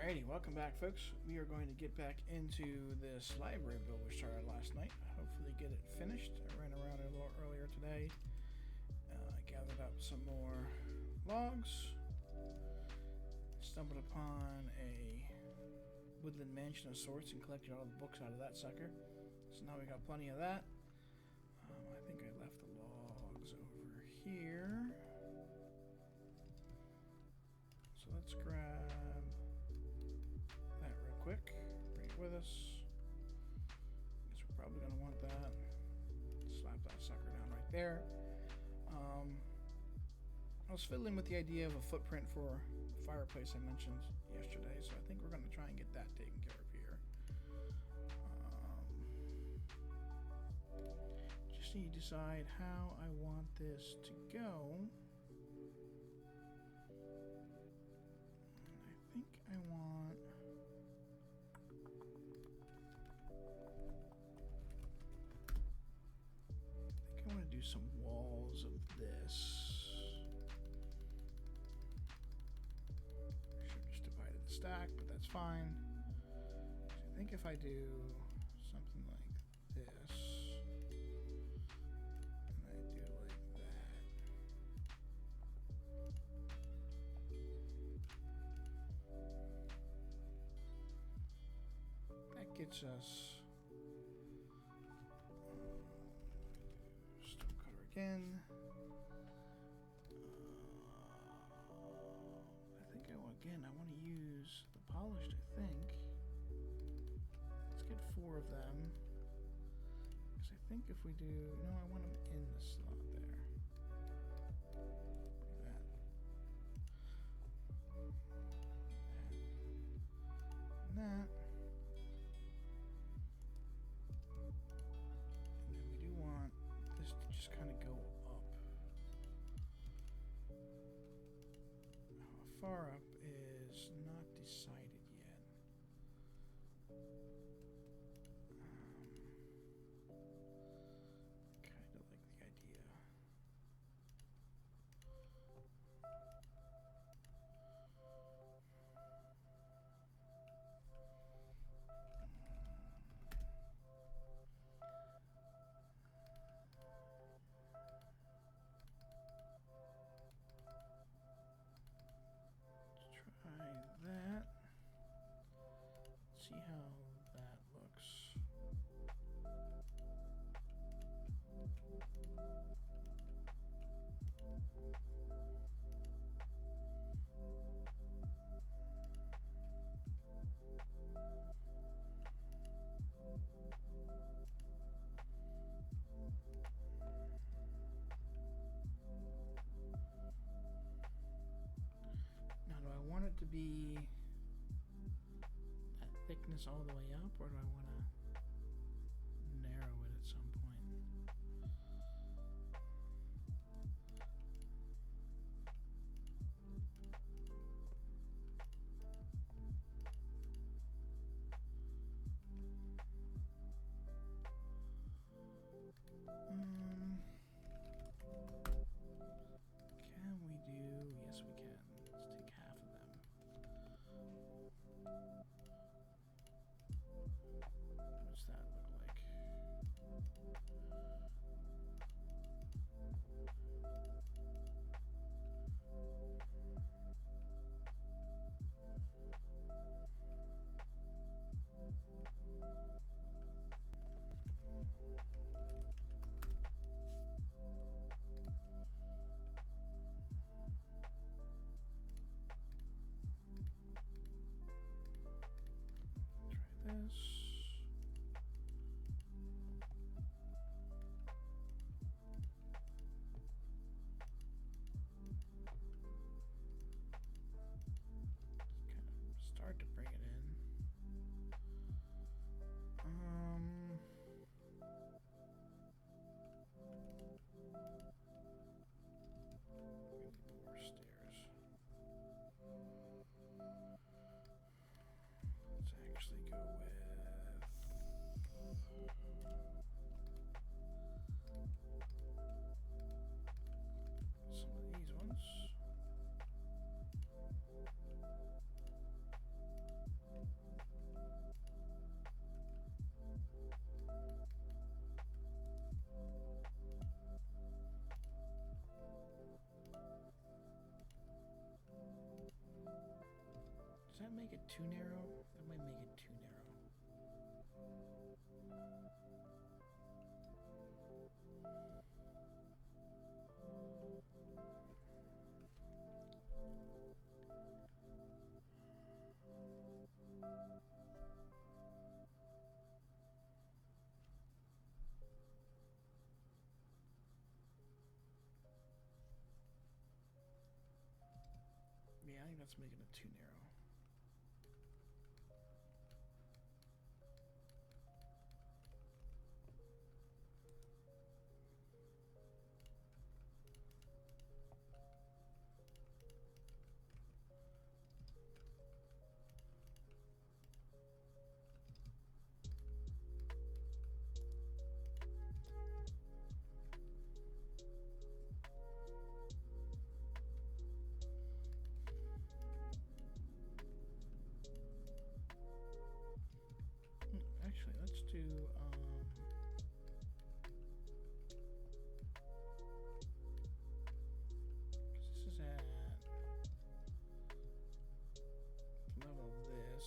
Alrighty, welcome back, folks. We are going to get back into this library build we started last night. Hopefully get it finished. I ran around it a little earlier today. I gathered up some more logs. Stumbled upon a woodland mansion of sorts and collected all the books out of that sucker. So now we got plenty of that. I think I left the logs over here. So let's grab that real quick. Bring it with us. Guess we're probably going to want that. Slap that sucker down right there. I was fiddling with the idea of a footprint for the fireplace I mentioned yesterday, so I think we're going to try and get that taken care of here. Just need to decide how I want this to go. I think I want... to do some walls of this. Should have just divided the stack, but that's fine. So I think if I do something like this, and I do like that, that gets us again. I think I want to use the polished, I think. Let's get 4 of them. Because I think if we do... No, I want them in the slot there. Like that. And that. And then we do want this to just kind of go up. How far up is not decided yet. Kind of like the idea. Try that. See how that looks. Want it to be that thickness all the way up, or do I want to narrow it at some point? Can we do? Yes, we can. Let's take half of them. make it too narrow? That might make it too narrow. Yeah, I think that's making it too narrow. Actually, let's do, this is at level of this.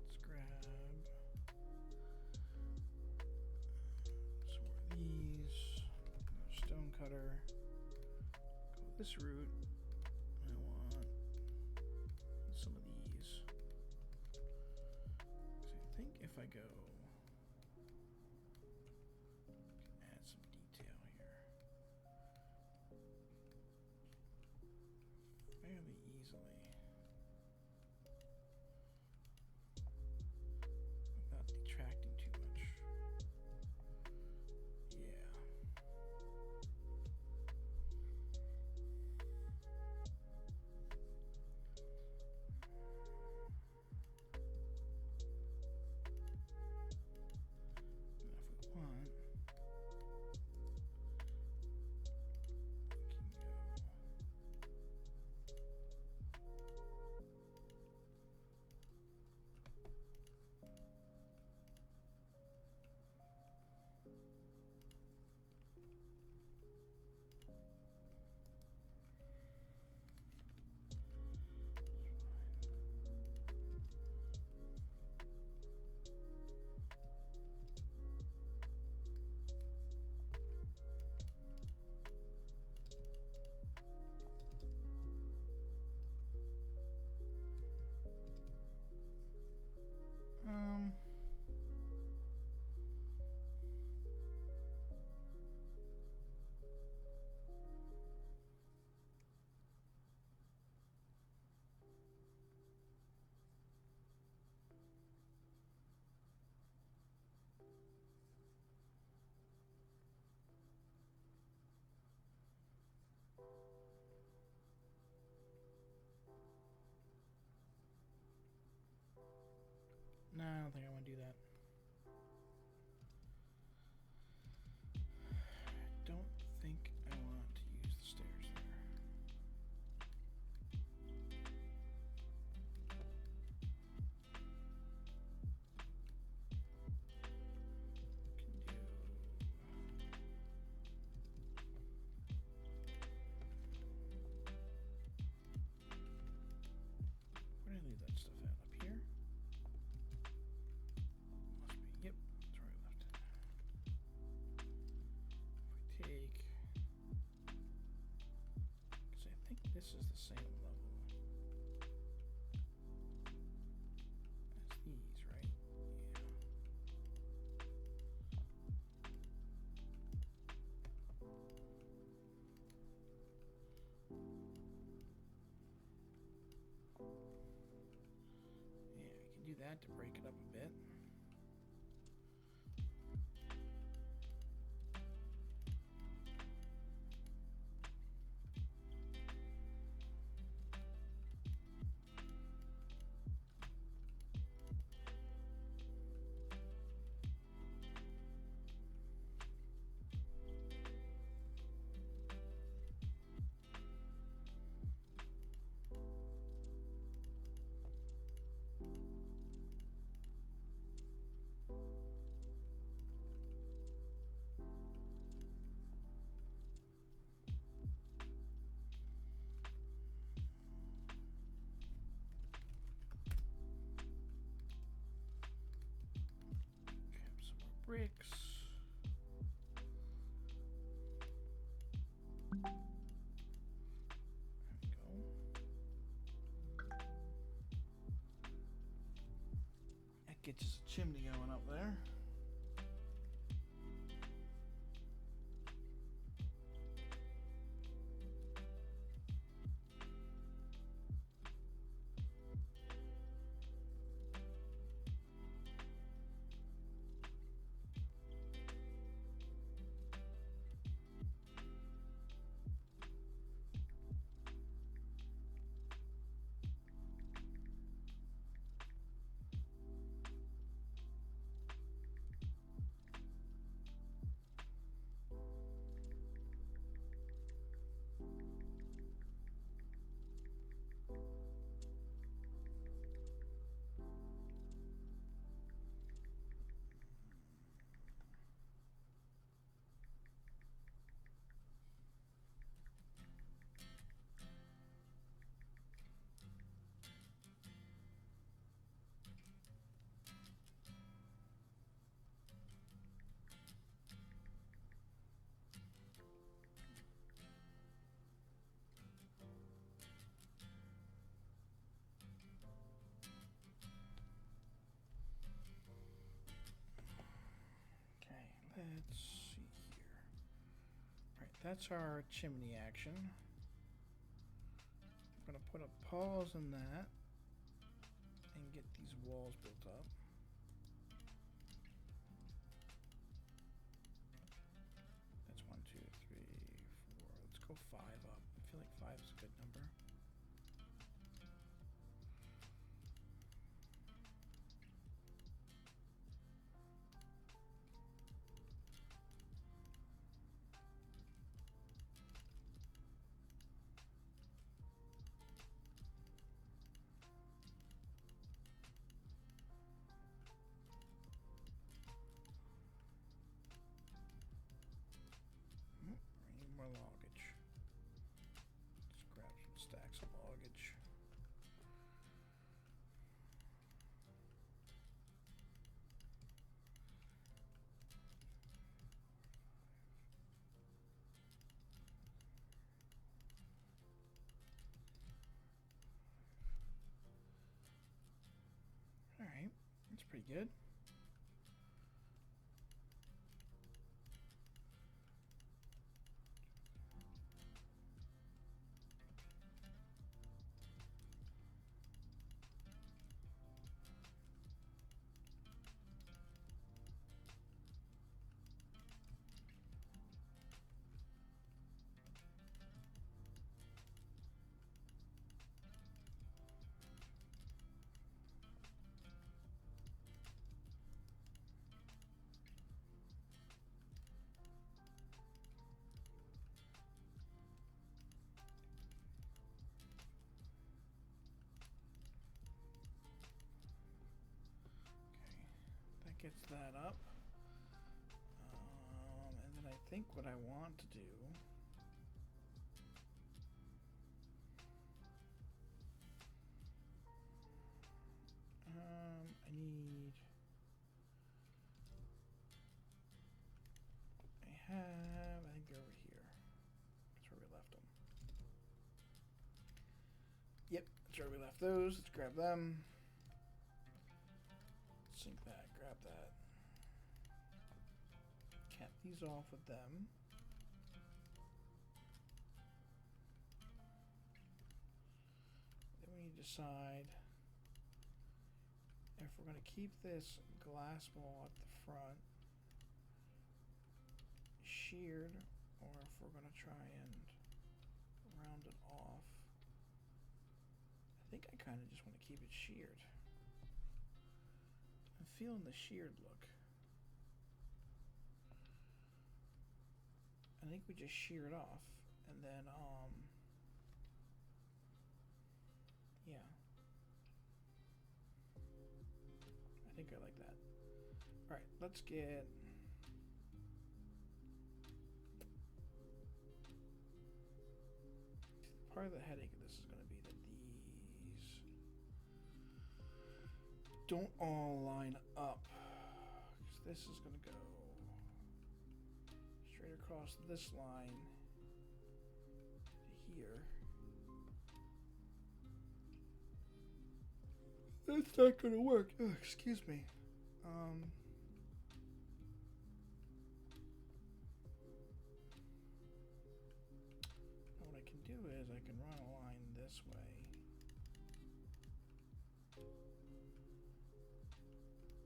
Let's grab some more of these. Stone cutter. Go this route. I want some of these. So I think if I go, add some detail here fairly easily without detracting too much. Yeah. Now if we want, we can go. No, I don't think I want to do that. I don't think I want to use the stairs there. Where did I leave that stuff at? Up here? Must be. Yep, that's where I left it. If we take, because I think this is the same level as these, right? Yeah. Yeah, I can do that to break it up a bit. bricks. There we go. That gets us a chimney going up there. Let's see here. All right, that's our chimney action. I'm gonna put a pause in that and get these walls built up. That's 1, 2, 3, 4. Let's go 5 up. I feel like 5 is a good number. More loggage. Let's grab some stacks of loggage. All right, that's pretty good. Gets that up. And then I think what I want to do I think they're over here. That's where we left them. Yep, that's where we left those. Let's grab them. Sink that, grab that. Cap these off with them. Then we need to decide if we're going to keep this glass wall at the front sheared, or if we're going to try and round it off. I think I kind of just want to keep it sheared. I'm feeling the sheared look. I think we just shear it off, and then yeah, I think I like that. All right, let's get part of the headache of this is going to be that these don't all line up, because this is going to go straight across this line to here. That's not going to work. Oh, excuse me. What I can do is I can run a line this way.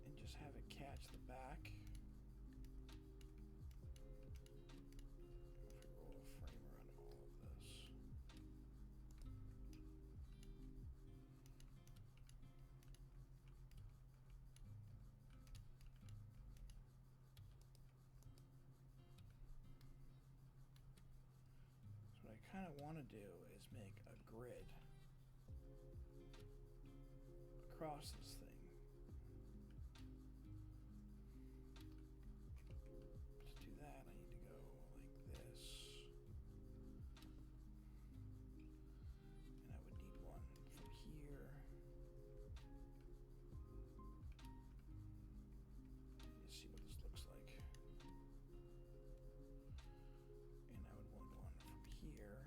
And just have it catch the back. If we roll a frame around all of this. So what I kind of want to do is make a grid across this thing. To do that, I need to go like this. And I would need one from here. Let's see what this looks like. And I would want one from here.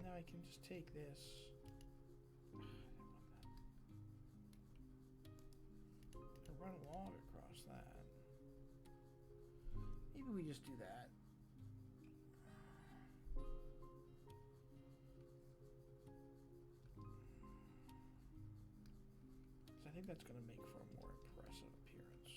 Now I can just take this. I run a log across that. Maybe we just do that. So I think that's going to make for a more impressive appearance.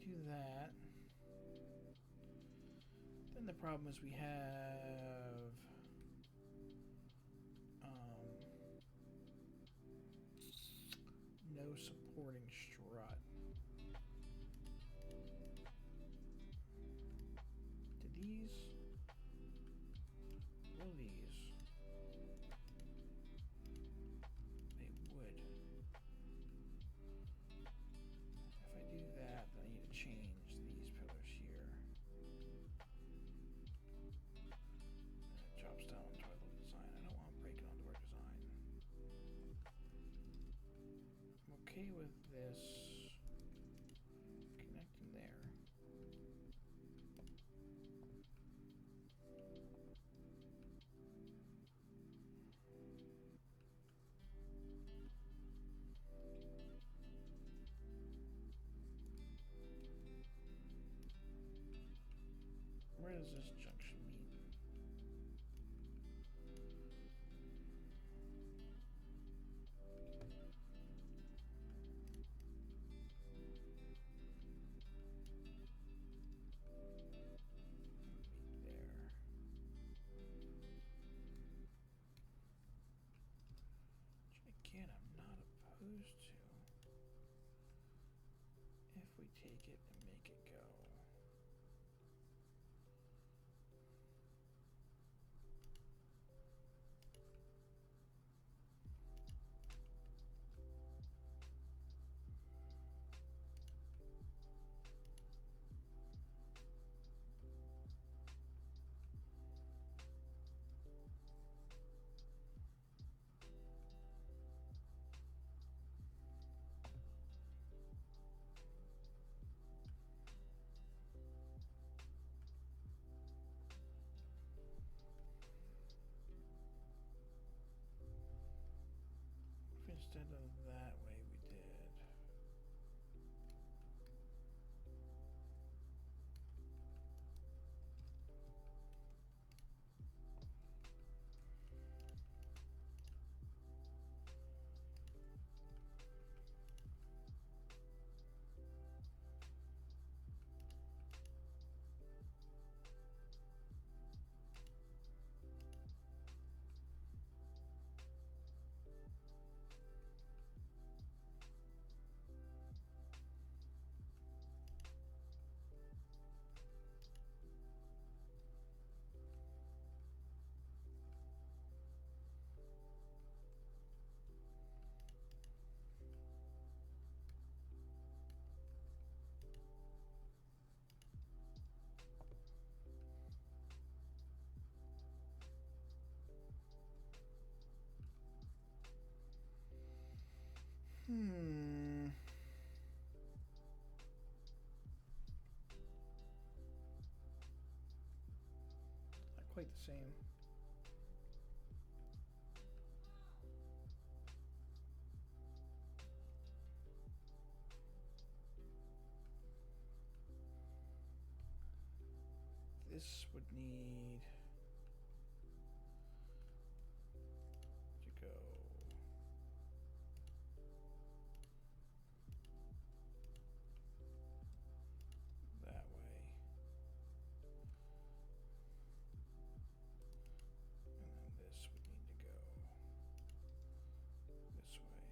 Do that. Then the problem is we have no supporting strut. Do these? Will these? They would. If I do that, then I need to change these pillars here. And it drops down onto our little design. I don't want to break it onto our design. I'm okay with this. does this junction mean? Again, I'm not opposed to if we take it and make it go. Instead of that way we did. Not quite the same. This would need to go that way. And then this would need to go this way.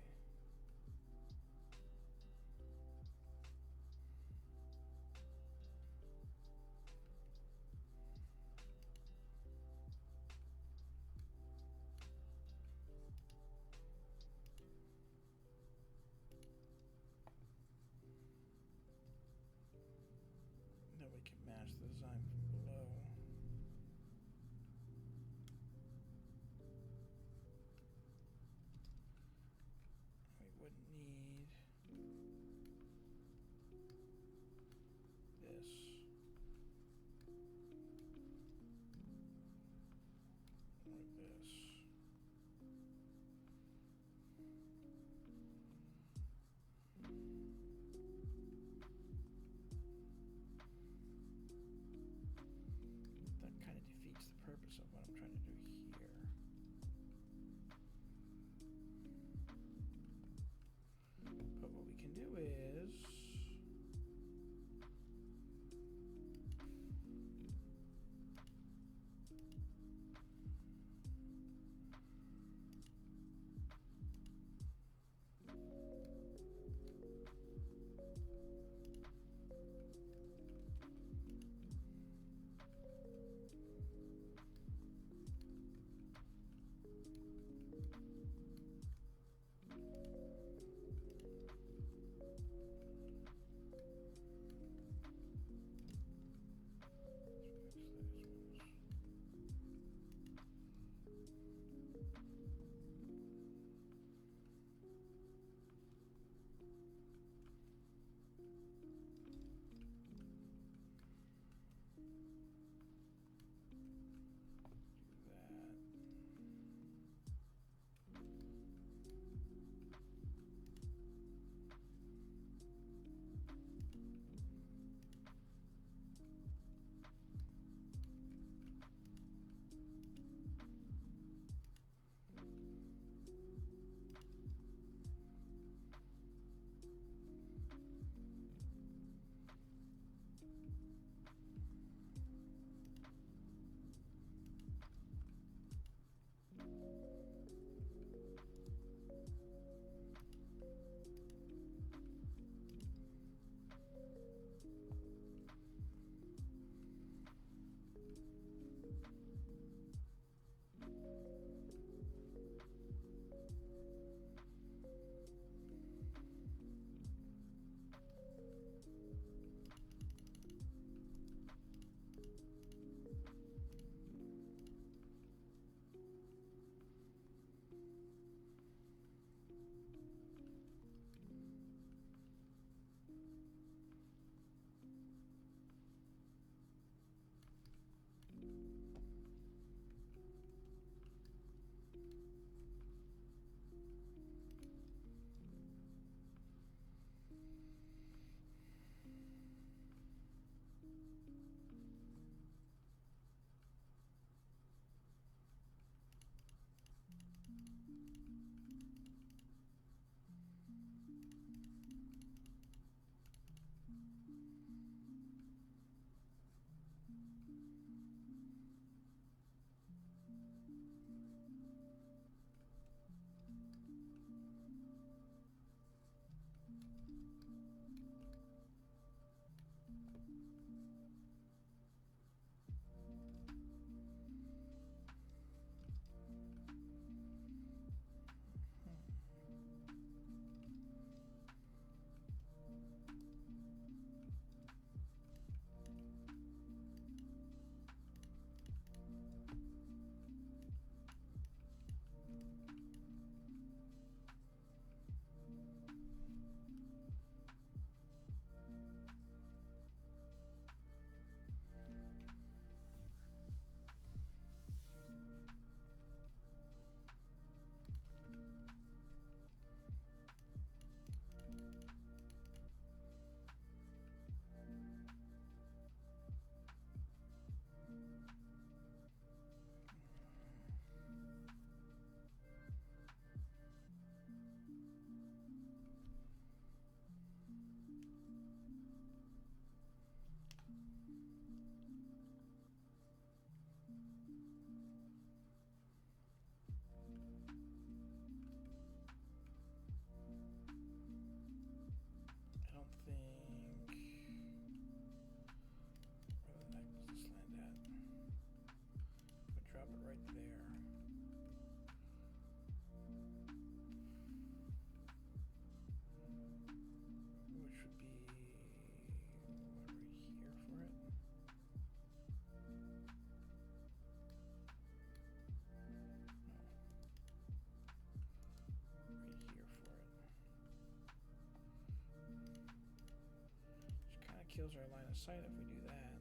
kills our line of sight if we do that.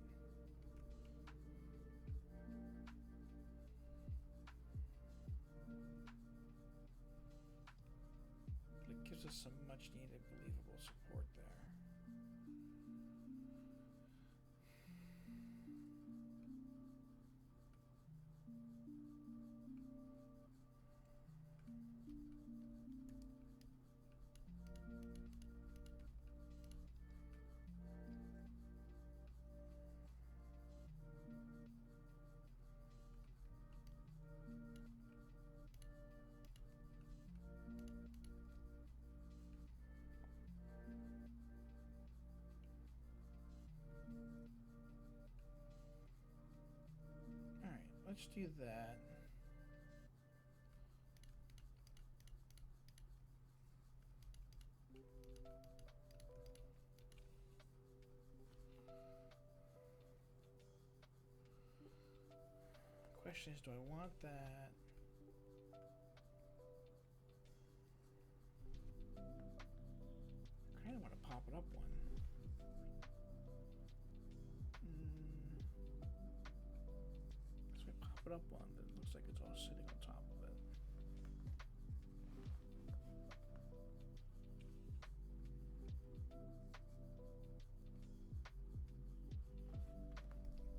But it gives us some much needed believable support there. Let's do that. Question is, do I want that? I kind of want to pop it up one. Put up one that looks like it's all sitting on top of it.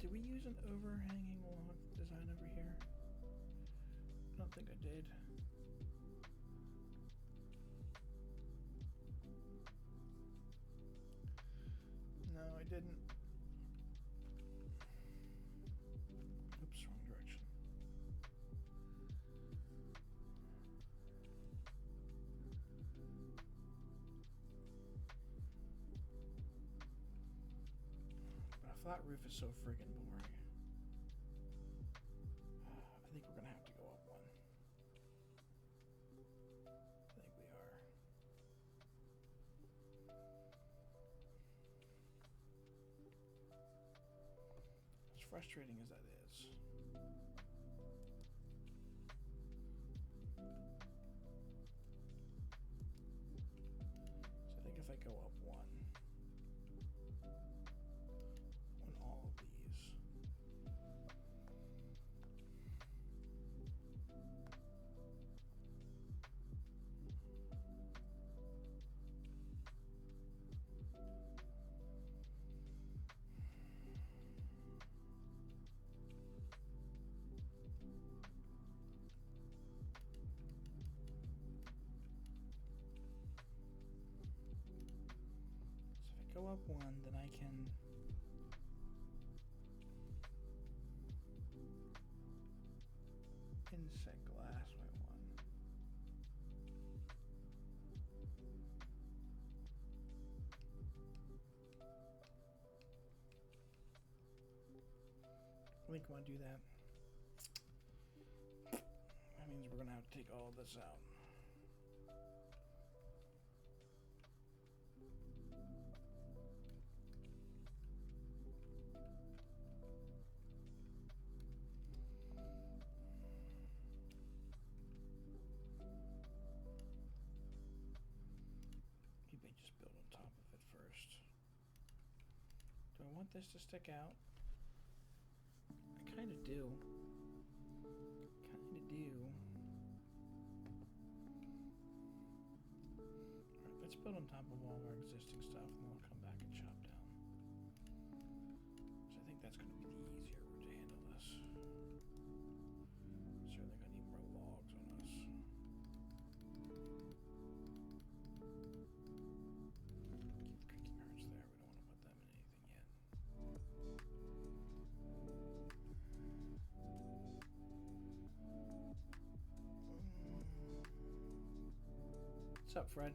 Did we use an overhanging log design over here? I don't think I did. No, I didn't. Oops, wrong direction. But a flat roof is so friggin' boring. I think we're gonna have to go up one. I think we are. As frustrating as that is. So I think if I go up one on all of these, go up one, then I can inset glass by one. I think I want to do that. That means we're going to have to take all of this out. Want this to stick out? I kind of do. Alright, let's build on top of all our existing stuff and then we'll come back and chop down. So I think that's going to be the easier route to handle this. Certainly going to need more logs on us. Keep creaking hearts there. We don't want to put them in anything yet. What's up, Fred?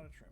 lot of trimming.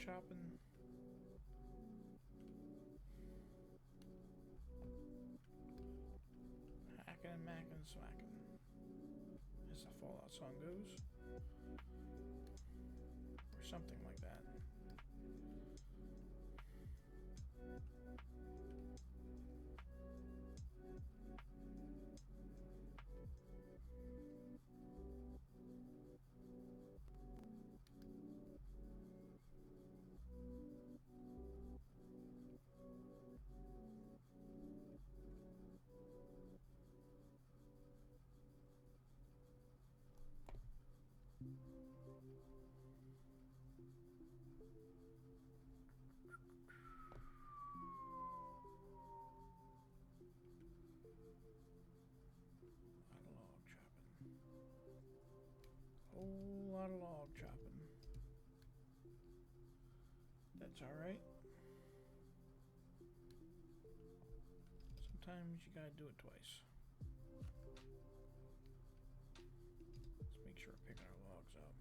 Chopping. Hacking and macking and smacking. As the Fallout song goes. Or something like that. Whole lot of log chopping. That's alright. Sometimes you gotta do it twice. Let's make sure we're picking our logs up.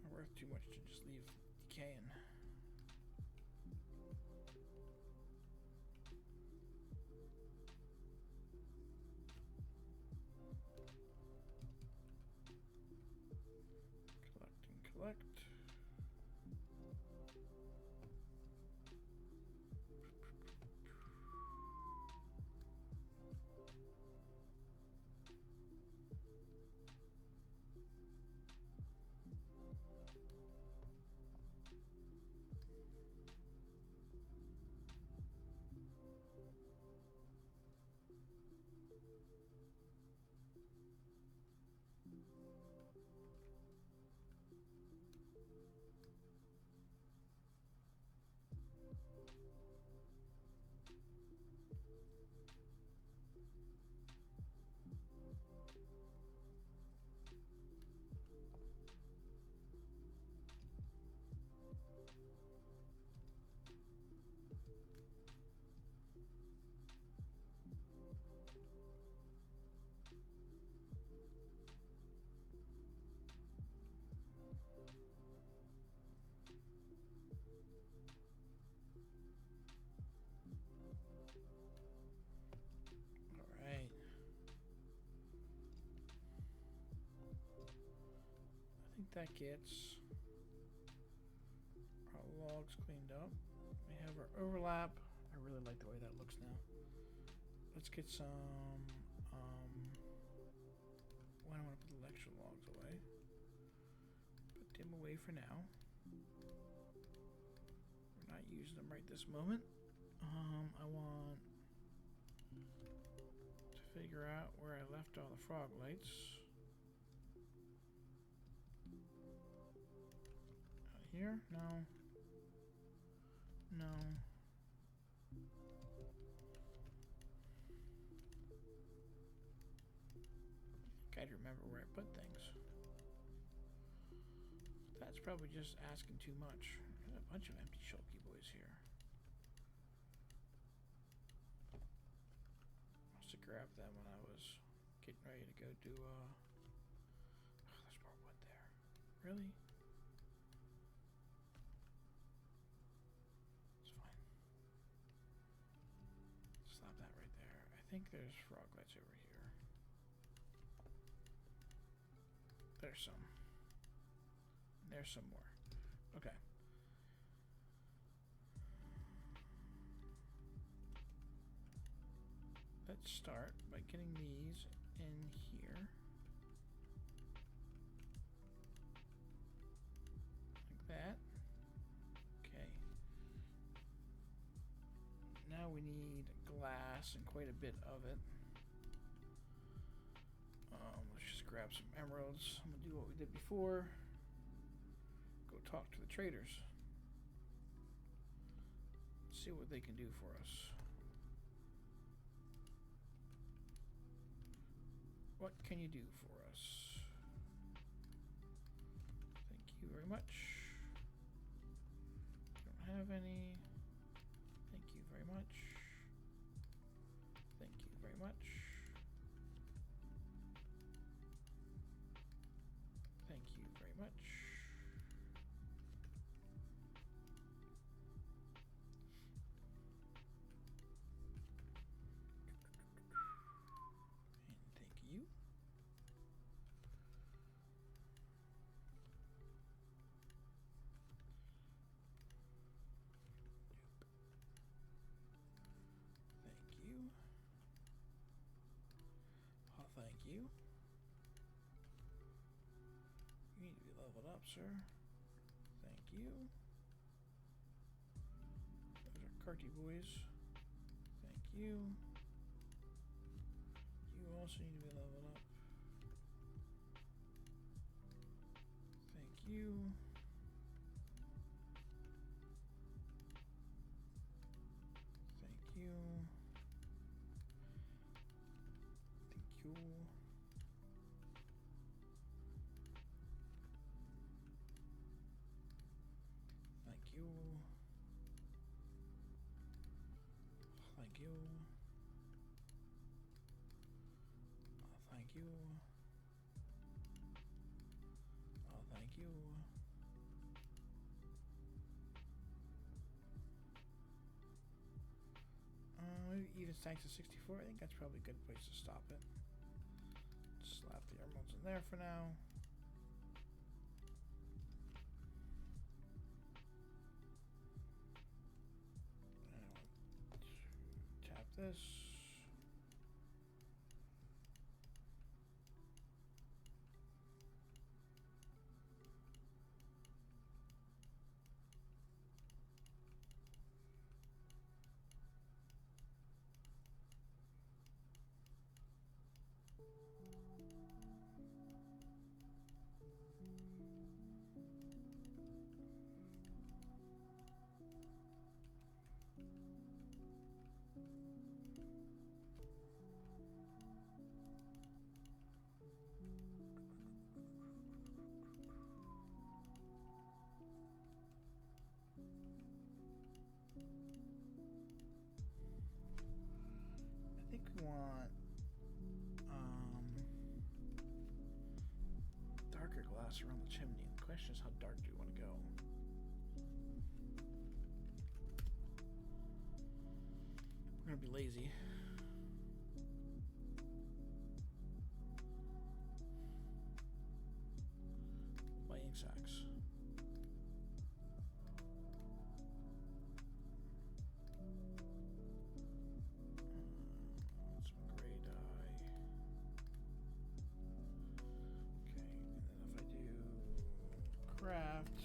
Not worth too much to just leave decaying. Collect. That gets our logs cleaned up. We have our overlap. I really like the way that looks now. Let's get some I don't want to put the extra logs away. Put them away for now. We're not using them right this moment. I want to figure out where I left all the frog lights. Here? No. No. Gotta remember where I put things. That's probably just asking too much. There's a bunch of empty shulky boys here. Must have grabbed them when I was getting ready to go do oh, there's more wood there. Really? I think there's frog lights over here. There's some. There's some more. Okay. start by getting these in here. Like that. Okay. Now we need glass and quite a bit of it. Let's just grab some emeralds. I'm going to do what we did before. Go talk to the traders. See what they can do for us. What can you do for us? Thank you very much. Don't have any. Thank you very much. Thank you very much. Thank you very much. And thank you. Thank you. Oh, thank you. You need to be leveled up, sir. Thank you. Those are Carty boys. Thank you. You also need to be leveled up. Thank you. Thank you. Thank you. Thank you. Thank you. Thank you. Oh, thank you. Even stacks of 64. I think that's probably a good place to stop it. Slap the emeralds in there for now. Tap this. I think we want darker glass around the chimney. The question is, how dark do you want to go? We're gonna be lazy. Lighting sacks. Some gray dye. Okay, and then if I do craft,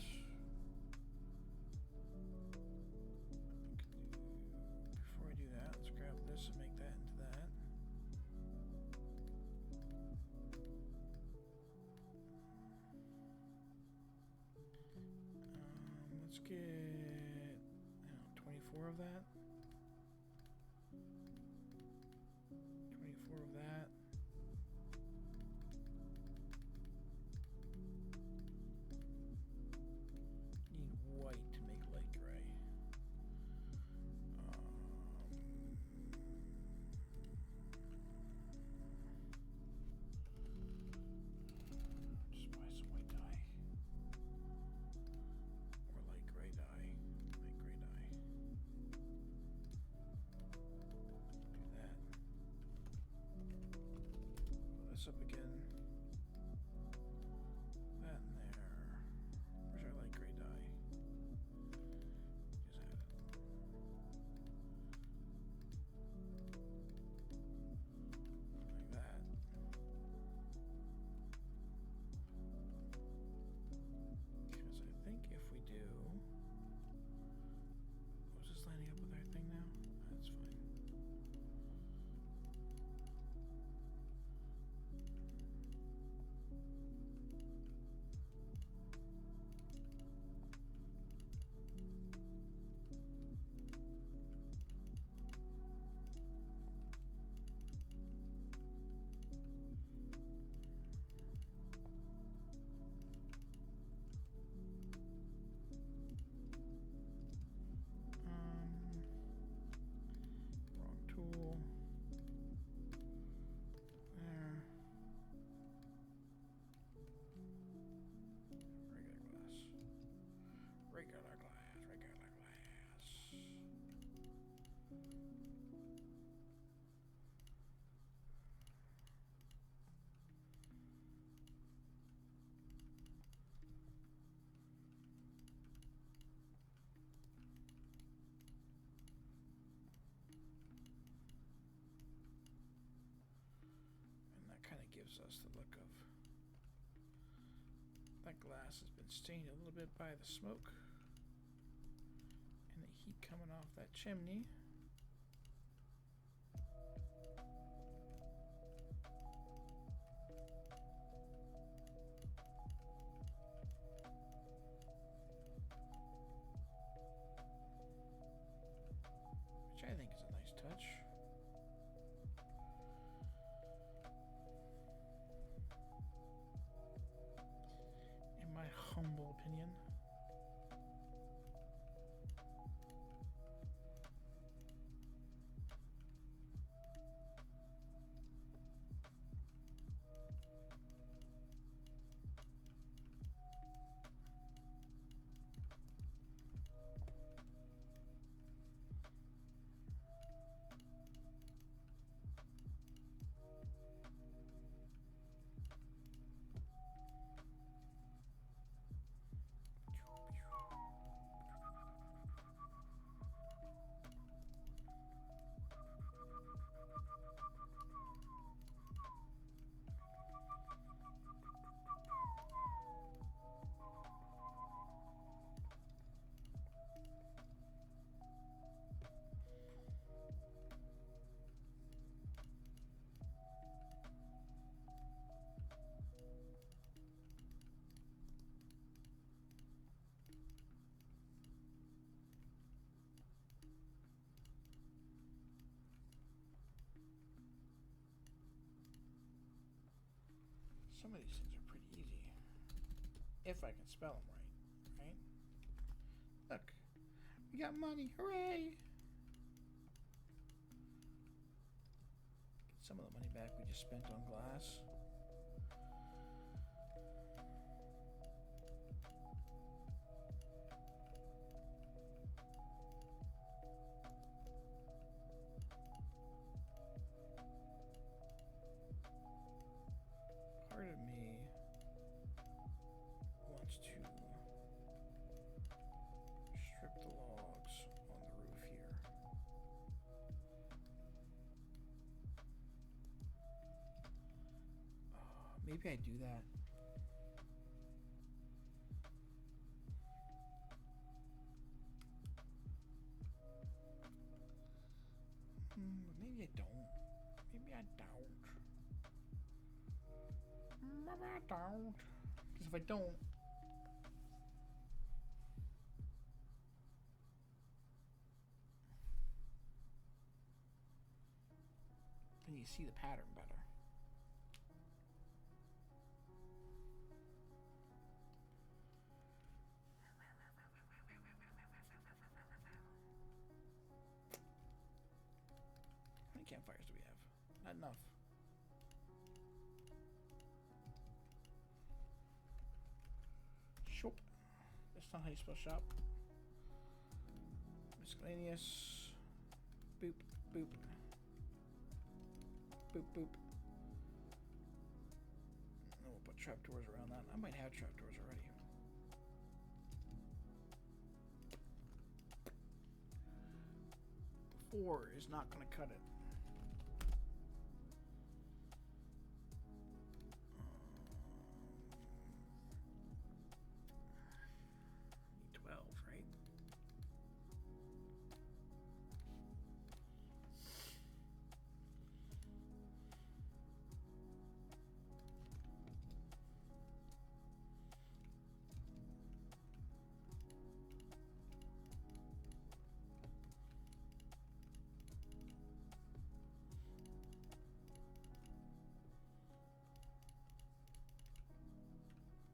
before I do that, let's grab this and make that into that. Let's get, I don't know, 24 of that. 24 of that. Need white to make light gray. Just buy some white dye. Or light gray dye. Light gray dye. Do that. Pull this up again. That in there. Where's our light gray dye? Just add it. us the look of. That glass has been stained a little bit by the smoke and the heat coming off that chimney. Which I think is a nice touch. In my humble opinion. Some of these things are pretty easy. If I can spell them right. Right? Look. We got money. Hooray! Get some of the money back we just spent on glass. Part of me wants to strip the logs on the roof here. Maybe I do that. Maybe I don't. Maybe I don't. Maybe I don't. Because if I don't, then you see the pattern better. How many campfires do we have? Not enough. Shop. That's not how you spell shop. Miscellaneous. Boop, boop. Boop, boop. And we'll put trapdoors around that. I might have trapdoors already. The 4 is not going to cut it. 12, right?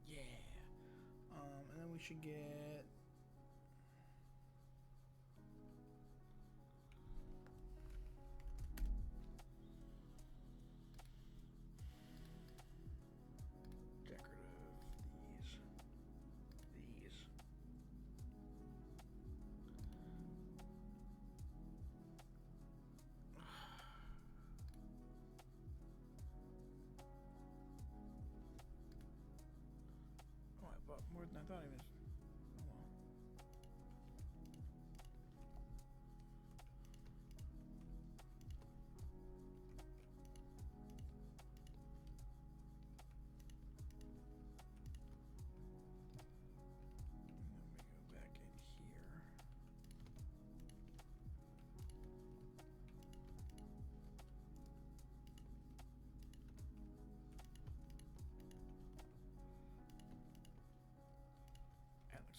Yeah. And then we should get more than I thought he was. Oh well.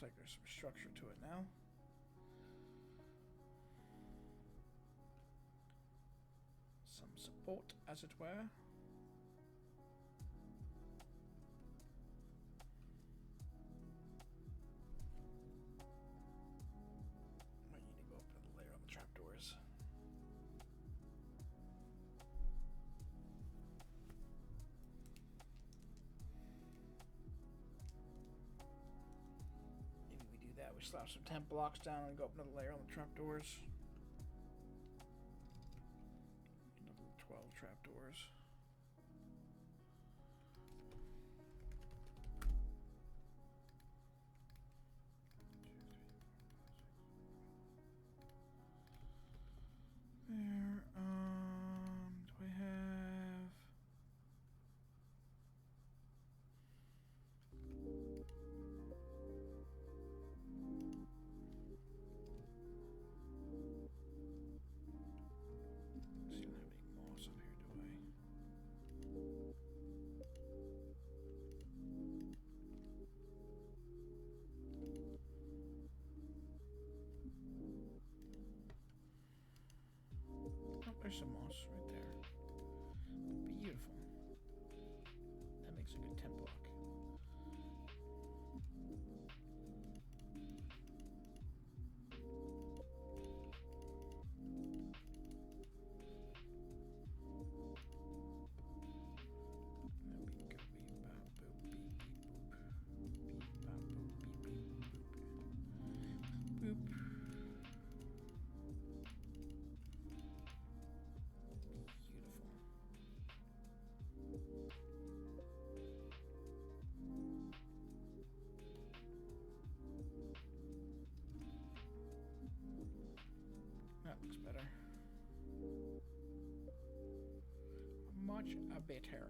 Looks like there's some structure to it now. Some support, as it were. Might need to go up another layer on the trapdoors. Maybe we do that. We slap some temp blocks down and go up another layer on the trapdoors. 12 trapdoors. There, do I have... See, I don't have any moss on here, do I? Oh, there's some moss right there. Beautiful. That makes a good temp block. That looks better. Much better.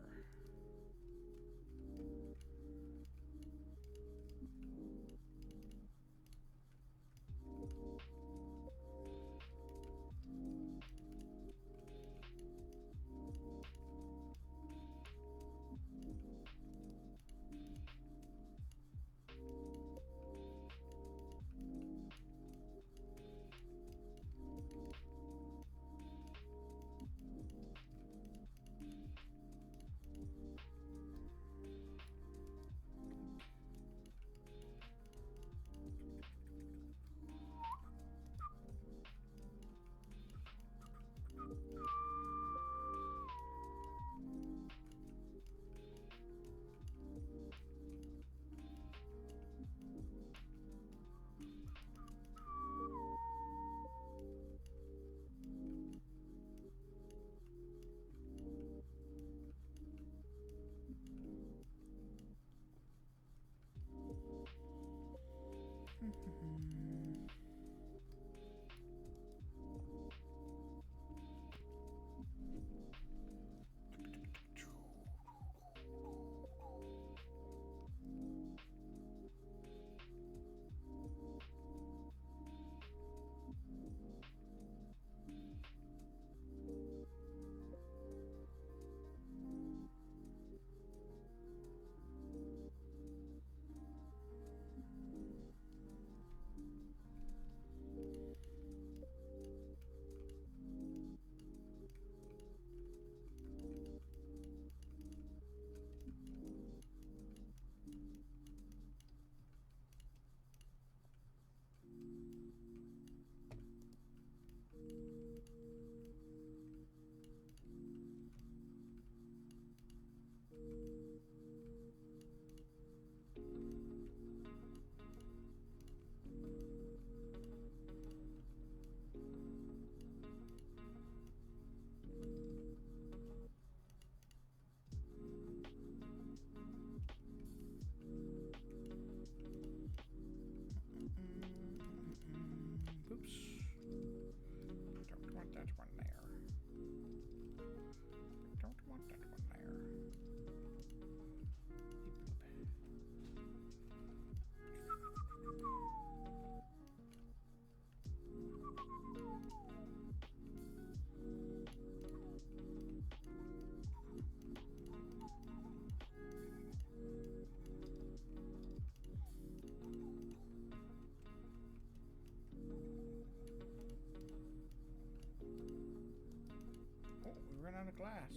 glass.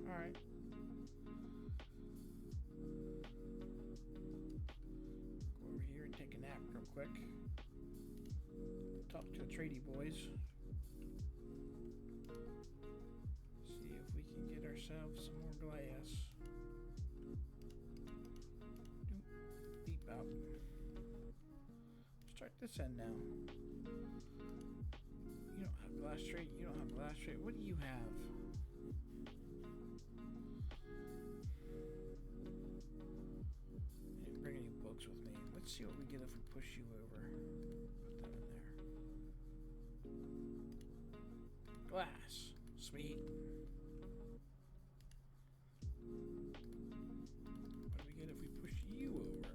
Alright. Go over here and take a nap real quick. Talk to the tradie boys. See if we can get ourselves some more glass. Beep out. Start this end now. You don't have glass trade. You don't have glass trade. What do you have? I didn't bring any books with me. Let's see what we get if we push you over. Put that in there. Glass. Sweet. What do we get if we push you over?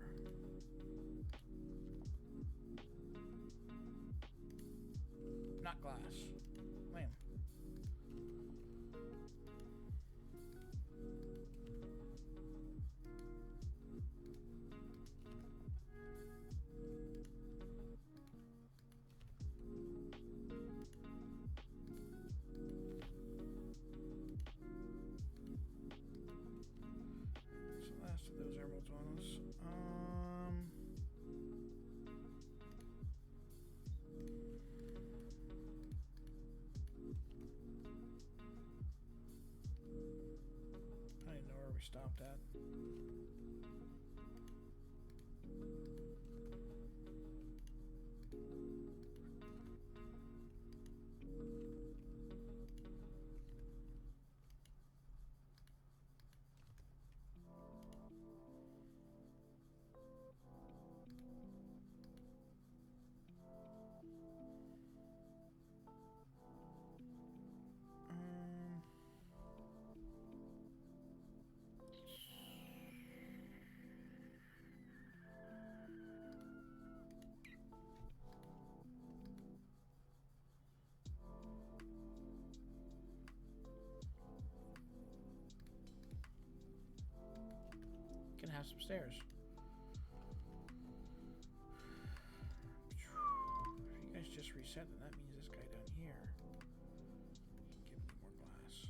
Not glass. Lame. So last of those emeralds on us. We stopped at. Can have some stairs. If you guys just reset, then that means this guy down here can give me more glass.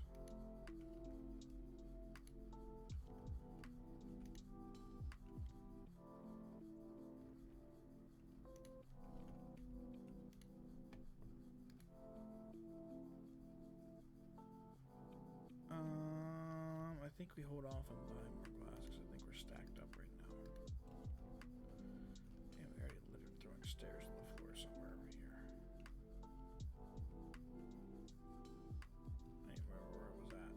I think we hold off on buying more glass because I think we're stacked up right now. And we already literally throwing stairs on the floor somewhere over here. I don't remember where it was at.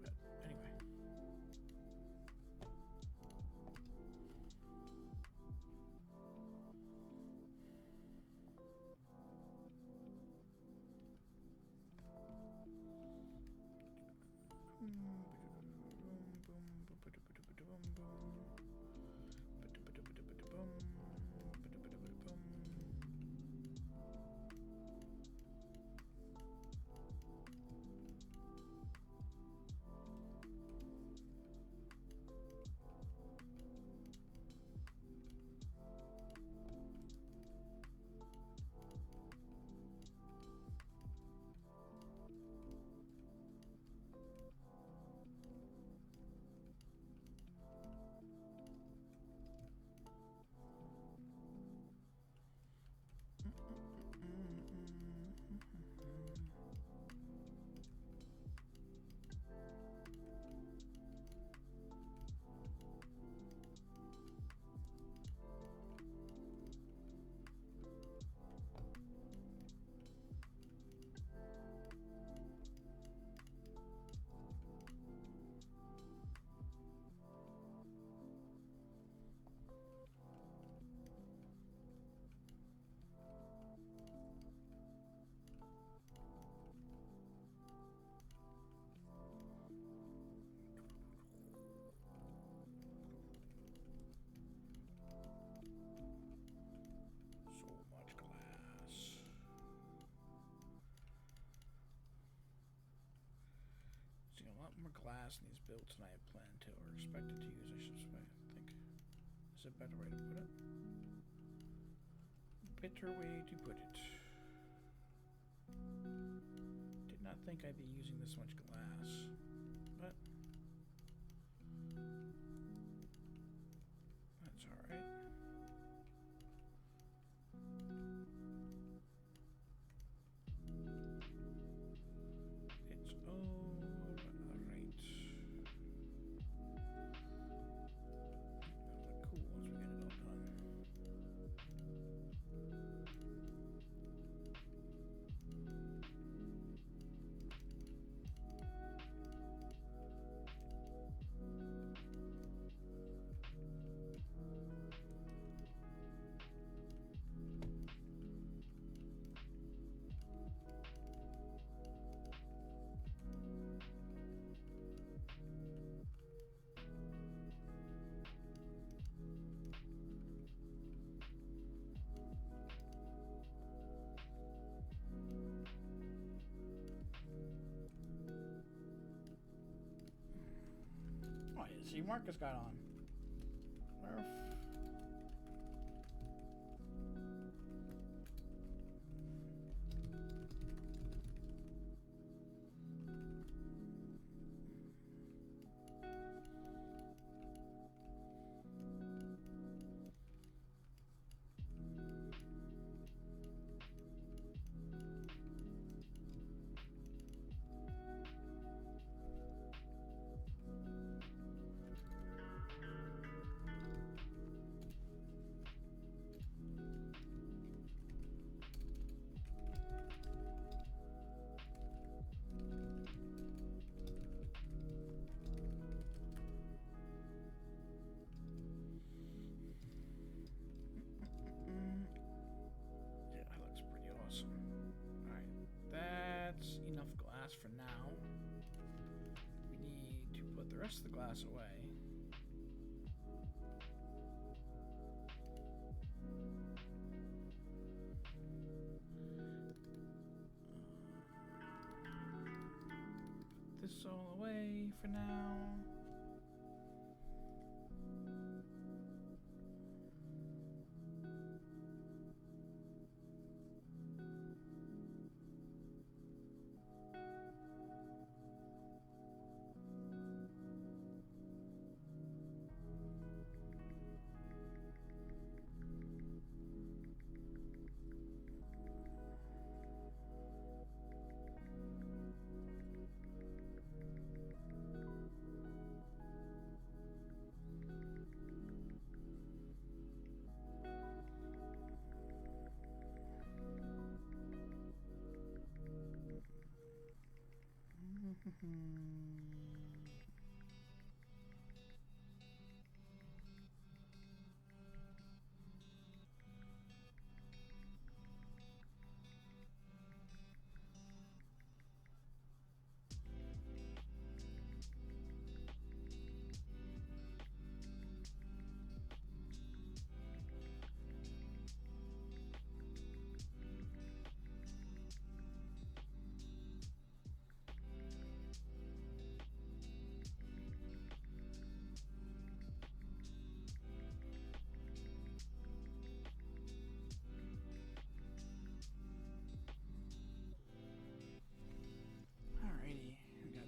But anyway. More glass in these builds than I had planned to or expected to use, I should say. I think is a better way to put it. Bitter way to put it. Did not think I'd be using this much glass, but that's alright. It's alright. Cool once we get it all done. Oh, yeah, see, Marcus got on. Murph. Yeah, that looks pretty awesome. Alright, that's enough glass for now. We need to put the rest of the glass away. Put this all away for now.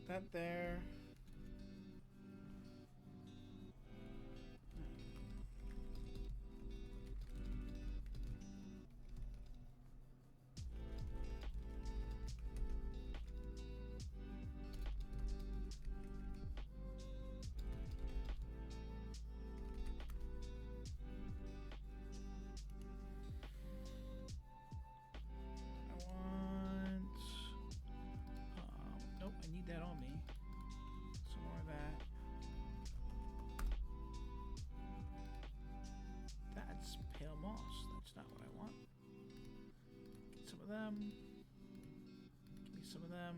That there. Nope, I need that on me. Some more of that. That's pale moss. That's not what I want. Get some of them. Give me some of them.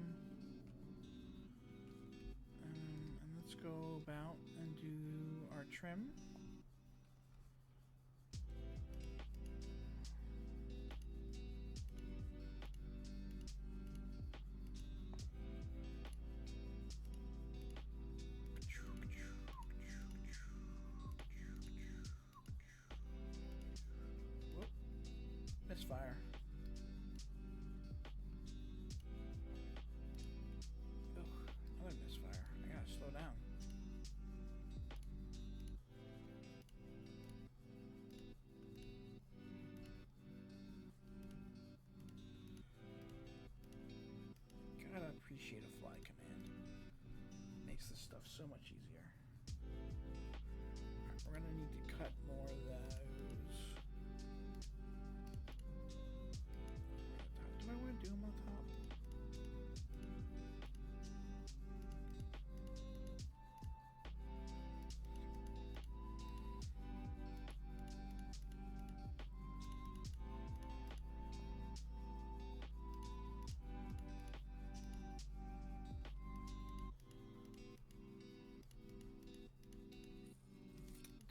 And let's go about and do our trim. appreciate a fly command. Makes this stuff so much easier. Alright, we're gonna need to cut more of those. Do I want to do them on top?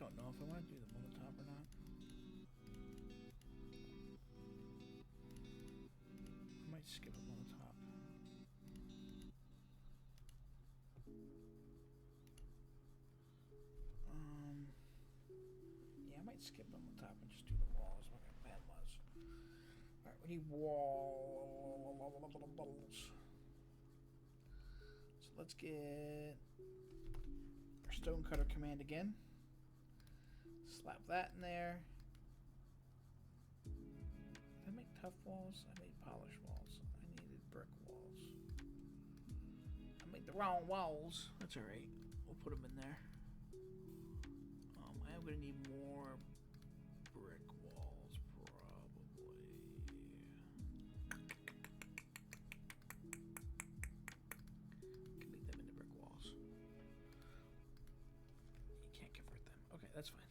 Don't know if I want to do them on the top or not. I might skip them on the top. Yeah, I might skip them on the top and just do the walls. What my plan was. Alright, we need walls. So let's get our stonecutter command again. Slap that in there. Did I make tough walls? I made polished walls. I needed brick walls. I made the wrong walls. That's alright. We'll put them in there. I am going to need more brick walls, probably. Can make them into brick walls. You can't convert them. Okay, that's fine.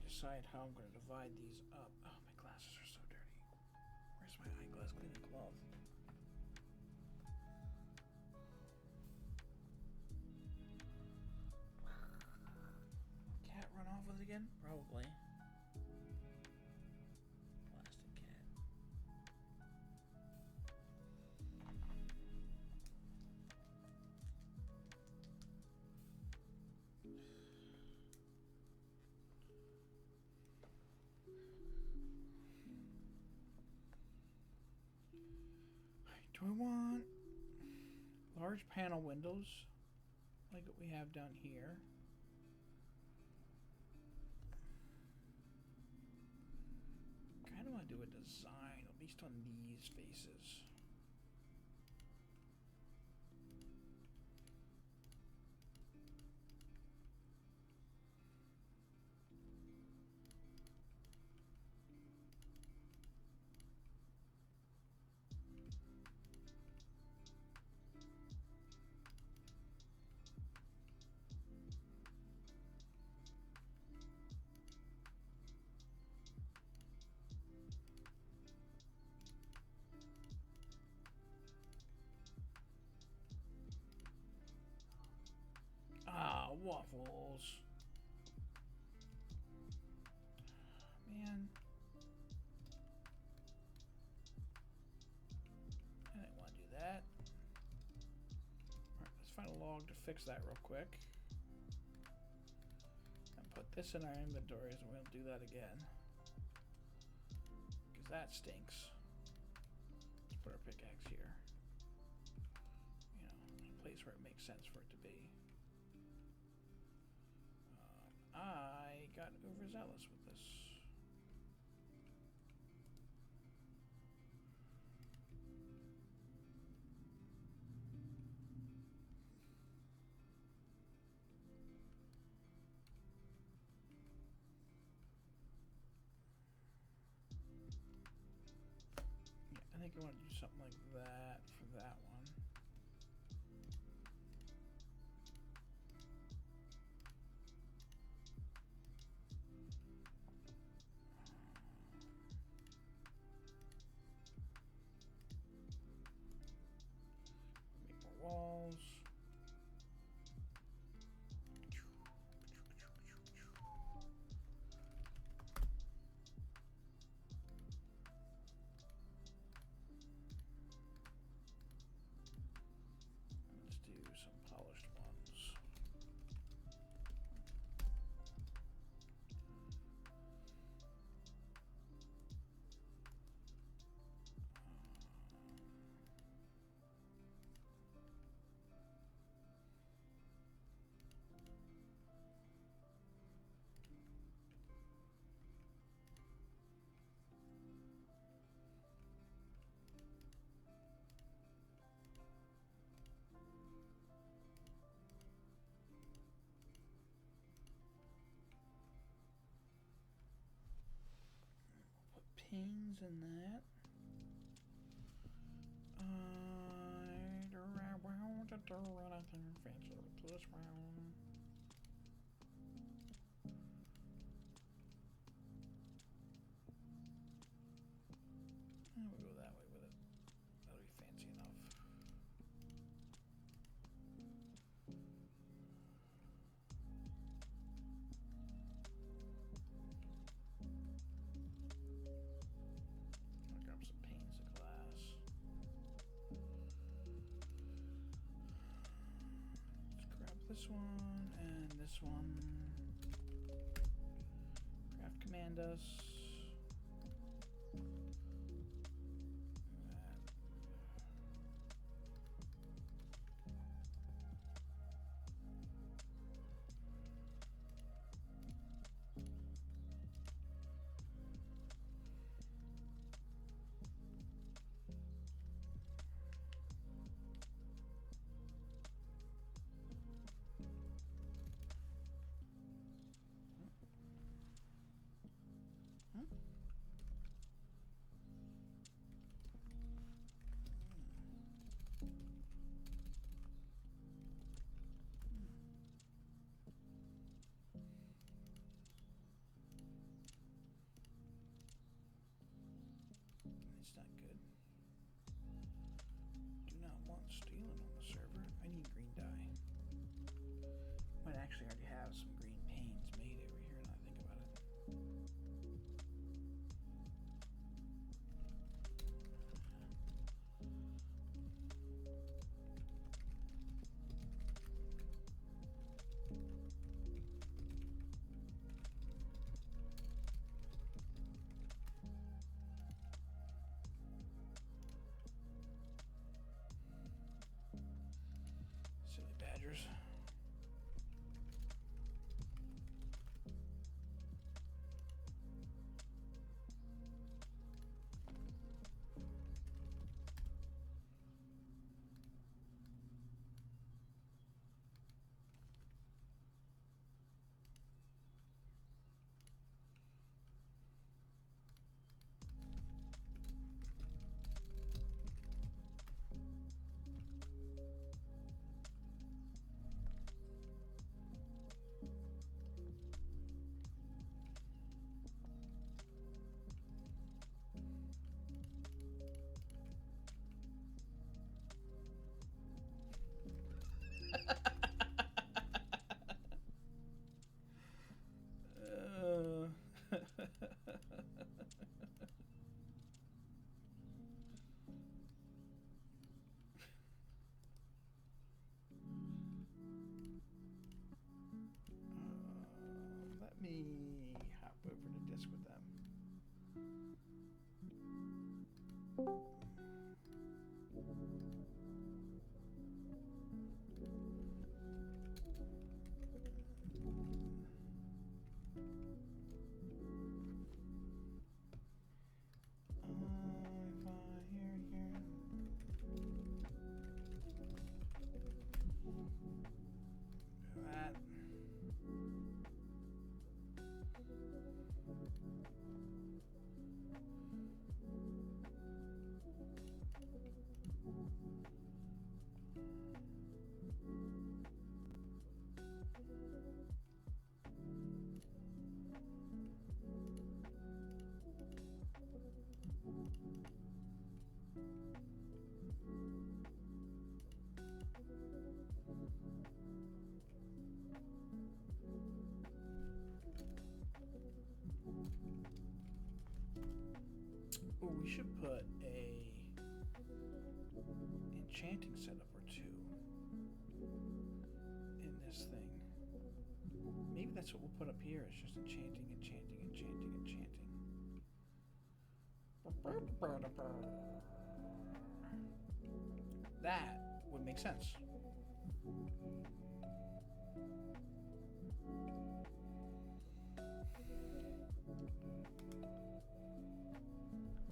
Decide how I'm going to divide these up. Oh, my glasses are so dirty. Where's my eyeglass cleaning glove? Cat run off with it again? Probably. Plastic cat. Do I want large panel windows like what we have down here? Kind of want to do a design, at least on these faces. Ah, waffles. Man. I didn't want to do that. Alright, let's find log to fix that real quick. And put this in our inventories, and we'll do that again. Because that stinks. Let's put our pickaxe here. You know, a place where it makes sense for it to be. I got overzealous with this. I think I want to do something like that for that one. Make more walls. Let's do some polished ones. Put pins in that. I don't want to do anything fancy with this round. We'll go that way with it. That'll be fancy enough. I'll grab some panes of glass. Let's grab this one and this one. Craft command us. It's not good. Do not want stealing on the server. I need green dye. Might actually already have some green panes made over here now I think about it. Silly badgers. Oh, we should put a enchanting setup or two in this thing. Maybe that's what we'll put up here. It's just enchanting, enchanting, enchanting, enchanting. That would make sense.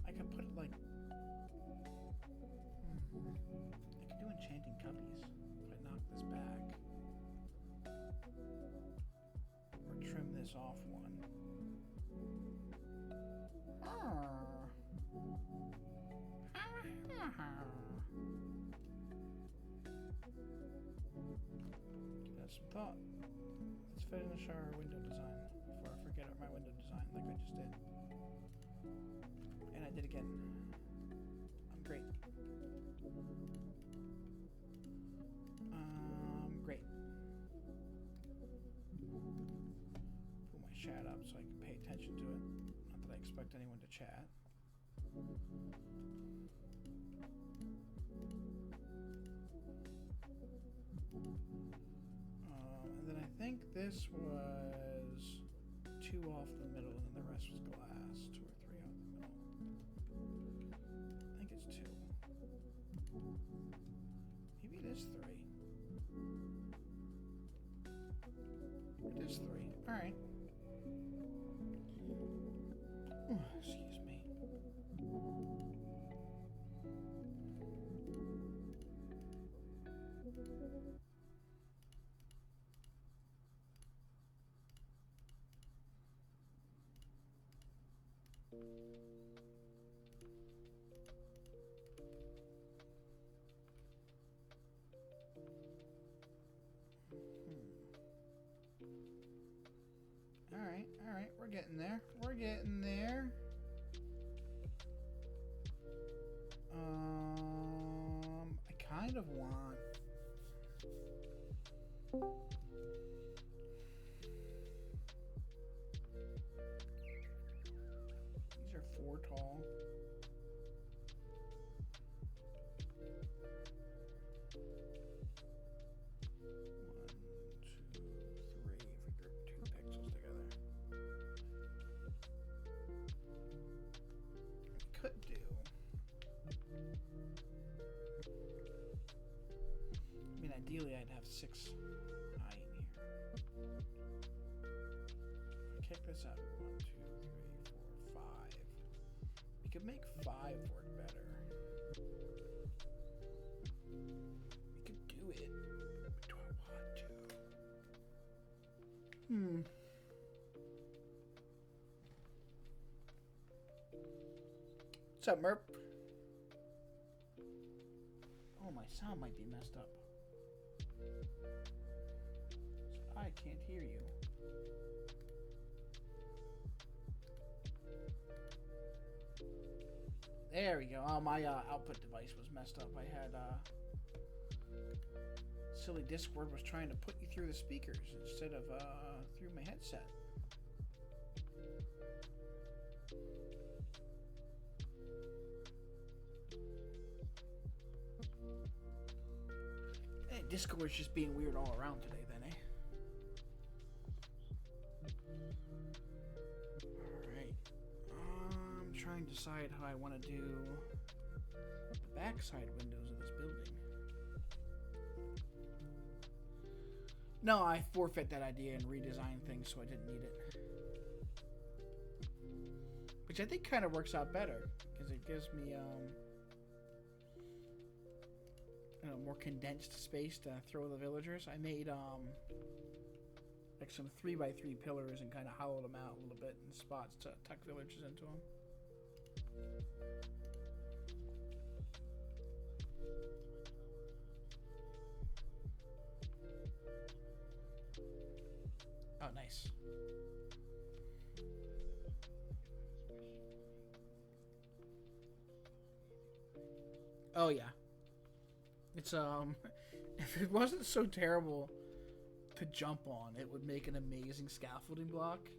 I could put it like... I could do enchanting cubbies if I knock this back. Or trim this off one. Give that some thought. Let's finish our window design before I forget my window design like I just did. And I did again. I'm great. Great. Put my chat up so I can pay attention to it. Not that I expect anyone to chat. And then I think this was 2 off the middle and then the rest was glass. 2 or 3 off the middle. I think it's 2. Maybe it is 3. It is 3. Alright. Excuse me. Alright, we're getting there. We're getting there. I kind of want... These are 4 tall. Ideally, I'd have 6 high in here. Kick this out. 1, 2, 3, 4, 5. We could make 5 work better. We could do it. But do I want to? What's up, Merp? Oh, my sound might be messed up. I can't hear you. There we go. Oh, my output device was messed up. I had silly Discord was trying to put you through the speakers instead of through my headset. Discord's just being weird all around today, then, eh? Alright. I'm trying to decide how I want to do the backside windows of this building. No, I forfeit that idea and redesign things so I didn't need it. Which I think kind of works out better, because it gives me, more condensed space to throw the villagers. I made like some 3x3 pillars and kind of hollowed them out a little bit in spots to tuck villagers into them. Oh, nice. Oh yeah. It's if it wasn't so terrible to jump on, it would make an amazing scaffolding block.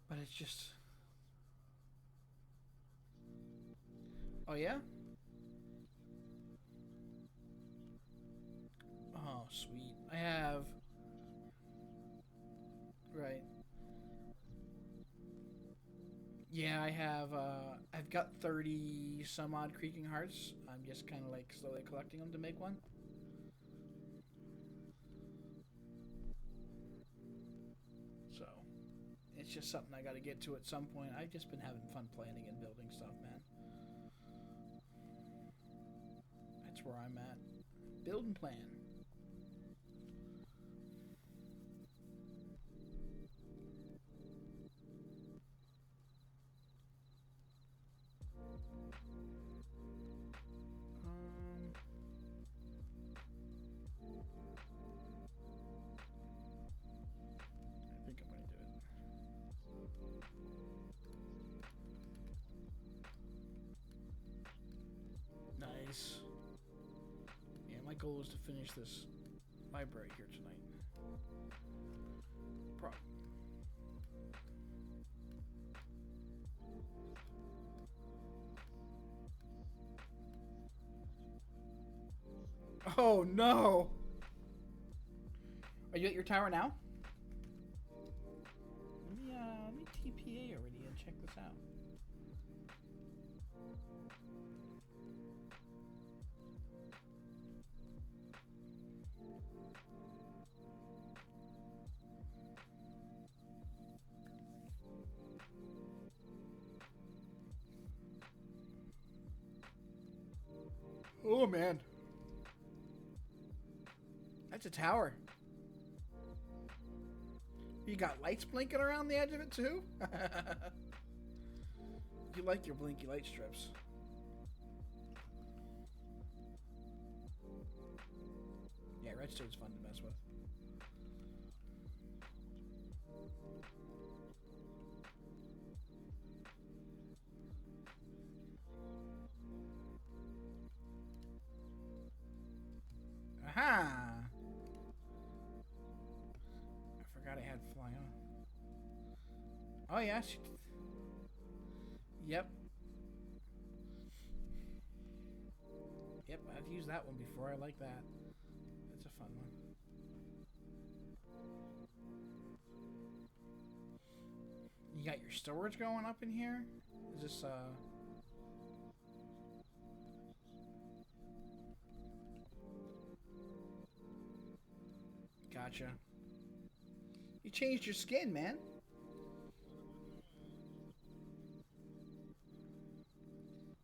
But it's just Oh yeah? Oh, sweet. I have... Right. Yeah, I have, I've got 30 some odd creaking hearts. I'm just kind of like slowly collecting them to make one. So, it's just something I gotta get to at some point. I've just been having fun planning and building stuff, man. That's where I'm at. Build and plan. I think I'm gonna do it. Nice. Yeah, my goal is to finish this library here tonight. Oh no! Are you at your tower now? Let me TPA already and check this out. Oh man. That's a tower. You got lights blinking around the edge of it too? You like your blinky light strips. Yeah, redstone's fun to mess with. Aha! I forgot I had fly on. Oh yeah. Yep. Yep, I've used that one before. I like that. That's a fun one. You got your storage going up in here? Is this Gotcha. You changed your skin, man.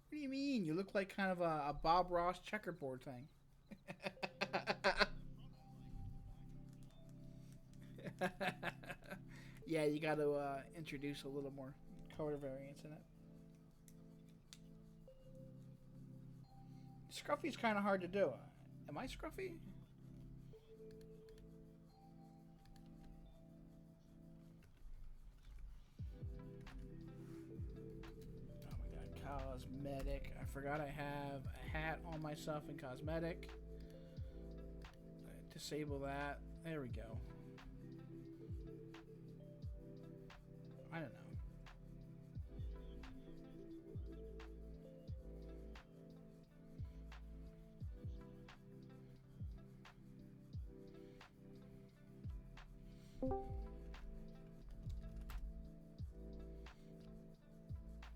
What do you mean? You look like kind of a Bob Ross checkerboard thing. Yeah, you got to introduce a little more color variance in it. Scruffy's kind of hard to do. Am I scruffy? Cosmetic. I forgot I have a hat on myself in cosmetic. Disable that. There we go. I don't know.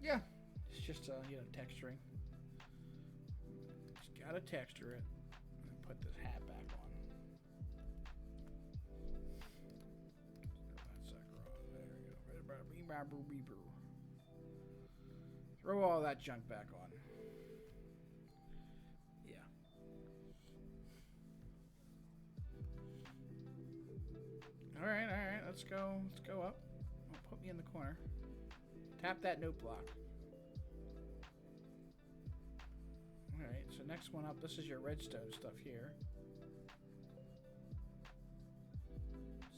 Yeah, it's just you know, texturing. Just gotta texture it and put this hat back on. There we go. Throw all that junk back on. Yeah. All right. Let's go. Let's go up. Oh, put me in the corner. Tap that note block. Alright, so next one up, this is your redstone stuff here.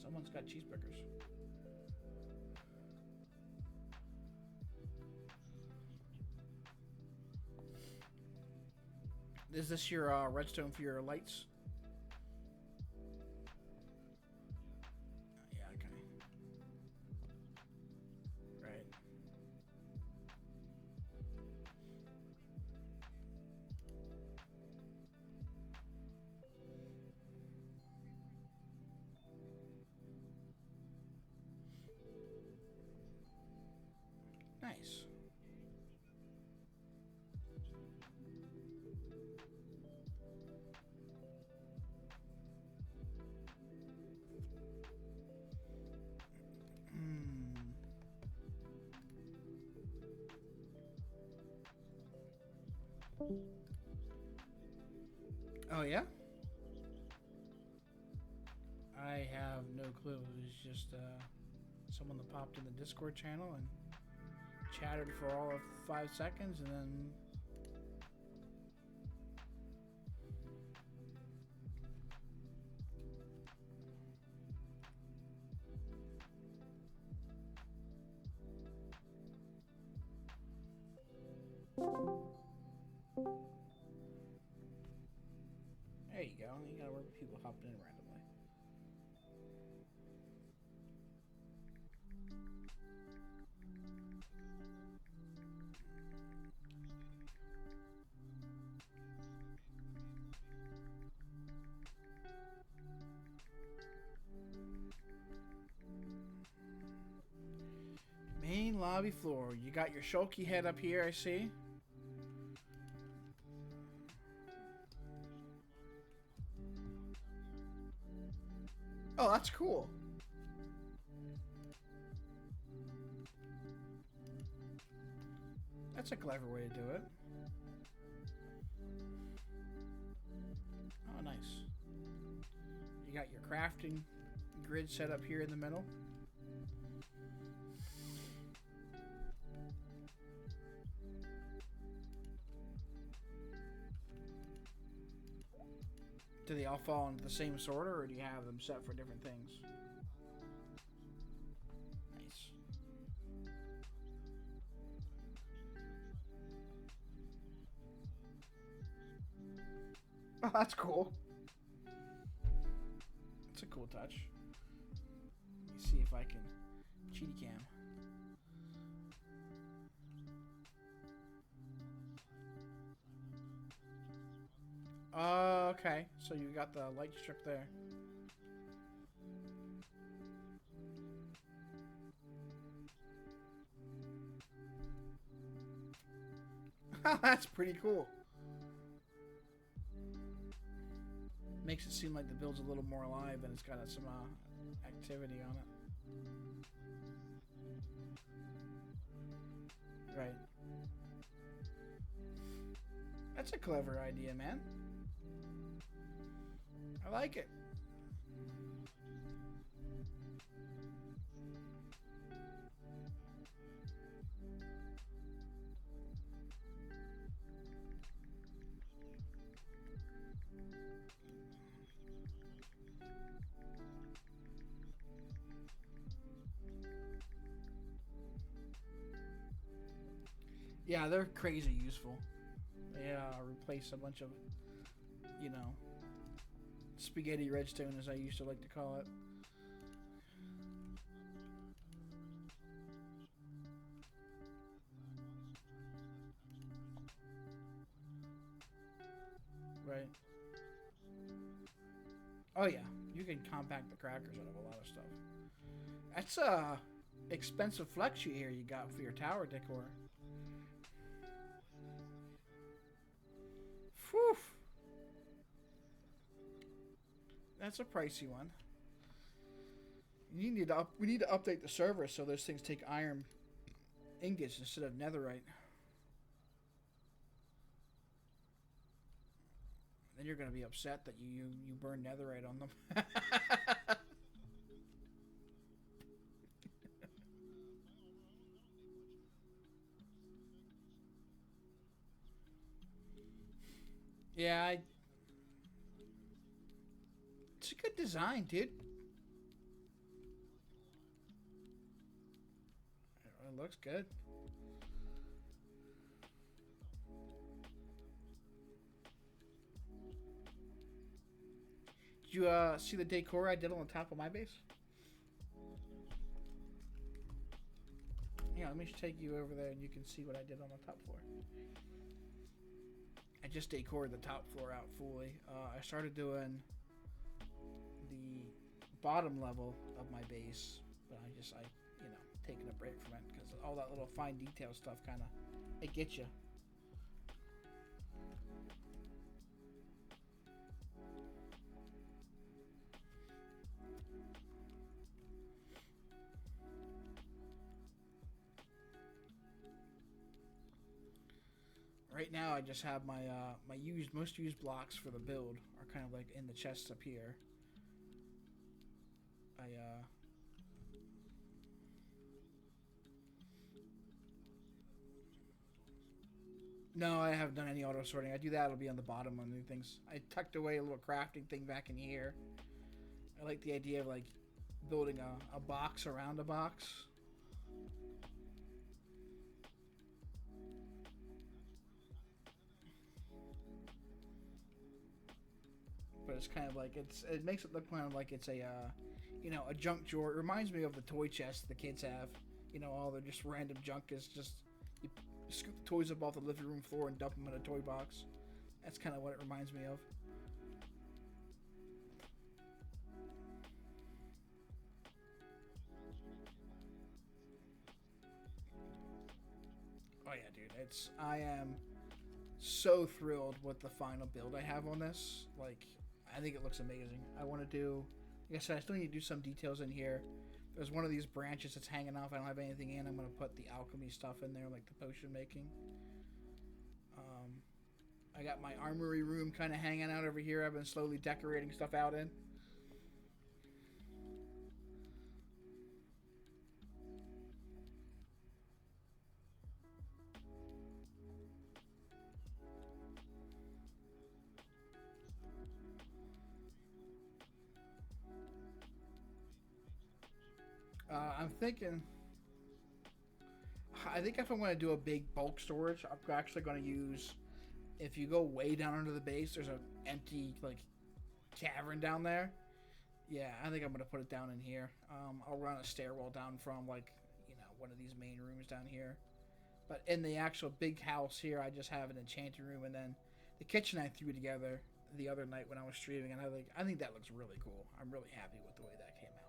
Someone's got cheeseburgers. Is this your redstone for your lights? Yeah, okay. Right. Oh, yeah? I have no clue. It was just someone that popped in the Discord channel and chatted for all of 5 seconds and then... There you go. You gotta work with people hopping in randomly. Main lobby floor. You got your Shulky head up here, I see. Oh, that's cool. That's a clever way to do it. Oh, nice. You got your crafting grid set up here in the middle. Do they all fall into the same sort, or do you have them set for different things? Nice. Oh, that's cool. That's a cool touch. Let me see if I can cheaty cam. Okay, so you got the light strip there. That's pretty cool. Makes it seem like the build's a little more alive and it's got some activity on it. Right. That's a clever idea, man. I like it. Yeah, they're crazy useful. They replace a bunch of, you know, spaghetti redstone, as I used to like to call it. Right. Oh yeah, you can compact the crackers out of a lot of stuff. That's a expensive flex you here you got for your tower decor. Whew. That's a pricey one. We need to update the server so those things take iron ingots instead of netherite. Then you're gonna be upset that you burn netherite on them. Yeah, it's a good design, dude. It looks good. Did you see the decor I did on the top of my base? Yeah, let me take you over there and you can see what I did on the top floor. I just decored the top floor out fully. I started doing the bottom level of my base, but I you know, taking a break from it because all that little fine detail stuff kind of, it gets you. Right now, I just have my my most used blocks for the build are kind of like in the chests up here. No, I haven't done any auto sorting. I do that; it'll be on the bottom on new things. I tucked away a little crafting thing back in here. I like the idea of like building a box around a box. But it's kind of like it makes it look kind of like it's a you know, a junk drawer. It reminds me of the toy chest the kids have. You know, all their just random junk is just you scoop the toys up off the living room floor and dump them in a toy box. That's kind of what it reminds me of. Oh yeah, dude. I am so thrilled with the final build I have on this. Like, I think it looks amazing. I want to do, like I said, I still need to do some details in here. There's one of these branches that's hanging off. I don't have anything in. I'm going to put the alchemy stuff in there, like the potion making. I got my armory room kind of hanging out over here. I've been slowly decorating stuff out in. I'm thinking. I think if I'm going to do a big bulk storage, I'm actually going to use. If you go way down under the base, there's an empty like cavern down there. Yeah, I think I'm going to put it down in here. I'll run a stairwell down from like one of these main rooms down here. But in the actual big house here, I just have an enchanting room, and then the kitchen I threw together the other night when I was streaming, and I think that looks really cool. I'm really happy with the way that came out.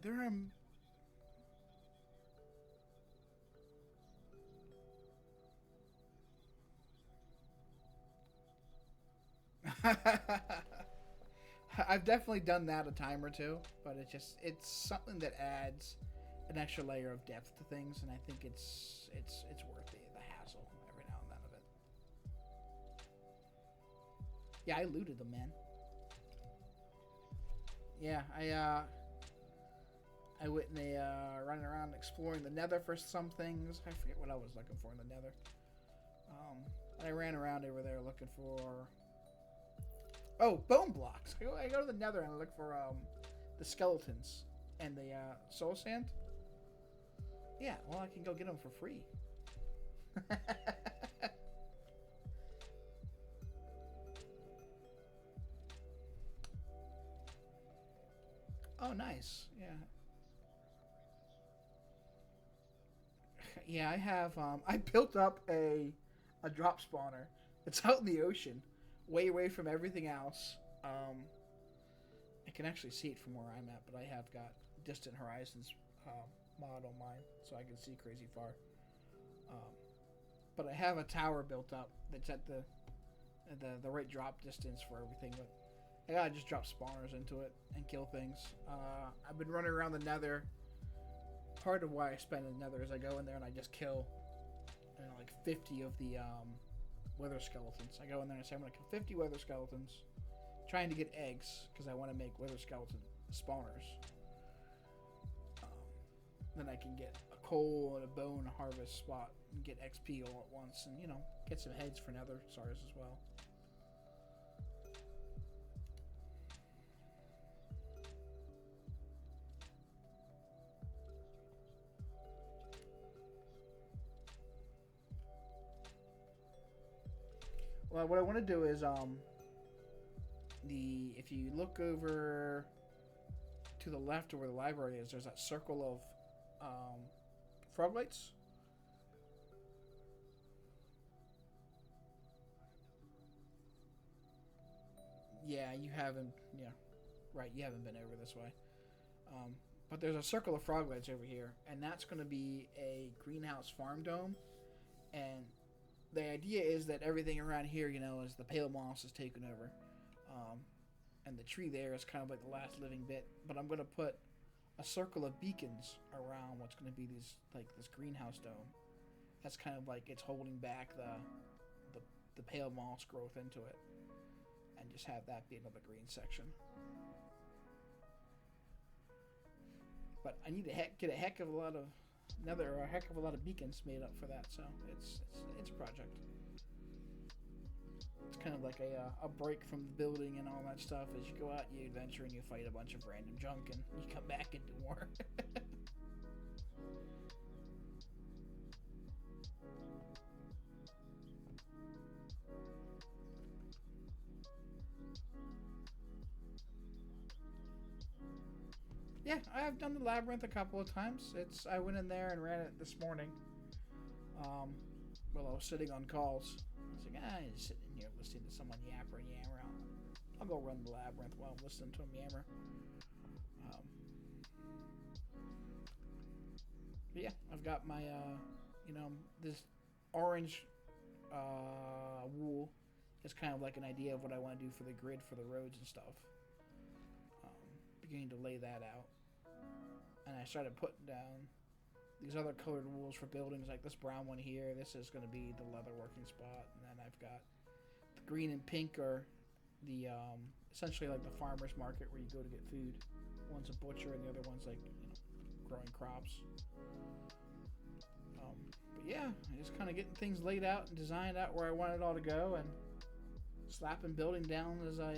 There are I've definitely done that a time or two, but it's something that adds an extra layer of depth to things, and I think it's worth the hassle every now and then of it. Yeah, I looted them, man. Yeah, I went and running around exploring the Nether for some things. I forget what I was looking for in the Nether. I ran around over there looking for bone blocks. I go to the Nether and I look for the skeletons and the soul sand. Yeah, well, I can go get them for free. Oh, nice. Yeah. Yeah, I have. I built up a drop spawner. It's out in the ocean, way away from everything else. I can actually see it from where I'm at, but I have got Distant Horizons mod on mine, so I can see crazy far. But I have a tower built up that's at the right drop distance for everything. But I gotta just drop spawners into it and kill things. I've been running around the Nether. Part of why I spend in the Nether is I go in there and I just kill, like 50 of the wither skeletons. I go in there and say I'm gonna kill 50 wither skeletons, trying to get eggs because I want to make wither skeleton spawners. Then I can get a coal and a bone harvest spot and get XP all at once, and get some heads for Nether stars as well. Well, what I want to do is if you look over to the left of where the library is, there's that circle of frog lights. Yeah, you haven't. Yeah, right. You haven't been over this way. But there's a circle of frog lights over here, and that's going to be a greenhouse farm dome, and the idea is that everything around here, you know, is the pale moss is taken over, um, and the tree there is kind of like the last living bit. But I'm gonna put a circle of beacons around what's gonna be these like this greenhouse dome. That's kind of like it's holding back the, the pale moss growth into it, and just have that be another green section. But I need to get a heck of a lot of beacons made up for that. So it's a project. It's kind of like a break from the building and all that stuff. As you go out, you adventure and you fight a bunch of random junk, and you come back and do more. Yeah, I've done the labyrinth a couple of times. I went in there and ran it this morning. While I was sitting on calls. I was like, I'm just sitting in here listening to someone yammer and yammer. I'll go run the labyrinth while I'm listening to him yammer. But yeah, I've got my this orange wool is kind of like an idea of what I want to do for the grid for the roads and stuff. Beginning to lay that out, and I started putting down these other colored wools for buildings, like this brown one here. This is going to be the leather working spot, and then I've got the green and pink are the essentially like the farmers market where you go to get food. One's a butcher, and the other one's like growing crops. But yeah, just kind of getting things laid out and designed out where I want it all to go, and slapping building down as I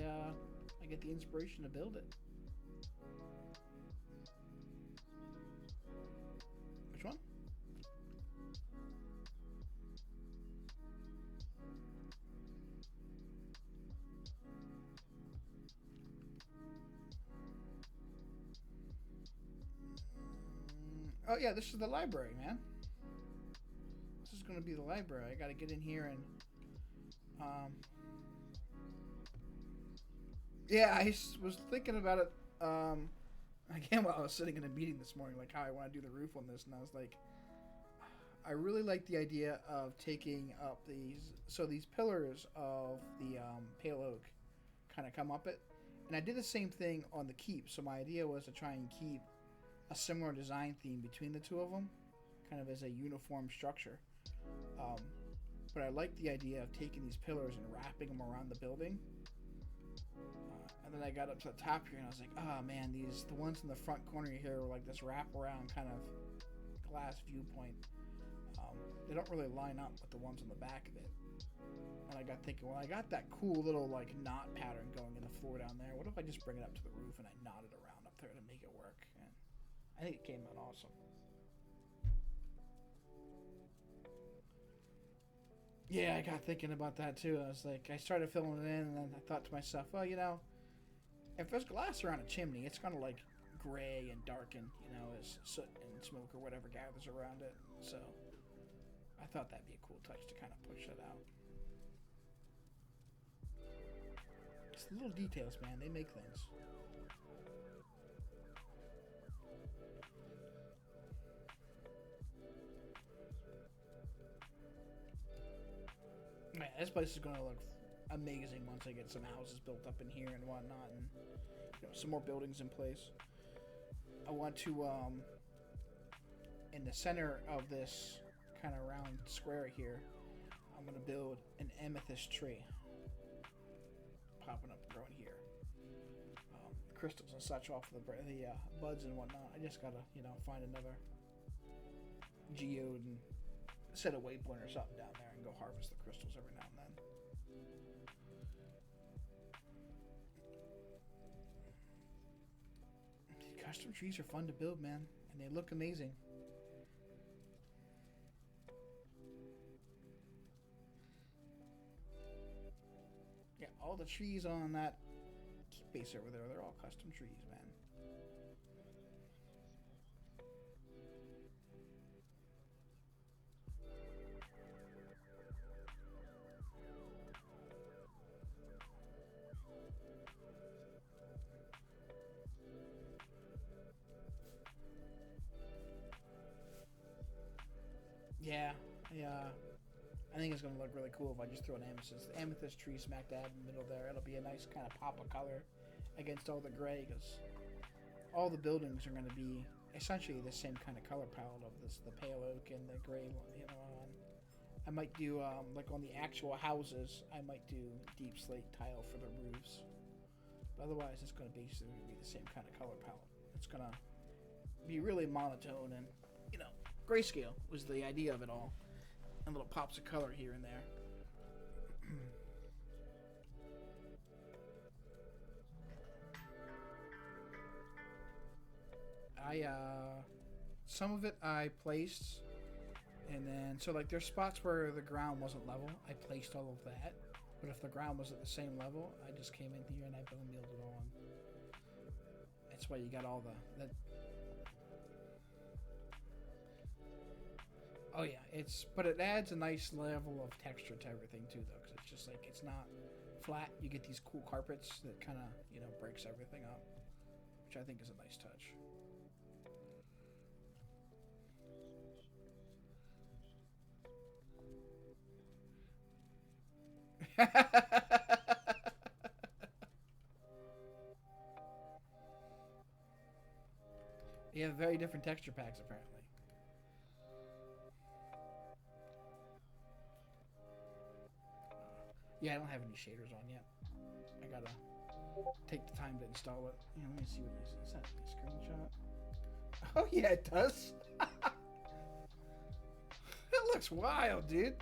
get the inspiration to build it. Which one? Oh yeah, this is the library, man. This is going to be the library. I got to get in here and yeah, I was thinking about it again while I was sitting in a meeting this morning, like how I want to do the roof on this, and I was like, I really like the idea of taking up these pillars of the pale oak kind of come up it, and I did the same thing on the keep. So my idea was to try and keep a similar design theme between the two of them, kind of as a uniform structure. But I like the idea of taking these pillars and wrapping them around the building. And then I got up to the top here and I was like, oh man, the ones in the front corner here are like this wraparound kind of glass viewpoint. They don't really line up with the ones on the back of it. And I got thinking, well, I got that cool little like knot pattern going in the floor down there. What if I just bring it up to the roof and I knot it around up there to make it work? And I think it came out awesome. Yeah, I got thinking about that too. I was like, I started filling it in, and then I thought to myself, well, if there's glass around a chimney, it's gonna like gray and darken, as soot and smoke or whatever gathers around it. So I thought that'd be a cool touch to kind of push that out. It's the little details, man. They make things. Man, this place is going to look amazing once I get some houses built up in here and whatnot, and some more buildings in place. I want to, in the center of this kind of round square here, I'm going to build an amethyst tree popping up and growing here. Crystals and such off the buds and whatnot. I just got to, find another geode and set a waypoint or something down there and go harvest the crystals every now and then. Custom trees are fun to build, man, and they look amazing. Yeah, all the trees on that base over there, they're all custom trees, man. Yeah, I think it's going to look really cool if I just throw an amethyst tree smack dab in the middle there. It'll be a nice kind of pop of color against all the gray, because all the buildings are going to be essentially the same kind of color palette of this, the pale oak and the gray one. You know, I might do like on the actual houses, I might do deep slate tile for the roofs. But otherwise, it's going to basically be the same kind of color palette. It's going to be really monotone, and you know, grayscale was the idea of it all. And little pops of color here and there. Some of it I placed, and then, so like there's spots where the ground wasn't level, I placed all of that. But if the ground was at the same level, I just came in here and I bone mealed it on. That's why you got all the oh yeah, but it adds a nice level of texture to everything too, though, because it's just like, it's not flat. You get these cool carpets that kind of, you know, breaks everything up, which I think is a nice touch. You have very different texture packs, apparently. Yeah, I don't have any shaders on yet. I gotta take the time to install it. Yeah, let me see what you see. Is that a screenshot? Oh yeah, it does. It looks wild, dude.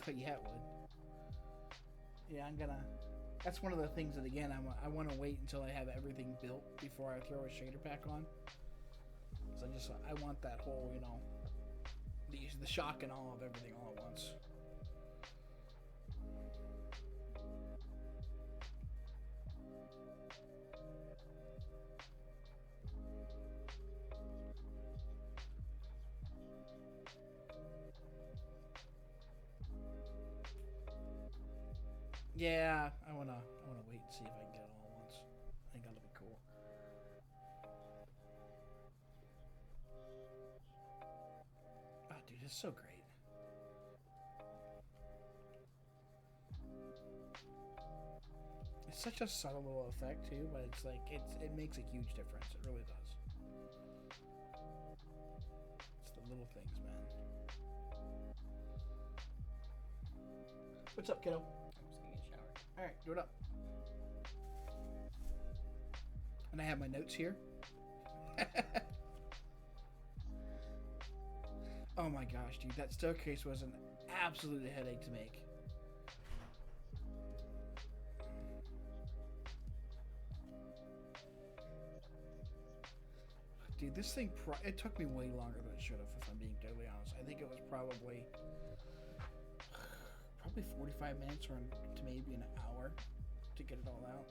But yeah, it would. Yeah, I'm gonna. That's one of the things that, again, I want to wait until I have everything built before I throw a shader pack on. So I want that whole, you know, the shock and awe of everything all at once. Yeah, I wanna wait and see if I can get it all at once. I think that'll be cool. Oh, dude, it's so great. It's such a subtle little effect too, but it's like it makes a huge difference. It really does. It's the little things, man. What's up, kiddo? Alright, do it up. And I have my notes here. Oh my gosh, dude. That staircase was an absolute headache to make. Dude, this thing, it took me way longer than it should have, if I'm being totally honest. I think it was probably 45 minutes or to maybe an hour to get it all out.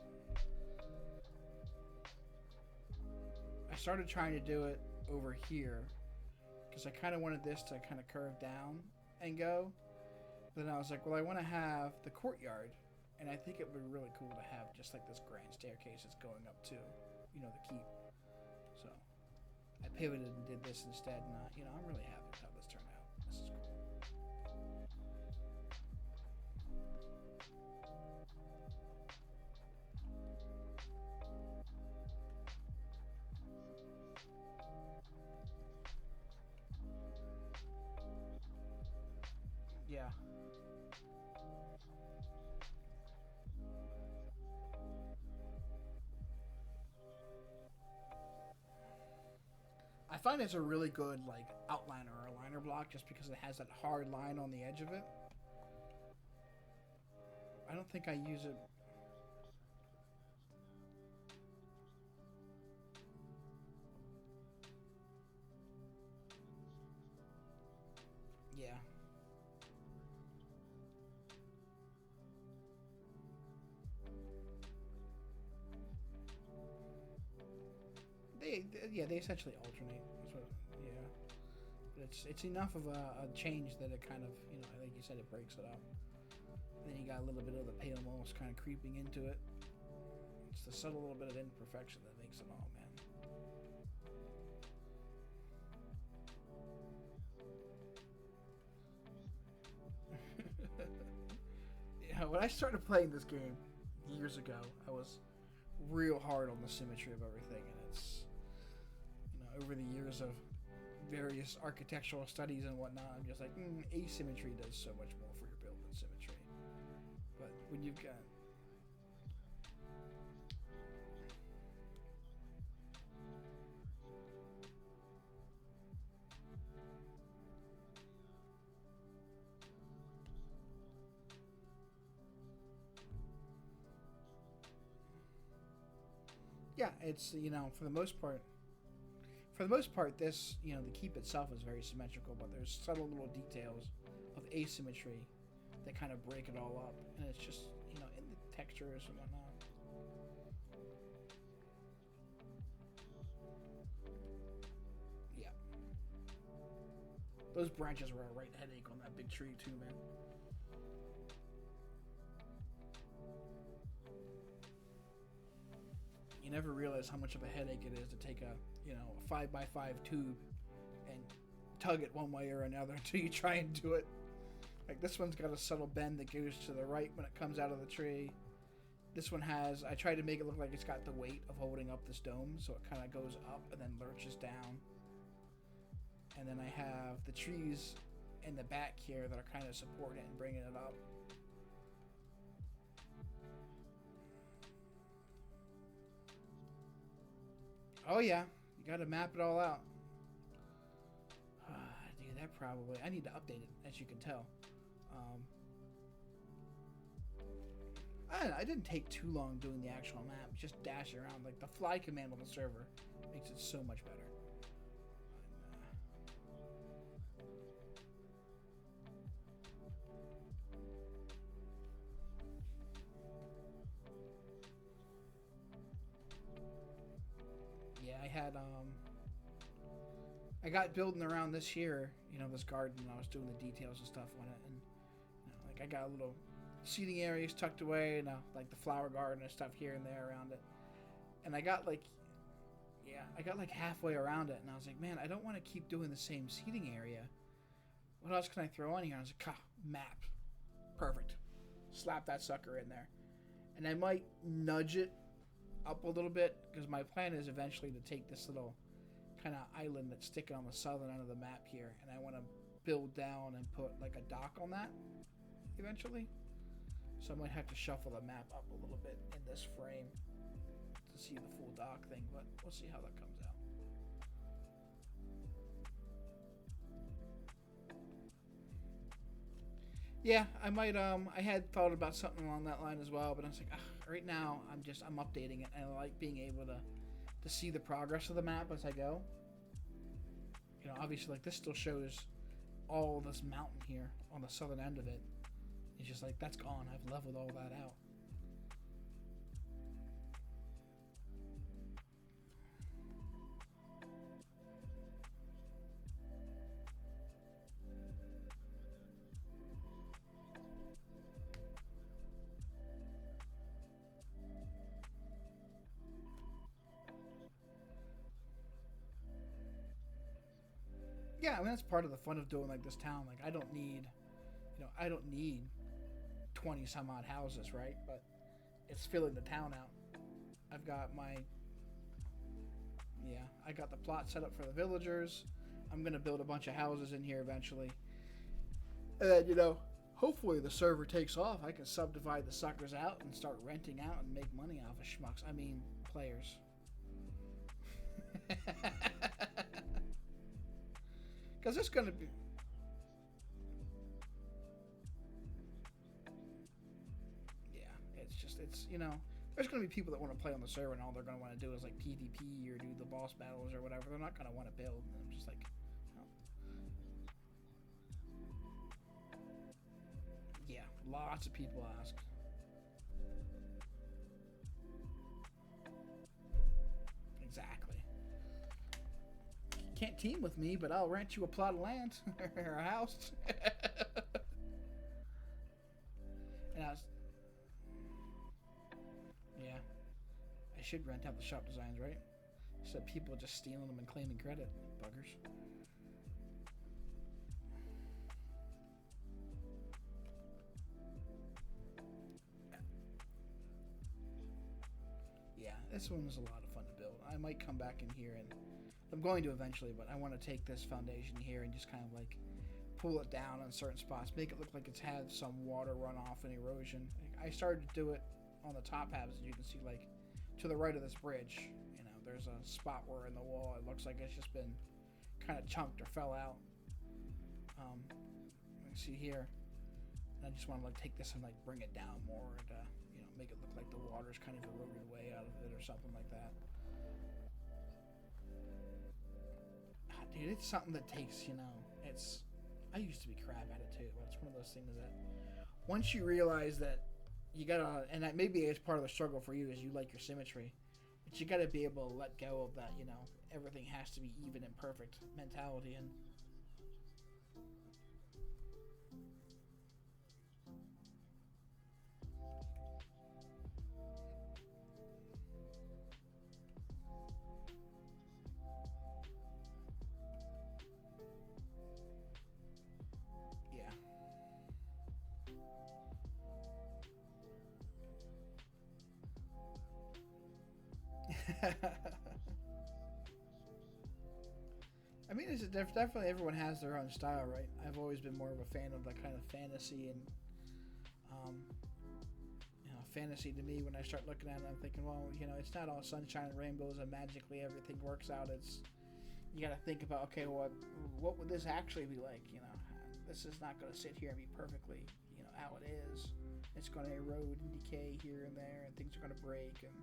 I started trying to do it over here because I kind of wanted this to kind of curve down and go. Then I was like, well, I want to have the courtyard, and I think it would be really cool to have just like this grand staircase that's going up to, you know, the keep. So I pivoted and did this instead, and you know, I'm really happy with how this turned out. This is cool. Yeah. I find it's a really good like outliner or liner block just because it has that hard line on the edge of it. I don't think I use it. Yeah. They essentially alternate. So, yeah, but it's enough of a change that it kind of, you know, like you said, it breaks it up. And then you got a little bit of the pale moss kind of creeping into it. It's the subtle little bit of imperfection that makes it all, man. Yeah, when I started playing this game years ago, I was real hard on the symmetry of everything, and it's, over the years of various architectural studies and whatnot, I'm just like, asymmetry does so much more for your build than symmetry. But when you've got yeah, it's, for the most part, this, the keep itself is very symmetrical, but there's subtle little details of asymmetry that kind of break it all up, and it's just, in the textures and whatnot. Yeah. Those branches were a right headache on that big tree too, man. You never realize how much of a headache it is to take a 5x5 tube and tug it one way or another until you try and do it. Like, this one's got a subtle bend that goes to the right when it comes out of the tree. This one has, I tried to make it look like it's got the weight of holding up this dome, so it kind of goes up and then lurches down. And then I have the trees in the back here that are kind of supporting it and bringing it up. Oh yeah, you gotta map it all out. Dude, that probably... I need to update it, as you can tell. I didn't take too long doing the actual map. Just dashing around. Like, the fly command on the server makes it so much better. Yeah, I got building around this year, this garden, and I was doing the details and stuff on it, and like, I got a little seating areas tucked away, and like the flower garden and stuff here and there around it, and I got like halfway around it, and I was like, man, I don't want to keep doing the same seating area. What else can I throw on here? I was like, map, perfect, slap that sucker in there, and I might nudge it up a little bit, because my plan is eventually to take this little kind of island that's sticking on the southern end of the map here, and I want to build down and put like a dock on that eventually. So I might have to shuffle the map up a little bit in this frame to see the full dock thing, but we'll see how that comes out. Yeah, I might, I had thought about something along that line as well, but I was like, right now, I'm updating it, and I like being able to see the progress of the map as I go. Obviously, like, this still shows all this mountain here on the southern end of it. It's just like, that's gone. I've leveled all that out. Yeah, I mean, that's part of the fun of doing like this town. Like, I don't need 20 some odd houses, right? But it's filling the town out. I've got I got the plot set up for the villagers. I'm gonna build a bunch of houses in here eventually. And then, hopefully the server takes off. I can subdivide the suckers out and start renting out and make money off of schmucks. I mean, players. Because it's going to be... Yeah, it's there's going to be people that want to play on the server, and all they're going to want to do is, like, PvP or do the boss battles or whatever. They're not going to want to build. And I'm just like, no. Yeah, lots of people ask. Exactly. Can't team with me, but I'll rent you a plot of land or a house. And I was, yeah, I should rent out the shop designs, right? Instead of people just stealing them and claiming credit. Buggers. Yeah, this one was a lot of fun to build. I might come back in here and... I'm going to eventually, but I want to take this foundation here and just kind of like pull it down on certain spots, make it look like it's had some water runoff and erosion. I started to do it on the top halves, as you can see, like to the right of this bridge. You know, there's a spot where in the wall it looks like it's just been kind of chunked or fell out. You can see here, and I just want to like take this and like bring it down more and you know, make it look like the water's kind of eroded away out of it or something like that. Dude, it's something that takes, you know, I used to be crap at it too, but it's one of those things that once you realize that you gotta, and that maybe it's part of the struggle for you is you like your symmetry, but you gotta be able to let go of that, you know, everything has to be even and perfect mentality. And I mean, it's definitely everyone has their own style, right? I've always been more of a fan of that kind of fantasy, and you know, fantasy to me, when I start looking at it, I'm thinking, well, you know, it's not all sunshine and rainbows and magically everything works out. It's, you got to think about, okay, what would this actually be like? You know, this is not going to sit here and be perfectly, you know, how it is. It's going to erode and decay here and there, and things are going to break, and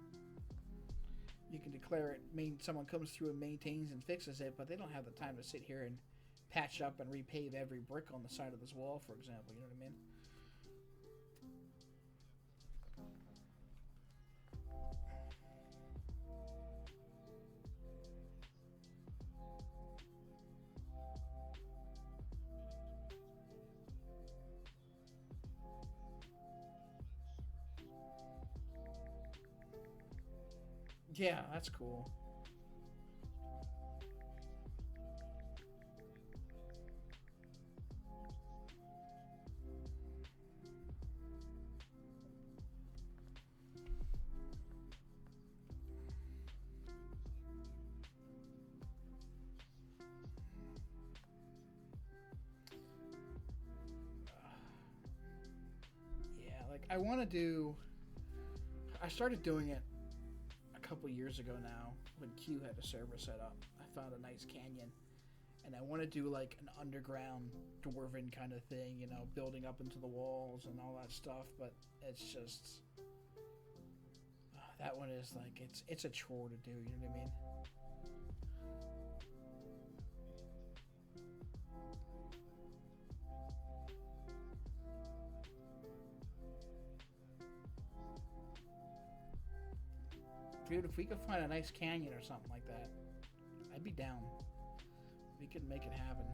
you can declare it, someone comes through and maintains and fixes it, but they don't have the time to sit here and patch up and repave every brick on the side of this wall, for example. You know what I mean? Yeah, that's cool. Yeah, like I want to do... I started doing it couple years ago now when Q had a server set up. I found a nice canyon, and I want to do like an underground dwarven kind of thing, you know, building up into the walls and all that stuff, but it's just that one is like it's a chore to do, you know what I mean? Dude, if we could find a nice canyon or something like that, I'd be down. We could make it happen.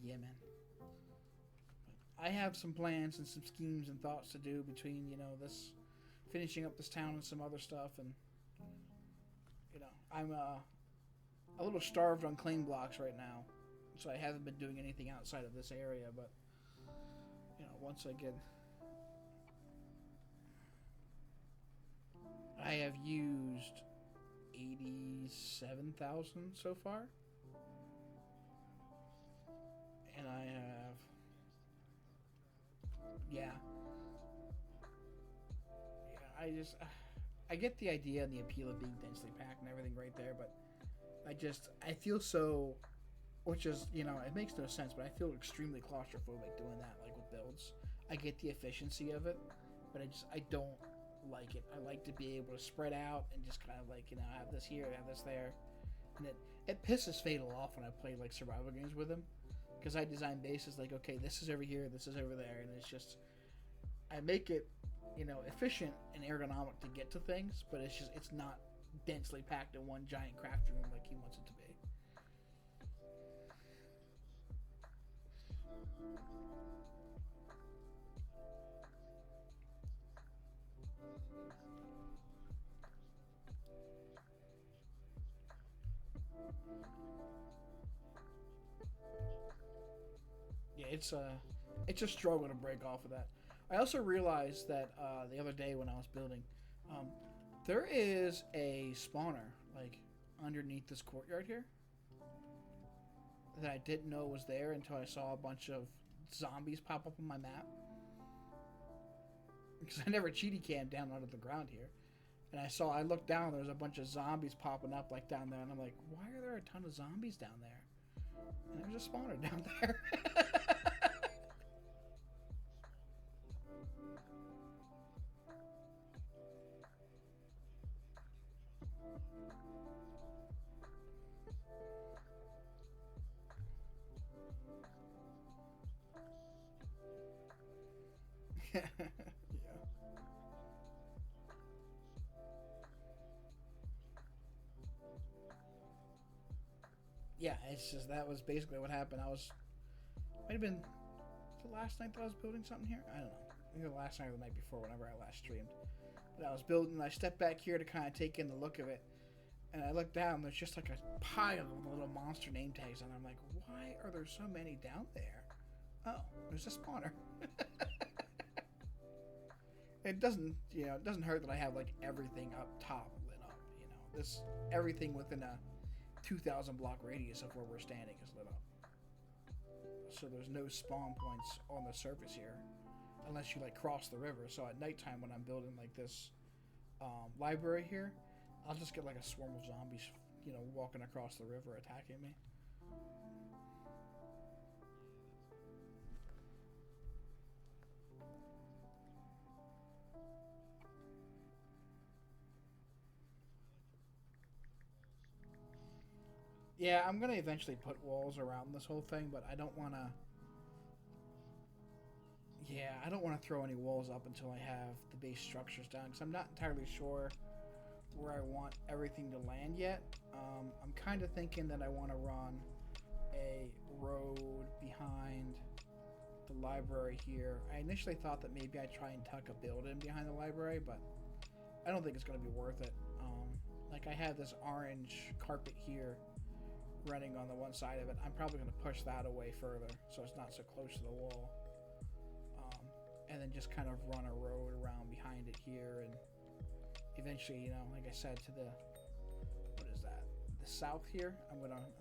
Yeah, man. I have some plans and some schemes and thoughts to do between, you know, this finishing up this town and some other stuff, and you know, I'm a little starved on claim blocks right now, so I haven't been doing anything outside of this area, but you know, once I get... I have used 87,000 so far. And I have... Yeah. Yeah, I get the idea and the appeal of being densely packed and everything right there, but I feel so... Which is, you know, it makes no sense, but I feel extremely claustrophobic doing that, like with builds. I get the efficiency of it, but I don't like it. I like to be able to spread out and just kind of like, you know, have this here, have this there. And it pisses Fatal off when I play like survival games with him, because I design bases like, okay, this is over here, this is over there, and it's just, I make it, you know, efficient and ergonomic to get to things, but it's not densely packed in one giant crafting room like he wants it to be. Yeah, it's a struggle to break off of that. I also realized that the other day when I was building, um, there is a spawner like underneath this courtyard here that I didn't know was there until I saw a bunch of zombies pop up on my map. Because I never cheaty cammed down under the ground here. And I looked down, there was a bunch of zombies popping up like down there, and I'm like, why are there a ton of zombies down there? And there's a spawner down there. Yeah. Yeah, it's just that was basically what happened. Might have been the last night that I was building something here. I don't know. Either the last night or the night before, whenever I last streamed. But I was building. I stepped back here to kind of take in the look of it, and I looked down. There's just like a pile of little monster name tags, and I'm like, why are there so many down there? Oh, there's a spawner. It doesn't, it doesn't hurt that I have like everything up top lit up. This everything within a 2,000 block radius of where we're standing is lit up. So there's no spawn points on the surface here, unless you like cross the river. So at nighttime when I'm building like this library here, I'll just get like a swarm of zombies, walking across the river attacking me. Yeah, I'm gonna eventually put walls around this whole thing, but I don't wanna. Yeah, I don't want to throw any walls up until I have the base structures done, because I'm not entirely sure where I want everything to land yet. I'm kind of thinking that I want to run a road behind the library here. I initially thought that maybe I'd try and tuck a building behind the library, but I don't think it's going to be worth it. Like I have this orange carpet here running on the one side of it. I'm probably going to push that away further so it's not so close to the wall. And then just kind of run a road around behind it here, and eventually, like I said, to the, what is that? The south here,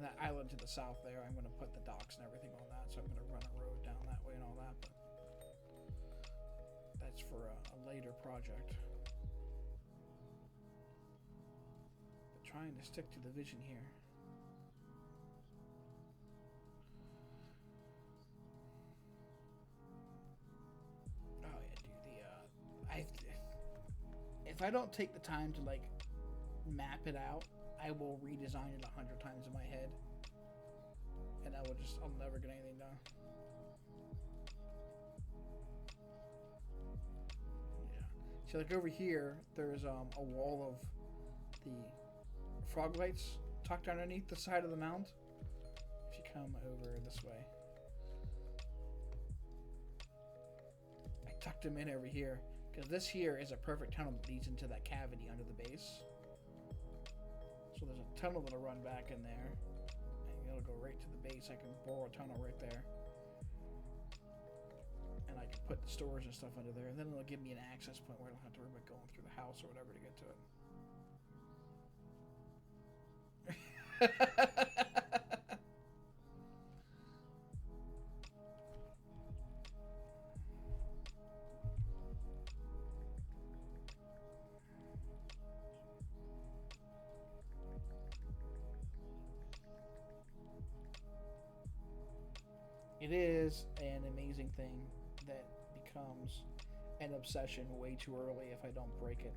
that island to the south there, I'm gonna put the docks and everything on that, so I'm gonna run a road down that way and all that, but that's for a later project. But trying to stick to the vision here. If I don't take the time to like map it out, I will redesign it 100 times in my head, and I'll never get anything done. Yeah. So like over here, there's a wall of the frog lights tucked underneath the side of the mound. If you come over this way, I tucked them in over here. Because this here is a perfect tunnel that leads into that cavity under the base. So there's a tunnel that'll run back in there. And it'll go right to the base. I can bore a tunnel right there. And I can put the storage and stuff under there. And then it'll give me an access point where I don't have to worry about going through the house or whatever to get to it. It is an amazing thing that becomes an obsession way too early if I don't break it.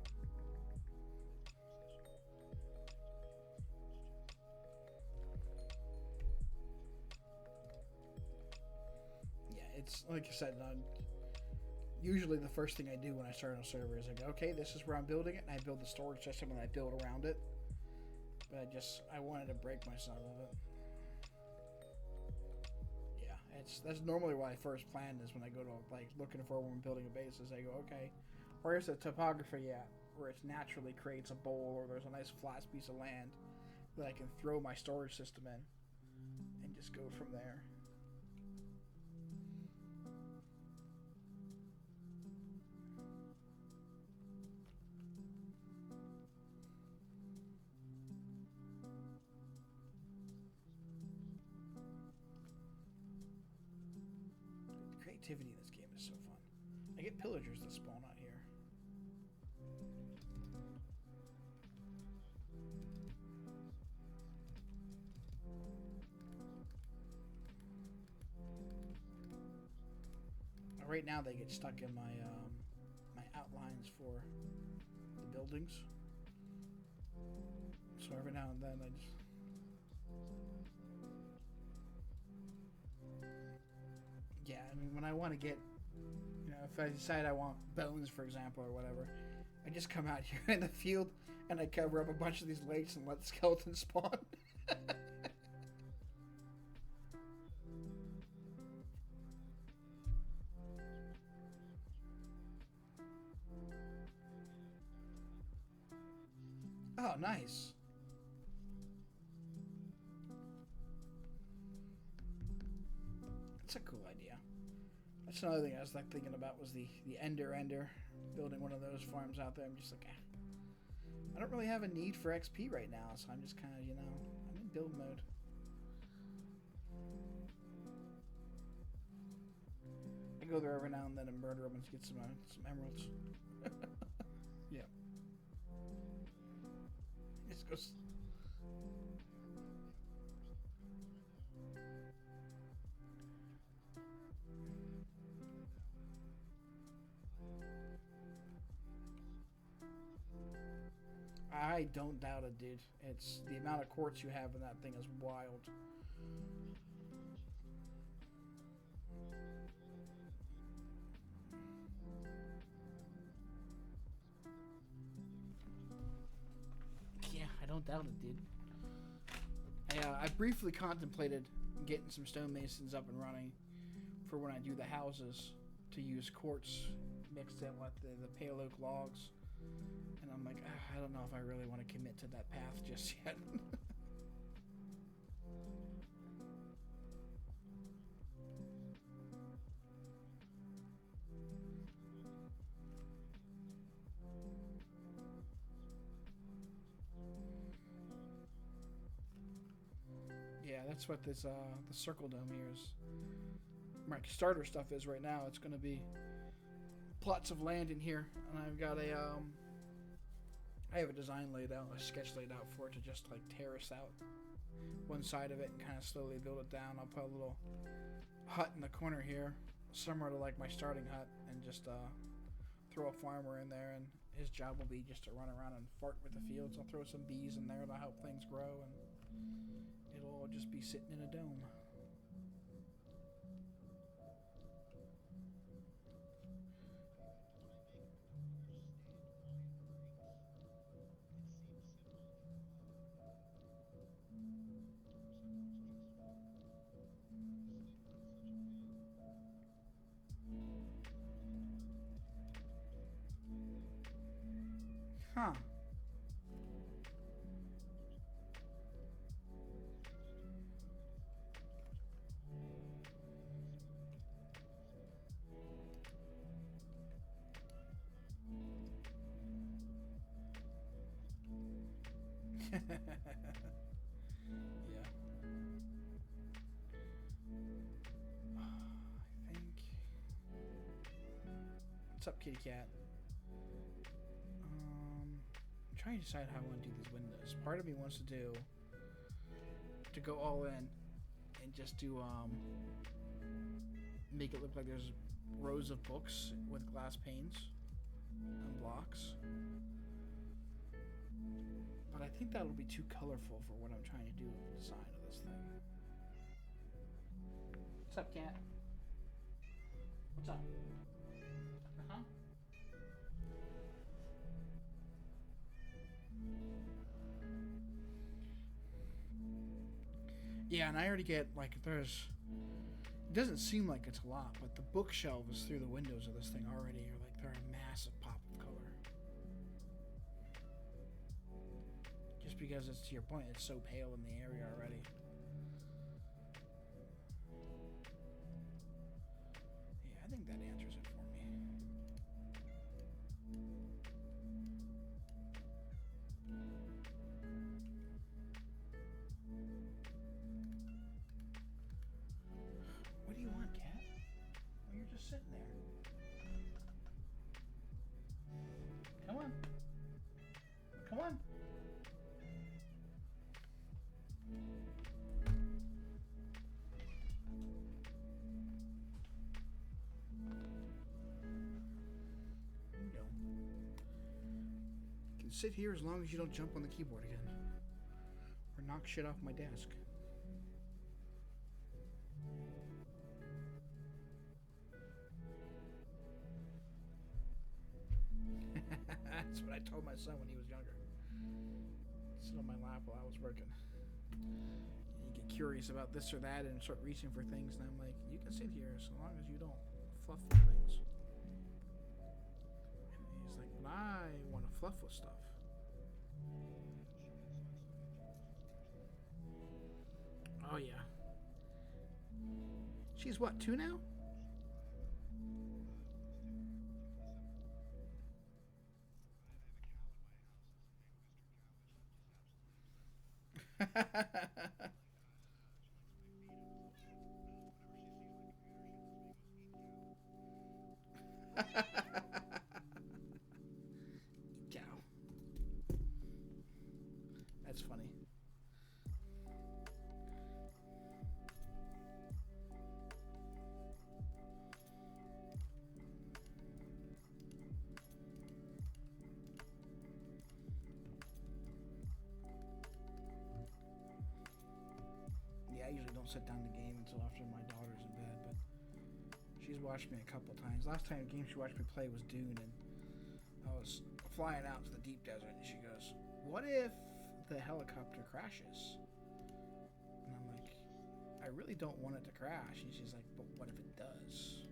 Yeah, it's like I said, usually the first thing I do when I start on a server is I go, okay, this is where I'm building it, and I build the storage system and I build around it. But I wanted to break myself of it. That's normally what I first plan is when I go to like looking for when building a base. Is I go, okay, where's the topography at where it naturally creates a bowl or there's a nice flat piece of land that I can throw my storage system in and just go from there. Creativity in this game is so fun. I get pillagers that spawn out here. Right now they get stuck in my my outlines for the buildings. So every now and then I just I mean, when I want to get, if I decide I want bones, for example, or whatever, I just come out here in the field and I cover up a bunch of these lakes and let the skeletons spawn. Oh, nice. That's a cool idea. That's another thing I was like thinking about was the Ender, building one of those farms out there. I'm just like, I don't really have a need for XP right now, so I'm just kind of, I'm in build mode. I go there every now and then and murder them and get some emeralds. Yeah. Just goes. I don't doubt it, dude. It's the amount of quartz you have in that thing is wild. Yeah, I don't doubt it, dude. I briefly contemplated getting some stonemasons up and running for when I do the houses to use quartz mixed in with the pale oak logs. And I'm like, I don't know if I really want to commit to that path just yet. Yeah, that's what this the circle dome here is. My starter stuff is right now. It's going to be plots of land in here, and I've got I have a design laid out, a sketch laid out for it to just like terrace out one side of it and kind of slowly build it down. I'll put a little hut in the corner here, similar to like my starting hut, and just throw a farmer in there, and his job will be just to run around and fart with the fields. I'll throw some bees in there to help things grow, and it'll all just be sitting in a dome. Huh. Yeah. I think. What's up, kitty cat? I'm trying to decide how I want to do these windows. Part of me wants to go all in and just do make it look like there's rows of books with glass panes and blocks. But I think that'll be too colorful for what I'm trying to do with the design of this thing. What's up, cat? What's up? Uh-huh. Yeah, and I already get, like, there's It doesn't seem like it's a lot, but the bookshelves through the windows of this thing already are like they're a massive pop of color. Just because it's, to your point, it's so pale in the area already. Yeah, I think that answers it for me. What do you want, cat? Well, you're just sitting there. Come on. Come on. Sit here as long as you don't jump on the keyboard again or knock shit off my desk. That's what I told my son when he was younger. Sit on my lap while I was working. You get curious about this or that and start reaching for things, and I'm like, you can sit here so long as you don't fluff with things. And he's like, but I want to fluff with stuff. Oh yeah. She's what, 2 now? Cow. That's funny. I usually don't sit down to game until after my daughter's in bed, but she's watched me a couple times. Last time the game she watched me play was Dune, and I was flying out to the deep desert, and she goes, what if the helicopter crashes? And I'm like, I really don't want it to crash. And she's like, but what if it does?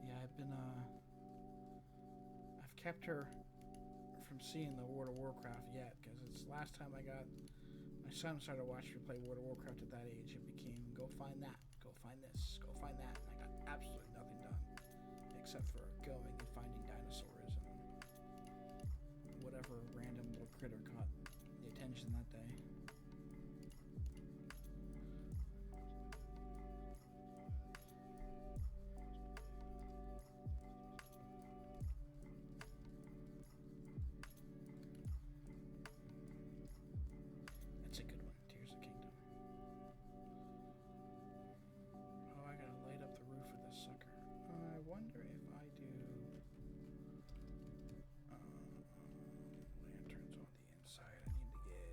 Yeah, I've kept her from seeing the World of Warcraft yet, because it's last time I got my son started watching me play World of Warcraft at that age. It became go find that, go find this, go find that, and I got absolutely nothing done except for going and finding dinosaurs and whatever random little critter caught the attention that day. That's a good one. Tears of Kingdom. Oh, I gotta light up the roof of this sucker. I wonder if I do lanterns on the inside. I need to get...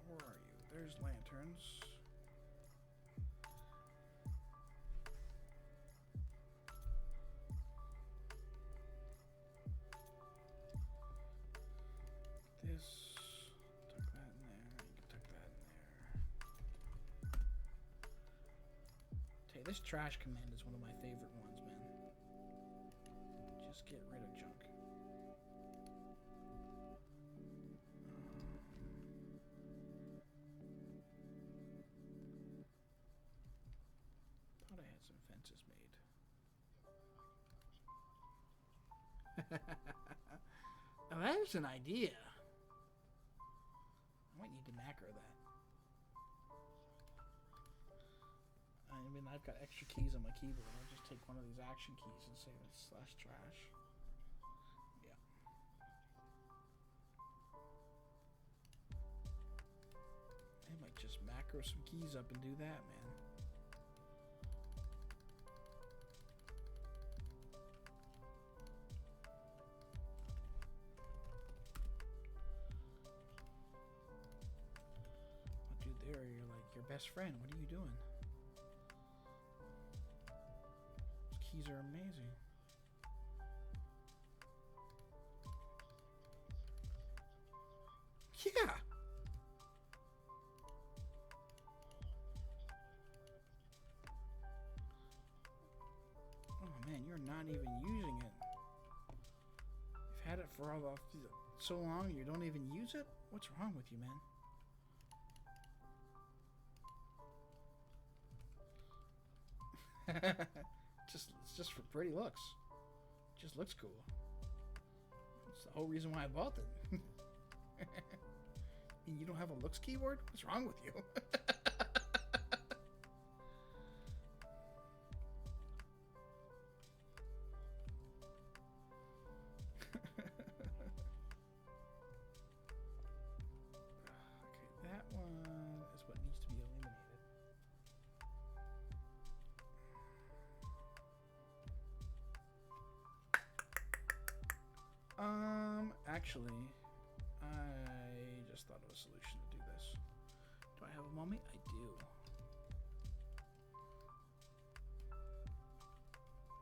where are you? There's lanterns. This, tuck that in there, you can tuck that in there. Hey, this trash command is one of my favorite ones, man. Just get rid of junk. Thought I had some fences made. Now there's an idea. I might need to macro that. I mean, I've got extra keys on my keyboard. I'll just take one of these action keys and say that's /trash. Yeah. I might just just macro some keys up and do that, man. Oh, dude, there you're like your best friend. What are you doing? Those keys are amazing. Yeah. Oh man, you're not even using it. You've had it for so long you don't even use it? What's wrong with you, man? It's just for pretty looks. It just looks cool. That's the whole reason why I bought it. You don't have a looks keyword? What's wrong with you? Okay, that one is what needs to be eliminated. Actually, I just thought of a solution to do this. Do I have a moment? I do.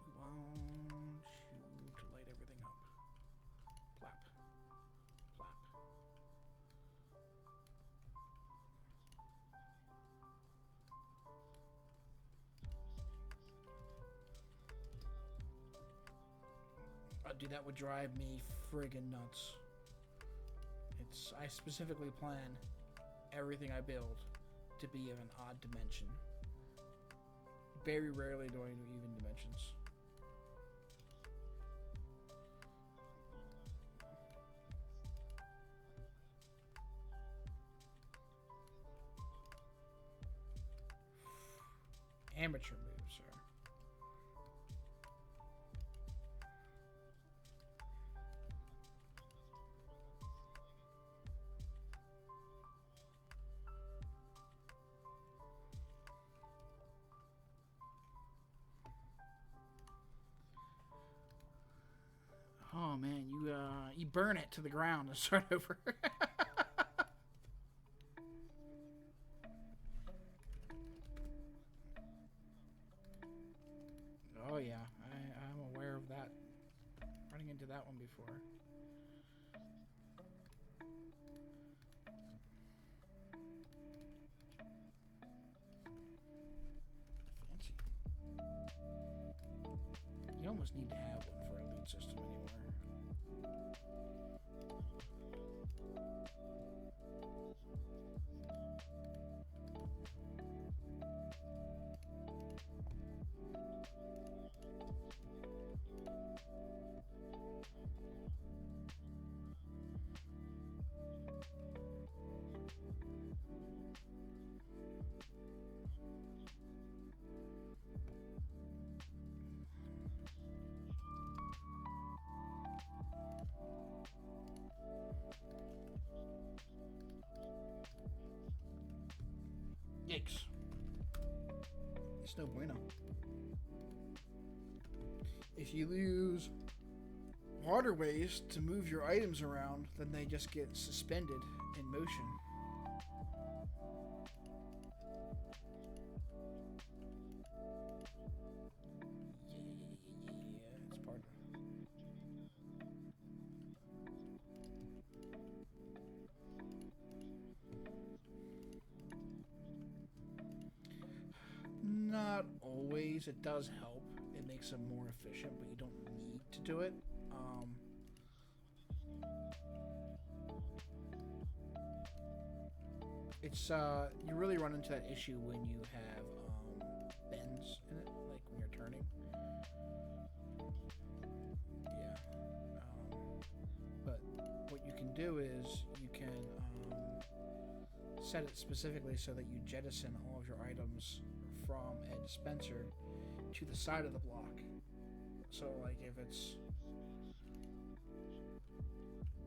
We want you to light everything up. Plap. Plap. Oh, dude, that would drive me friggin' nuts. I specifically plan everything I build to be of an odd dimension. Very rarely do I do even dimensions. Amateur moves, sir. Oh man, you burn it to the ground and start over. Oh yeah, I'm aware of that. Running into that one before. Fancy. You almost need to have one for a loot system anymore. Yikes. It's no bueno. If you lose waterways to move your items around, then they just get suspended in motion. Yeah, it's part of it. Not always. It does help. It makes them more efficient, but you don't need to do it. It's you really run into that issue when you have bends in it, like when you're turning. Yeah. But what you can do is you can set it specifically so that you jettison all of your items from a dispenser to the side of the block. So like if it's,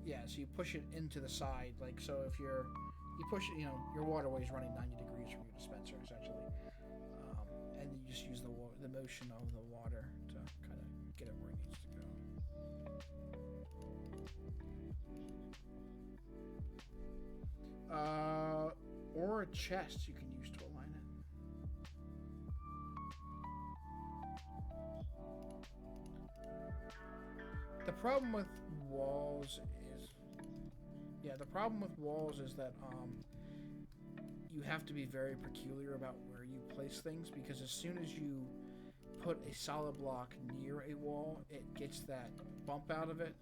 yeah, so you push it into the side, like so if you're, you push it, your waterway is running 90 degrees from your dispenser essentially, and you just use the motion of the water to kind of get it where it needs to go. Or a chest you can use to align it. The problem with walls is that you have to be very peculiar about where you place things, because as soon as you put a solid block near a wall, it gets that bump out of it,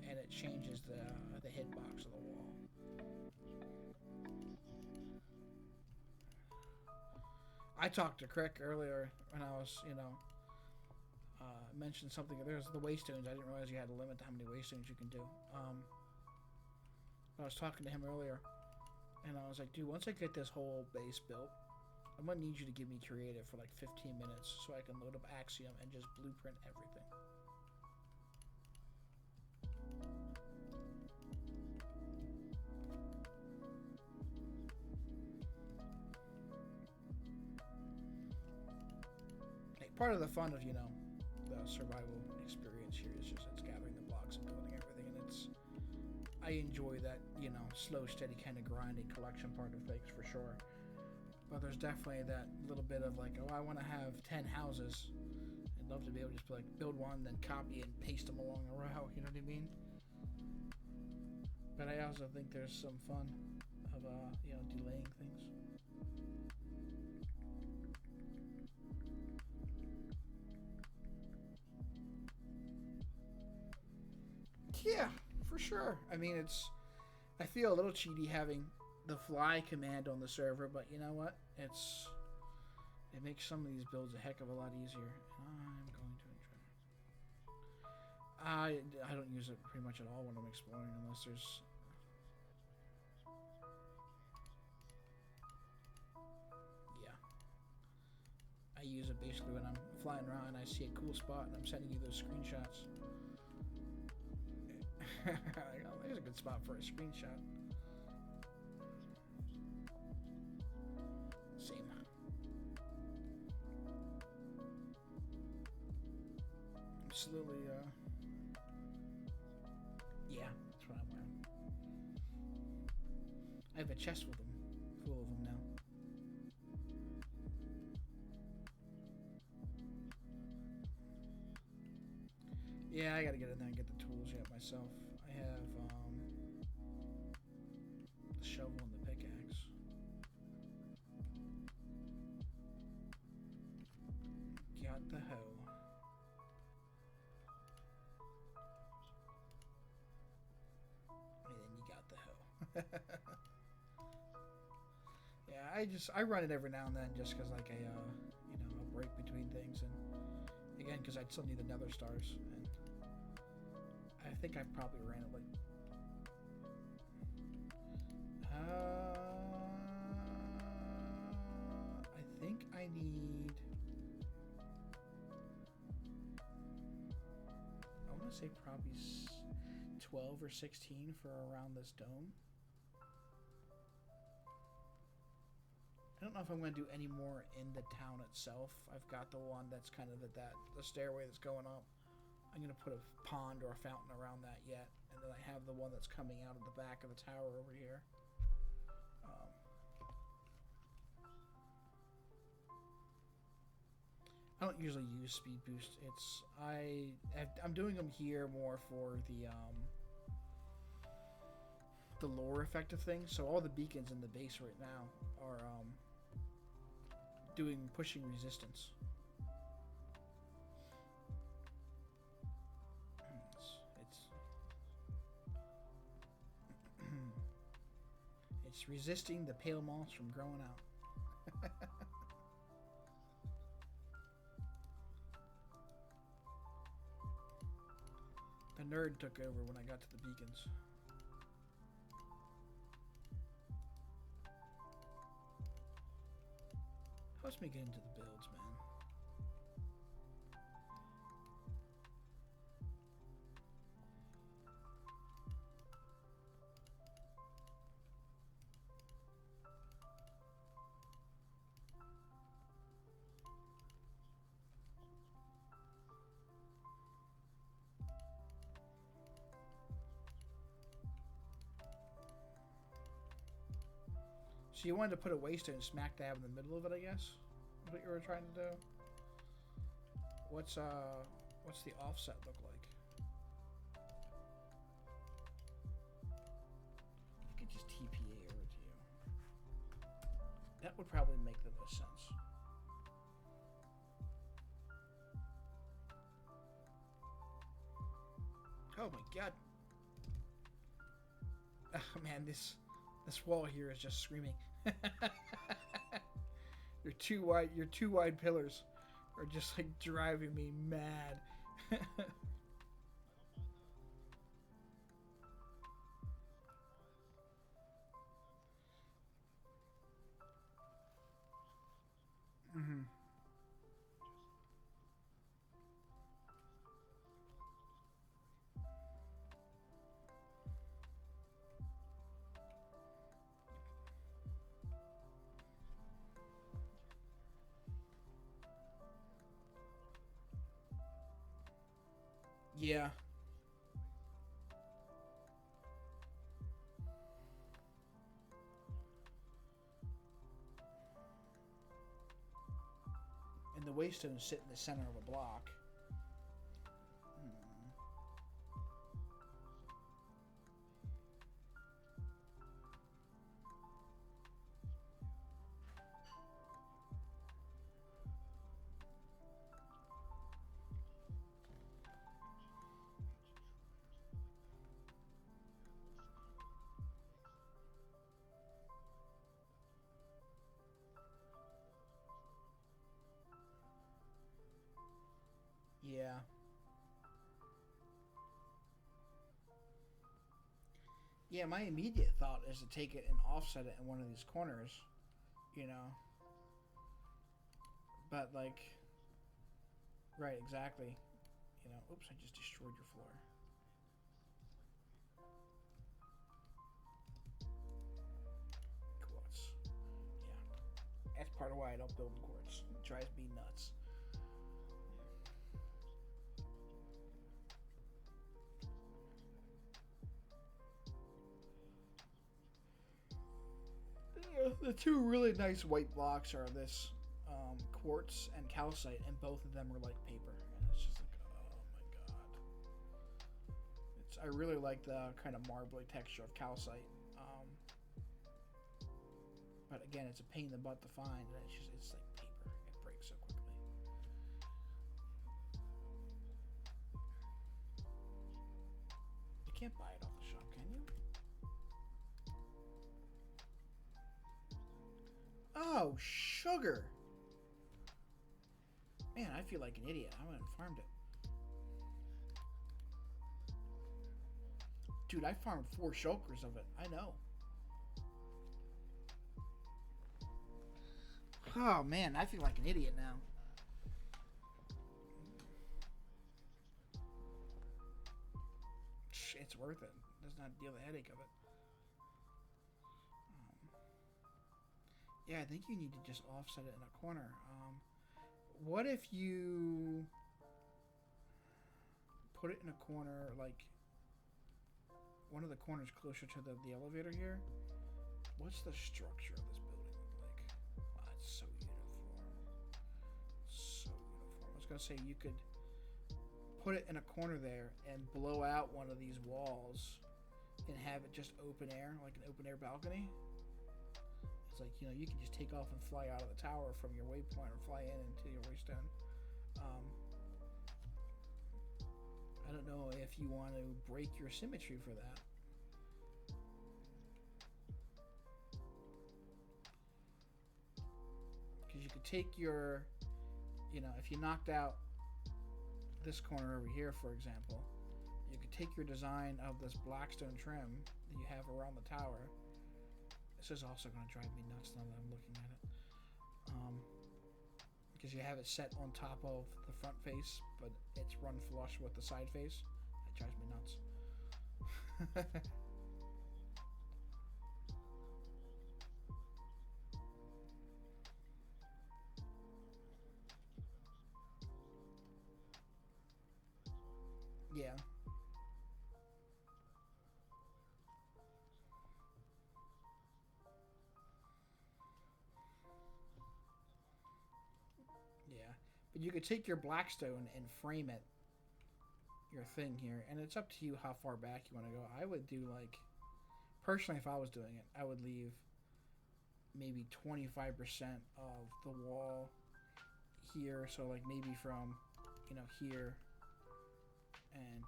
and it changes the hitbox of the wall. I talked to Crick earlier when I was, mentioned something. There's the waystones. I didn't realize you had a limit to how many waystones you can do. I was talking to him earlier, and I was like, dude, once I get this whole base built, I'm going to need you to give me creative for like 15 minutes so I can load up Axiom and just blueprint everything. Hey, part of the fun of, the survival experience here is just it's gathering the blocks and building everything, and I enjoy that, slow, steady kind of grinding collection part of things for sure. But there's definitely that little bit of like, oh, I want to have 10 houses. I'd love to be able to just like build one, then copy and paste them along a row. You know what I mean? But I also think there's some fun of delaying things. Yeah, for sure. I mean, I feel a little cheaty having the fly command on the server, but you know what? It makes some of these builds a heck of a lot easier. I'm going to enjoy it. I don't use it pretty much at all when I'm exploring, unless there's... Yeah. I use it basically when I'm flying around and I see a cool spot and I'm sending you those screenshots. Oh, there's a good spot for a screenshot. Same. Slowly, yeah, that's what I'm wearing. I have a chest full of them now. Yeah, I gotta get in there and get the tools yet myself. I have the shovel and the pickaxe. Got the hoe. And then you got the hoe. Yeah, I run it every now and then just because like a break between things, and again because I'd still need the nether stars, and I think I probably ran it like I think I need, I want to say probably 12 or 16 for around this dome. I don't know if I'm going to do any more in the town itself. I've got the one that's kind of the stairway that's going up. I'm going to put a pond or a fountain around that yet. And then I have the one that's coming out of the back of the tower over here. I don't usually use speed boost. I'm doing them here more for the lore effect of things. So all the beacons in the base right now are pushing resistance. It's resisting the pale moss from growing out. The nerd took over when I got to the beacons. Helps me get into the builds, man. So you wanted to put a waystone smack dab in the middle of it, I guess? Is what you were trying to do? What's the offset look like? You could just TPA over to you. That would probably make the most sense. Oh my god. Oh man, this wall here is just screaming. Your two wide pillars are just like driving me mad. Mm-hmm. Yeah. And the waystones sit in the center of a block. Yeah. Yeah, my immediate thought is to take it and offset it in one of these corners, you know. But like, right, exactly. You know, oops, I just destroyed your floor. Quartz. Yeah. That's part of why I don't build in quartz. It drives me nuts. The two really nice white blocks are this quartz and calcite, and both of them are like paper. And it's just like, oh my god. I really like the kind of marbly texture of calcite. But again, it's a pain in the butt to find, and it's like paper. It breaks so quickly. You can't buy it off the shop, can you? Oh, sugar! Man, I feel like an idiot. I went and farmed it. Dude, I farmed 4 shulkers of it. I know. Oh, man, I feel like an idiot now. It's worth it. Does not deal the headache of it. Yeah, I think you need to just offset it in a corner. What if you put it in a corner, like one of the corners closer to the elevator here? What's the structure of this building look like? Wow, it's so uniform. So uniform. I was going to say you could put it in a corner there and blow out one of these walls and have it just open air, like an open air balcony. Like, you know, you can just take off and fly out of the tower from your waypoint or fly in into your waystone. I don't know if you want to break your symmetry for that. Because you could take your, you know, if you knocked out this corner over here, for example, you could take your design of this blackstone trim that you have around the tower. This is also going to drive me nuts now that I'm looking at it. Because you have it set on top of the front face, but it's run flush with the side face. That drives me nuts. Yeah. But you could take your blackstone and frame it, your thing here, and it's up to you how far back you want to go. I would do like, personally, if I was doing it, I would leave maybe 25% of the wall here, so like maybe from, you know, here and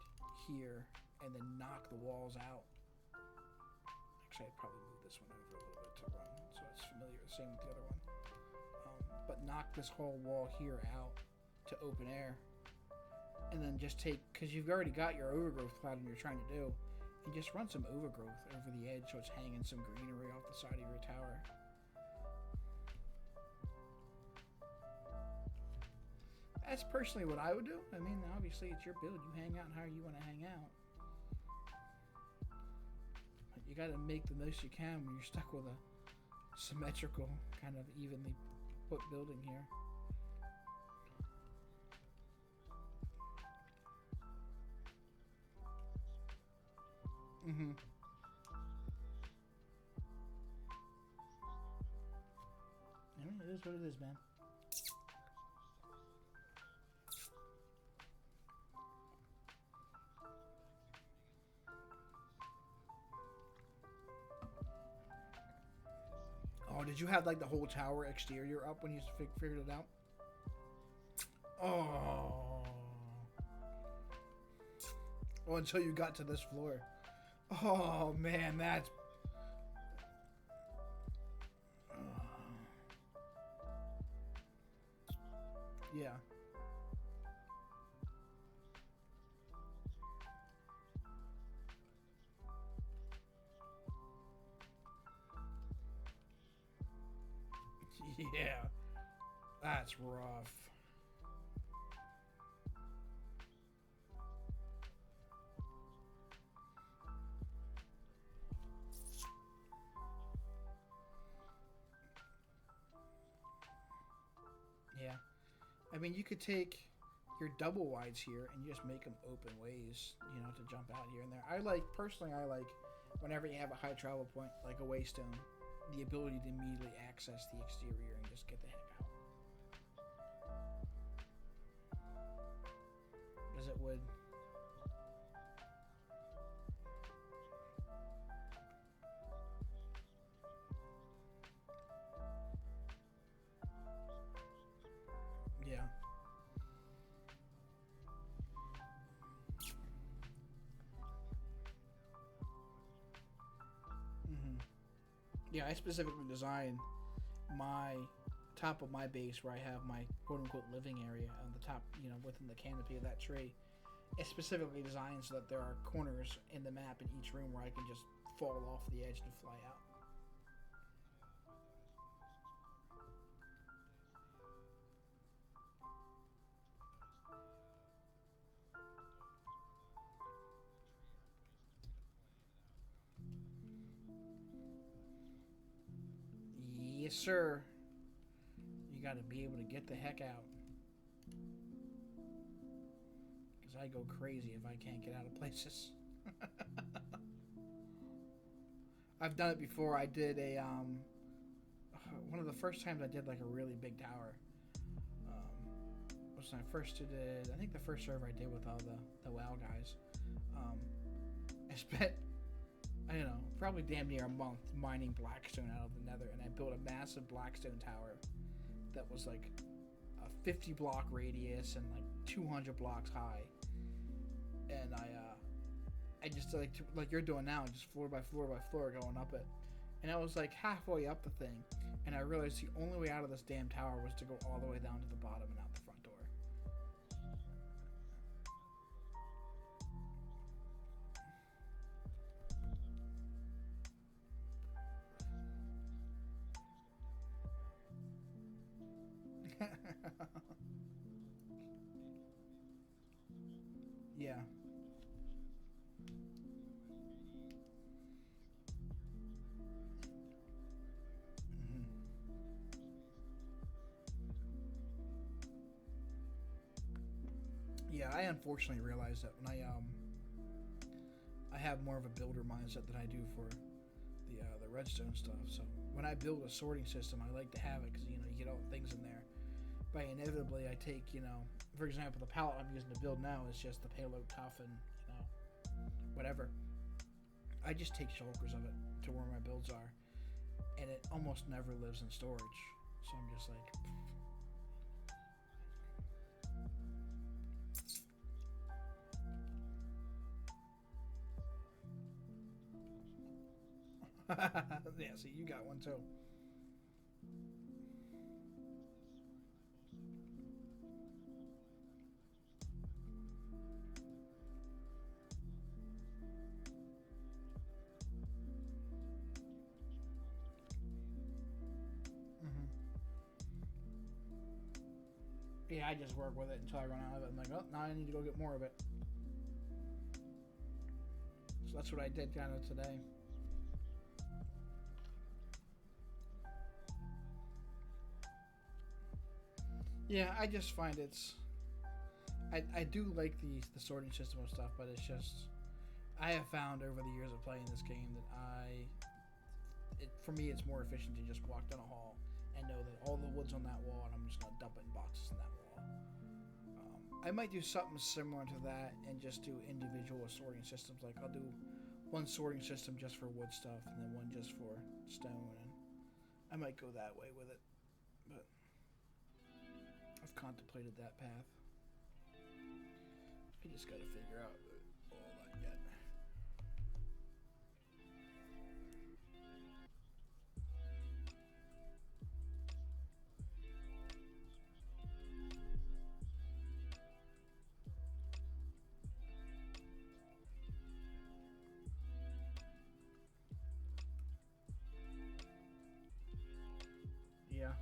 here, and then knock the walls out. Actually, I'd probably move this one over a little bit to run, so it's familiar, same with the other one. But knock this whole wall here out to open air, and then just take, because you've already got your overgrowth pattern you're trying to do, and just run some overgrowth over the edge so it's hanging some greenery off the side of your tower. That's personally what I would do. I mean, obviously it's your build. You hang out how you want to hang out. But you got to make the most you can when you're stuck with a symmetrical, kind of evenly put building here. Mm-hmm. I mean, it is what it is, man. Oh, did you have like the whole tower exterior up when you figured it out? Oh. Well, until you got to this floor. Oh, man, that's... Yeah. Yeah. That's rough. Yeah. I mean, you could take your double wides here and you just make them open ways, you know, to jump out here and there. Personally, I like, whenever you have a high travel point, like a waystone, the ability to immediately access the exterior and just get the heck out. Because it would... Yeah. Yeah, I specifically designed my top of my base where I have my quote-unquote living area on the top, you know, within the canopy of that tree. It's specifically designed so that there are corners in the map in each room where I can just fall off the edge and fly out. Yes, sir. You got to be able to get the heck out. Because I go crazy if I can't get out of places. I've done it before. I did a one of the first times I did like a really big tower. Was when I first did it. I think the first server I did with all the WoW guys. I spent, I don't know, probably damn near a month mining blackstone out of the nether, and I built a massive blackstone tower that was like a 50 block radius and like 200 blocks high. And I just like you're doing now, just floor by floor by floor going up it. And I was like halfway up the thing, and I realized the only way out of this damn tower was to go all the way down to the bottom and out the front door. Yeah. Yeah, I unfortunately realized that when I have more of a builder mindset than I do for the redstone stuff. So when I build a sorting system, I like to have it because, you know, you get all the things in there. by inevitably I take, for example, the palette I'm using to build now is just the payload tough and, whatever. I just take shulkers of it to where my builds are, and it almost never lives in storage. So I'm just like, yeah, see, you got one too. Mm-hmm. Yeah, I just work with it until I run out of it. I'm like, oh, now I need to go get more of it. So that's what I did kind of today. Yeah, I just find I do like the sorting system of stuff, but it's just I have found over the years of playing this game that for me it's more efficient to just walk down a hall and know that all the wood's on that wall, and I'm just gonna dump it in boxes in that wall. I might do something similar to that and just do individual sorting systems. Like I'll do one sorting system just for wood stuff, and then one just for stone, and I might go that way with it. But I've contemplated that path. I just gotta figure out all that yet. Yeah.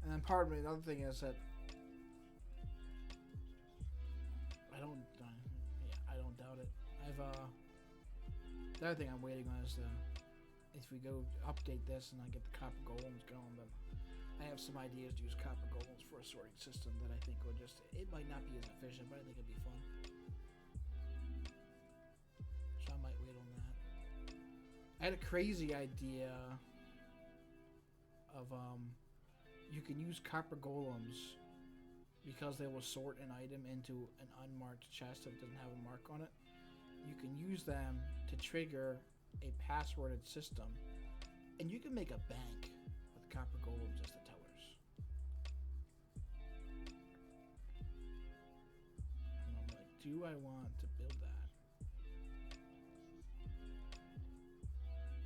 And then part of me, the other thing is that I don't doubt it. The other thing I'm waiting on is if we go update this and I get the copper golems going, then I have some ideas to use copper golems for a sorting system that I think will it might not be as efficient, but I think it'd be fun. So I might wait on that. I had a crazy idea of you can use copper golems because they will sort an item into an unmarked chest if it doesn't have a mark on it. You can use them to trigger a passworded system, and you can make a bank with copper golems as the tellers. And I'm like, do I want to build that?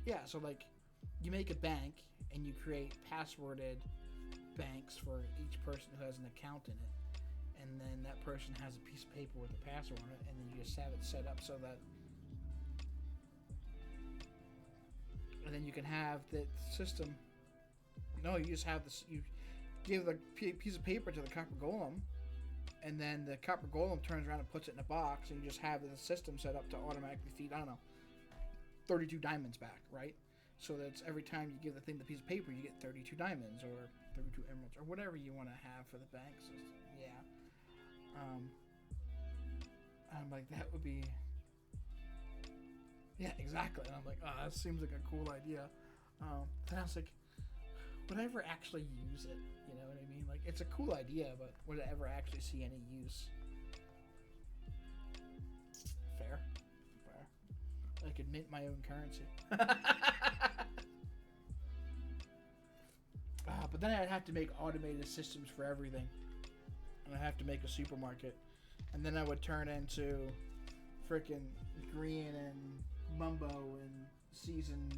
Yeah, so like you make a bank and you create passworded banks for each person who has an account in it, and then that person has a piece of paper with a password on it, and then you just have it set up so that, and then you can have the system. No, you just have this. You give the piece of paper to the copper golem, and then the copper golem turns around and puts it in a box, and you just have the system set up to automatically feed, I don't know, 32 diamonds back, right? So that's every time you give the thing the piece of paper, you get 32 diamonds or 32 emeralds or whatever you want to have for the bank system. Yeah. I'm like, that would be... Yeah, exactly. And I'm like, oh, that seems like a cool idea. Then I was like, would I ever actually use it? You know what I mean? Like, it's a cool idea, but would I ever actually see any use? Fair. I could mint my own currency. But then I'd have to make automated systems for everything. And I'd have to make a supermarket. And then I would turn into frickin' Green and Mumbo in season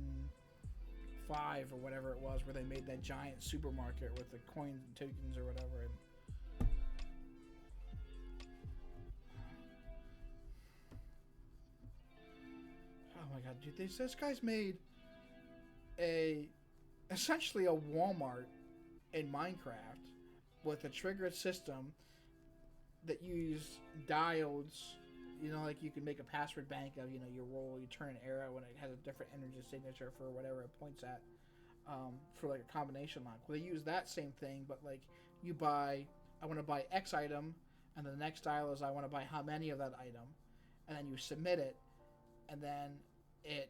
5 or whatever it was, where they made that giant supermarket with the coins and tokens or whatever. And oh my god, dude, this guy's made essentially a Walmart in Minecraft with a triggered system that use diodes. You know, like you can make a password bank of, you roll, you turn an arrow, and it has a different energy signature for whatever it points at, for like a combination lock. Well, they use that same thing, but like you buy, I want to buy X item, and the next dial is I want to buy how many of that item, and then you submit it, and then it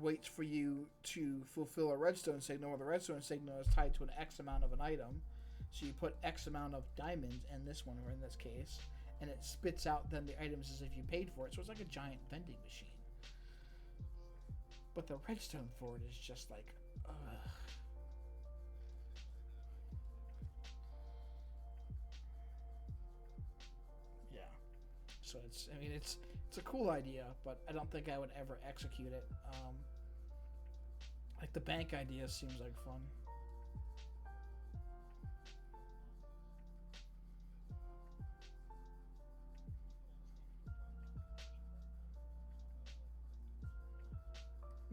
waits for you to fulfill a redstone signal, where the redstone signal is tied to an X amount of an item, So you put X amount of diamonds in this one, or in this case, and it spits out then the items as if you paid for it. So it's like a giant vending machine. But the redstone for it is just like, ugh. Yeah. So it's, I mean, it's a cool idea, but I don't think I would ever execute it. Like the bank idea seems like fun.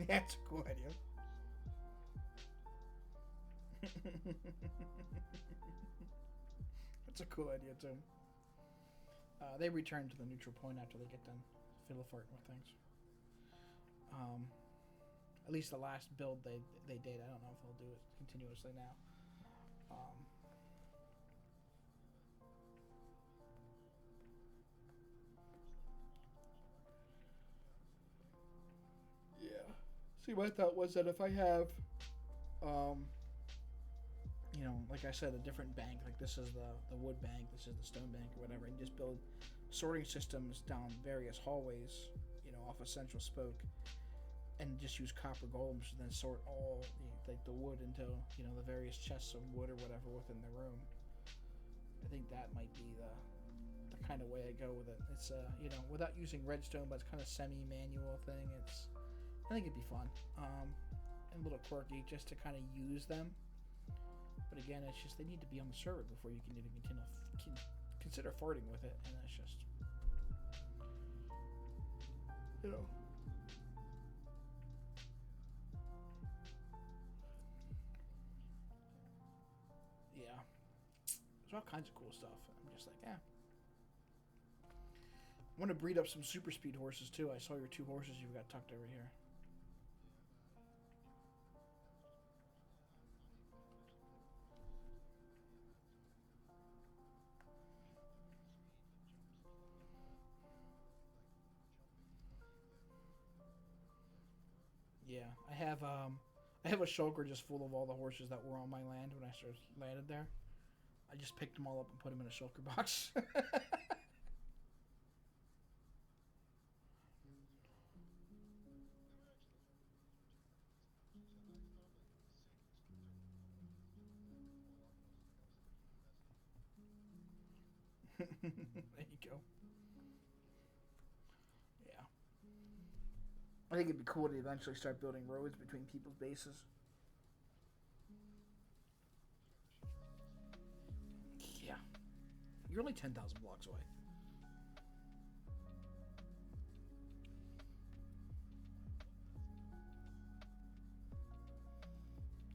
Yeah, it's a cool idea. That's a cool idea too. They return to the neutral point after they get done fiddle farting with things. At least the last build they did. I don't know if they'll do it continuously now. Yeah. See, my thought was that if I have, you know, like I said, a different bank, like this is the wood bank, this is the stone bank, or whatever, and just build sorting systems down various hallways, you know, off a central spoke, and just use copper golems to then sort all like the wood into, you know, the various chests of wood or whatever within the room. I think that might be the kind of way I go with it. It's you know, without using redstone, but it's kind of semi-manual thing. I think it'd be fun, and a little quirky just to kind of use them. But again, it's just they need to be on the server before you can even consider farting with it, and that's just, you know. Yeah. There's all kinds of cool stuff. I'm just like, yeah. I want to breed up some super speed horses too. I saw your 2 horses you've got tucked over here. Yeah, I have a shulker just full of all the horses that were on my land when I first landed there. I just picked them all up and put them in a shulker box. There you go. Yeah. I think it'd be cool to eventually start building roads between people's bases. Yeah. You're only 10,000 blocks away.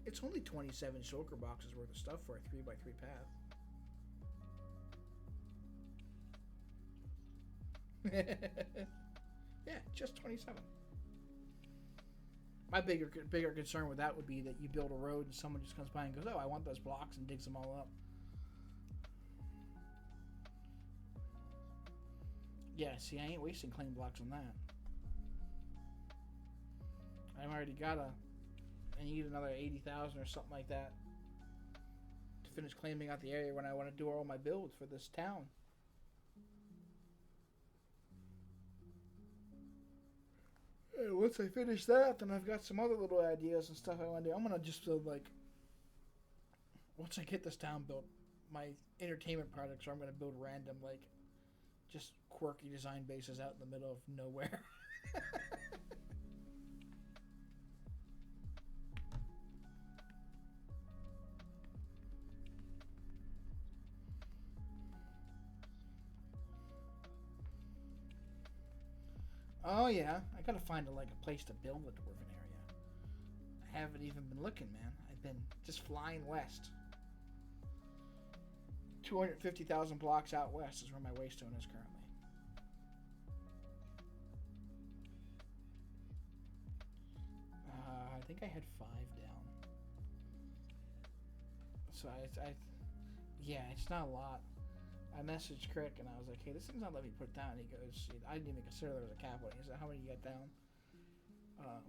It's only 27 shulker boxes worth of stuff for a 3x3 path. Yeah, just 27. My bigger concern with that would be that you build a road and someone just comes by and goes, "Oh, I want those blocks," and digs them all up. Yeah, see, I ain't wasting claim blocks on that. I've already got I need another 80,000 or something like that to finish claiming out the area when I want to do all my builds for this town. And once I finish that, then I've got some other little ideas and stuff I want to do. I'm gonna just build like, once I get this town built, my entertainment projects are I'm gonna build random like, just quirky design bases out in the middle of nowhere. Oh yeah, I gotta find like a place to build a dwarven area. I haven't even been looking, man. I've been just flying west. 250,000 blocks out west is where my waystone is currently. I think I had 5 down. So yeah, it's not a lot. I messaged Crick and I was like, "Hey, this thing's not letting me put it down." He goes, "I didn't even consider there was a cap on it." He said, "How many you got down?"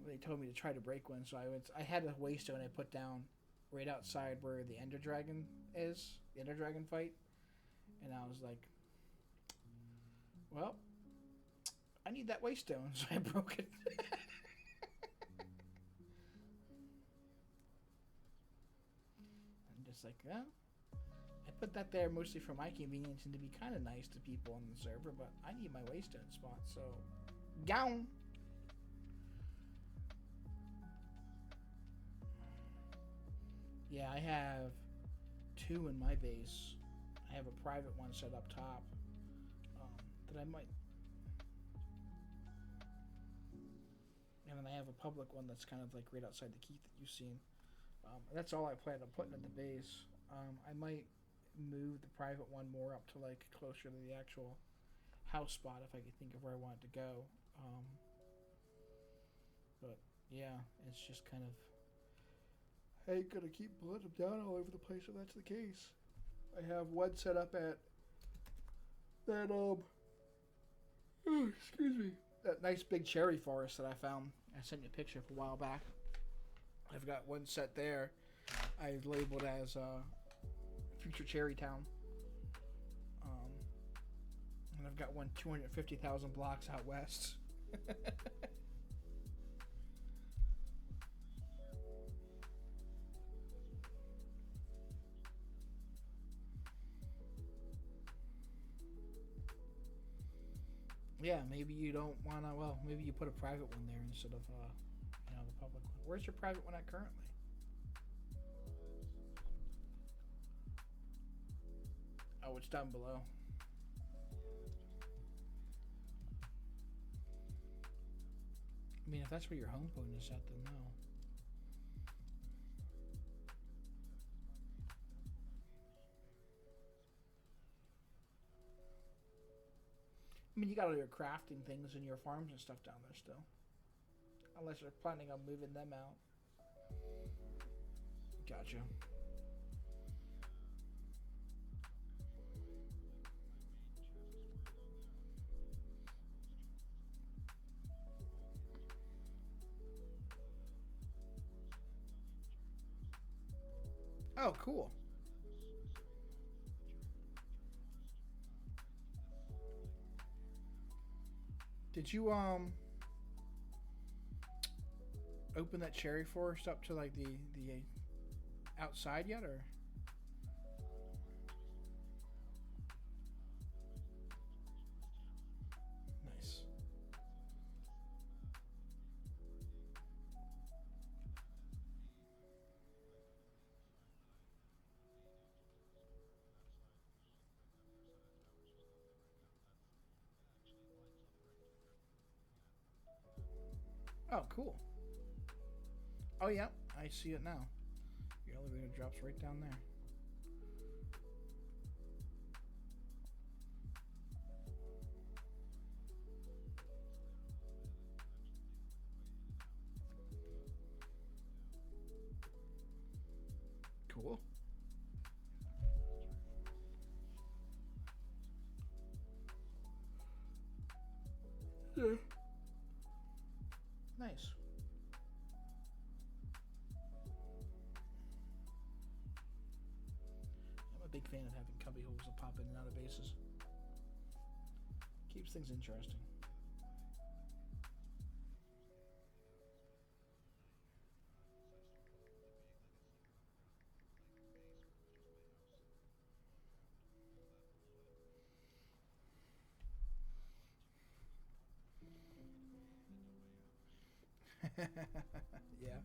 They told me to try to break one, so I had a waystone I put down right outside where the Ender Dragon is, the Ender Dragon fight, and I was like, well, I need that waystone, so I broke it. I'm just like, well, I put that there mostly for my convenience and to be kind of nice to people on the server, but I need my waystone spot, so gown. Yeah, I have 2 in my base. I have a private one set up top that I might, and then I have a public one that's kind of like right outside the keep that you've seen. That's all I plan on putting in the base. I might move the private one more up to like closer to the actual house spot if I could think of where I want it to go. But yeah, it's just kind of, I ain't gonna keep putting them down all over the place if that's the case. I have one set up at that excuse me, that nice big cherry forest that I found. I sent you a picture of a while back. I've got one set there. I labeled as Future Cherry Town. And I've got one 250,000 blocks out west. Yeah, maybe you don't want to, well, maybe you put a private one there instead of, the public one. Where's your private one at currently? Oh, it's down below. I mean, if that's where your home point is at, then no. I mean, you got all your crafting things and your farms and stuff down there still. Unless you're planning on moving them out. Gotcha. Oh, cool. Did you open that cherry forest up to like the outside yet, or? Nice. Oh, cool. Oh, yeah, I see it now. Your elevator drops right down there. Cool. Yeah. Nice. I'm a big fan of having cubby holes that pop in and out of bases. Keeps things interesting. Yeah.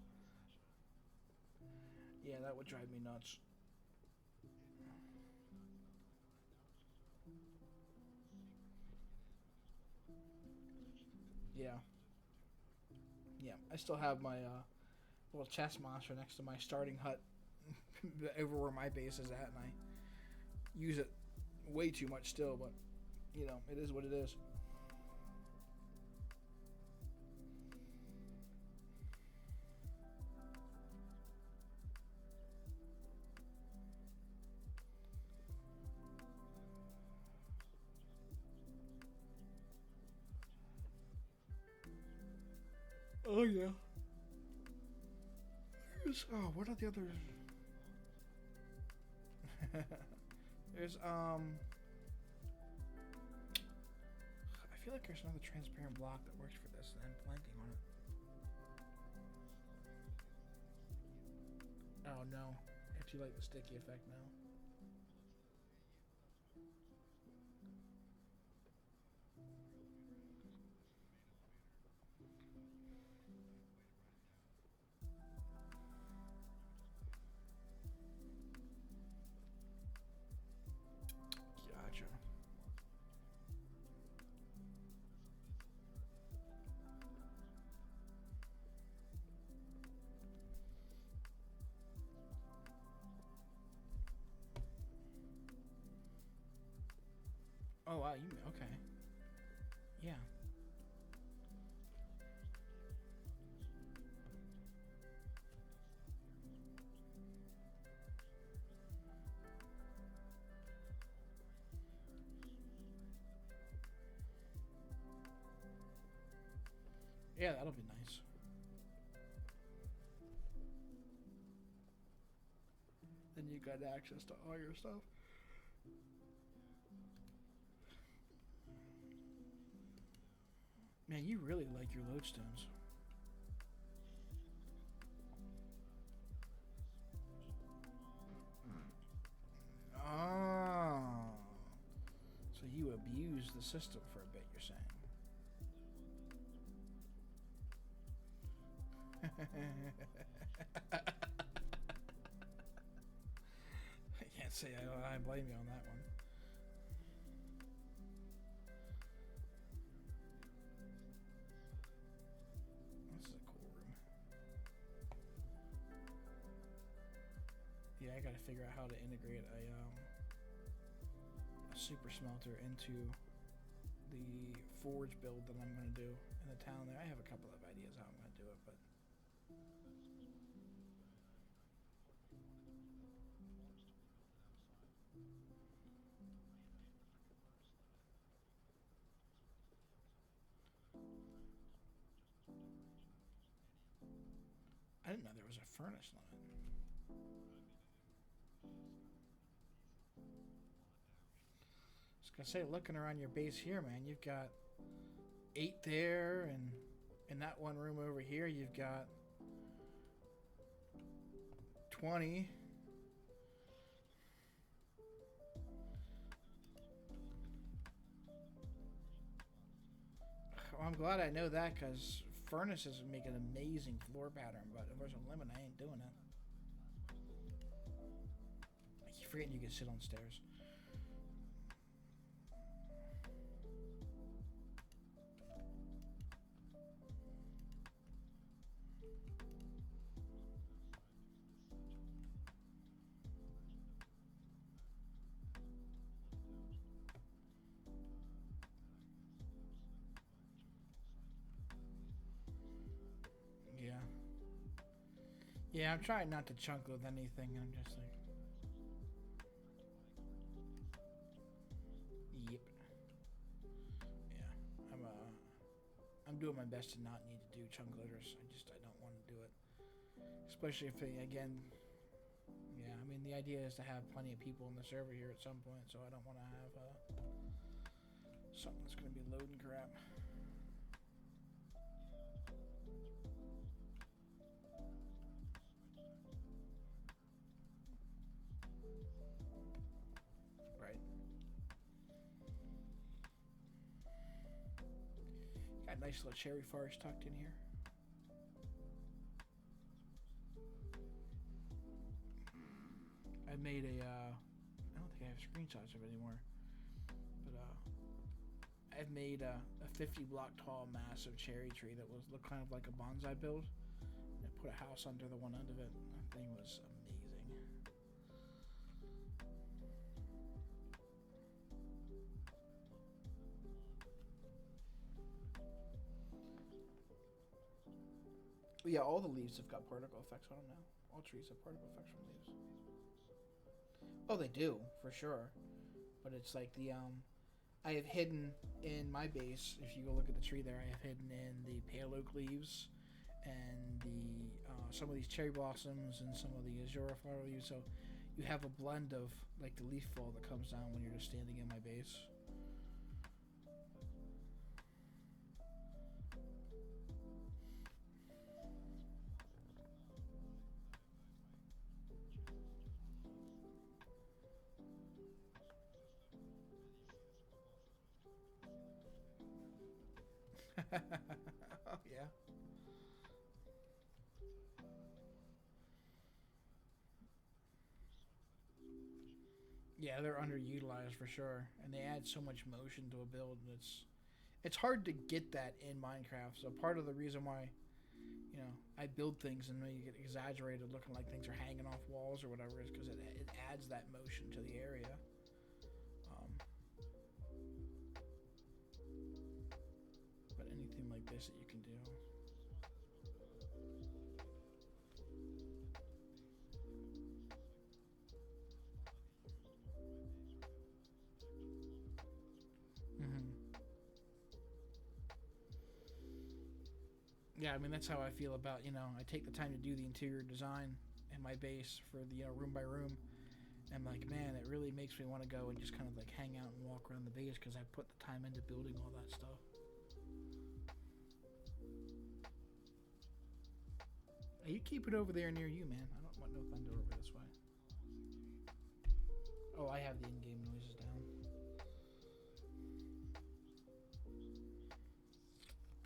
Yeah, that would drive me nuts. Yeah. Yeah. I still have my little chest monster next to my starting hut over where my base is at, and I use it way too much still, but, you know, it is what it is. Oh, yeah. Oh, what are the other There's I feel like there's another transparent block that works for this, and I'm blanking on it. Oh no, I actually like the sticky effect now. Gotcha. Oh wow, you okay? Yeah. Yeah, that'll be nice. Then you got access to all your stuff. Man, you really like your lodestones. Oh. So you abuse the system for a bit, you're saying. I can't say I blame you on that one. This is a cool room. Yeah, I gotta figure out how to integrate a super smelter into the forge build that I'm gonna do in the town there. I have a couple of ideas how I'm gonna do it, but I didn't know there was a furnace limit. I was gonna say, looking around your base here, man, you've got 8 there, and in that one room over here, you've got 20. Well, I'm glad I know that, because furnaces make an amazing floor pattern, but if there's a limit, I ain't doing it. I keep forgetting you can sit on stairs. Yeah. Yeah, I'm trying not to chunk with anything. I'm just like, yep. Yeah, I'm doing my best to not need to do chunk loaders. I don't want to do it, especially if again. Yeah, I mean the idea is to have plenty of people in the server here at some point, so I don't want to have something that's going to be loading crap. Right. Got a nice little cherry forest tucked in here. I made a, I don't think I have screenshots of it anymore, but I've made a 50 block tall massive cherry tree that was looked kind of like a bonsai build. I put a house under the one end of it. That thing was amazing. Yeah, all the leaves have got particle effects on them now. All trees have particle effects from leaves. Oh, they do, for sure. But it's like the, I have hidden in my base, if you go look at the tree there, I have hidden in the pale oak leaves and the, some of these cherry blossoms and some of the azure flower leaves. So you have a blend of like the leaf fall that comes down when you're just standing in my base. Oh yeah. Yeah, they're underutilized for sure, and they add so much motion to a build. And it's hard to get that in Minecraft. So part of the reason why, I build things and they get exaggerated, looking like things are hanging off walls or whatever, is because it adds that motion to the area. Um, but anything like this that you can do. Yeah, I mean that's how I feel about I take the time to do the interior design in my base for the room by room, and like man, it really makes me want to go and just kind of like hang out and walk around the base because I put the time into building all that stuff. Hey, you keep it over there near you, man. I don't want no thunder over this way. Oh, I have the in-game noises down.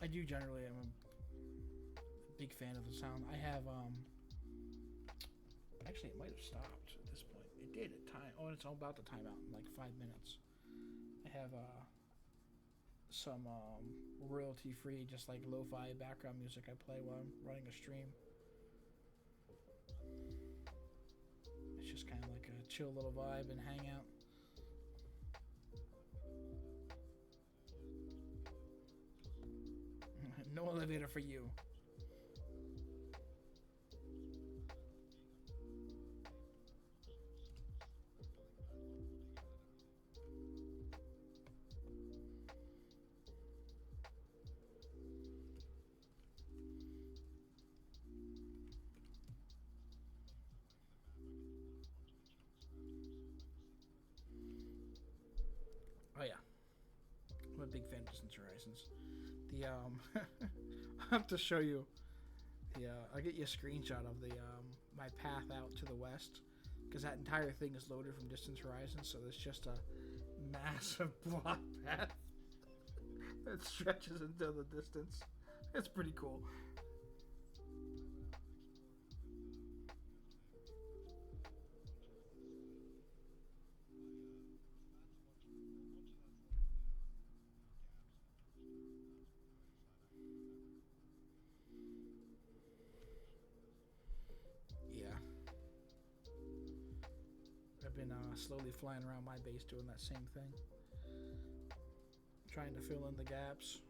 I do generally. I'm a big fan of the sound. I have actually it might have stopped at this point. It did at time. Oh, and it's all about to time out in like 5 minutes. I have some royalty free, just like lo-fi background music I play while I'm running a stream. It's just kind of like a chill little vibe and hangout. No elevator for you. Oh yeah, I'm a big fan of Disenchanting. The I have to show you the. I'll get you a screenshot of the my path out to the west, because that entire thing is loaded from Distant Horizons. So there's just a massive block path that stretches into the distance. It's pretty cool. Yeah. I've been slowly flying around my base doing that same thing. Trying to fill in the gaps.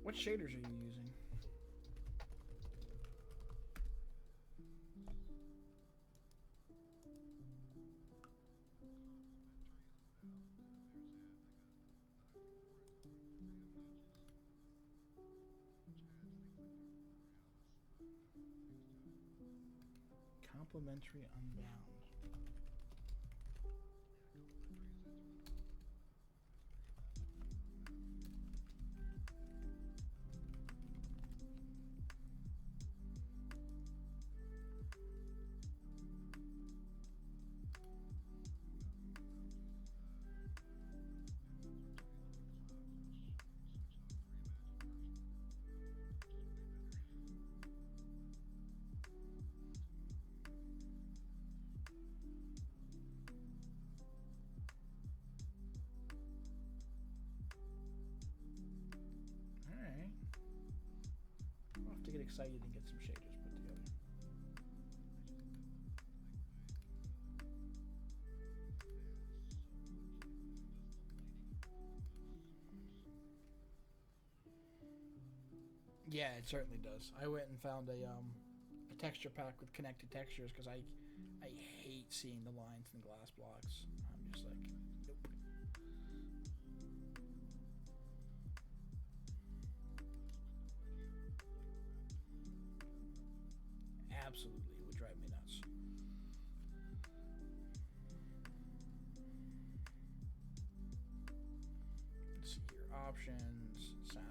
What shaders are you using? Complementary Unbound. I'll have to get excited and get some shaders put together. Yeah, it certainly does. I went and found a texture pack with connected textures because I hate seeing the lines in the glass blocks. I'm just like, nope. Absolutely, it would drive me nuts. Let's see here. Options, sound.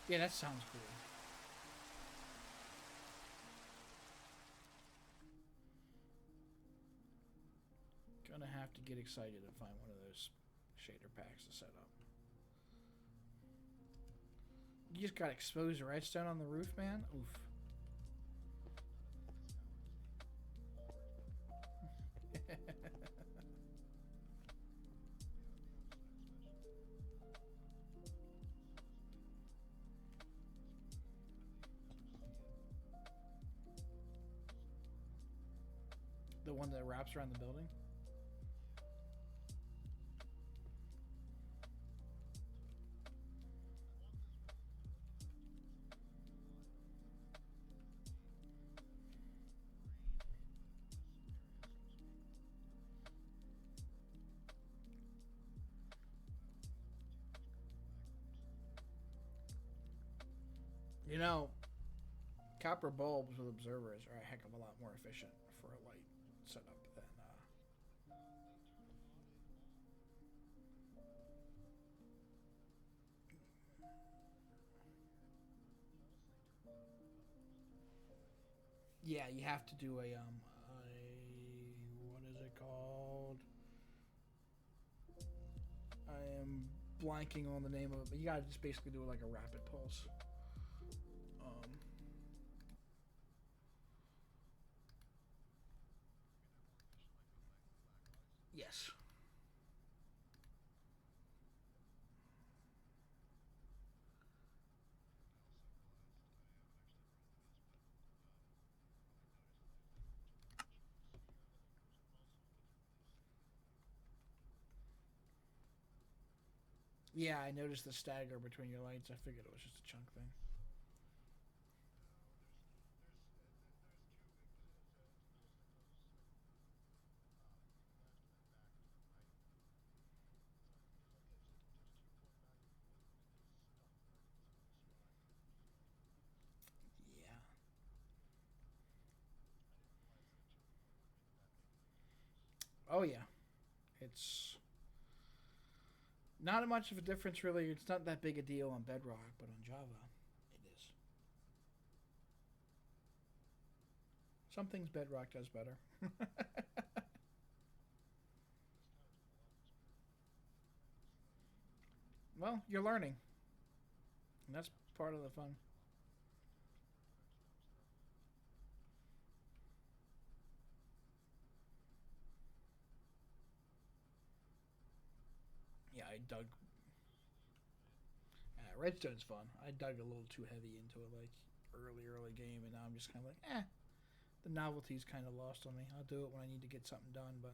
Yeah, that sounds cool. Gonna have to get excited and find one of those shader packs to set up. You just got exposed redstone on the roof, man? Oof. The one that wraps around the building? You know, copper bulbs with observers are a heck of a lot more efficient for a light setup than. Yeah, you have to do a what is it called? I am blanking on the name of it, but you gotta just basically do like a rapid pulse. Yes. Yeah, I noticed the stagger between your lights. I figured it was just a chunk thing. Yeah. Oh yeah. It's not much of a difference really. It's not that big a deal on Bedrock, but on Java, it is. Some things Bedrock does better. Well, you're learning, and that's part of the fun. Yeah, I dug. Redstone's fun. I dug a little too heavy into it, like early game, and now I'm just kind of like, the novelty's kind of lost on me. I'll do it when I need to get something done, but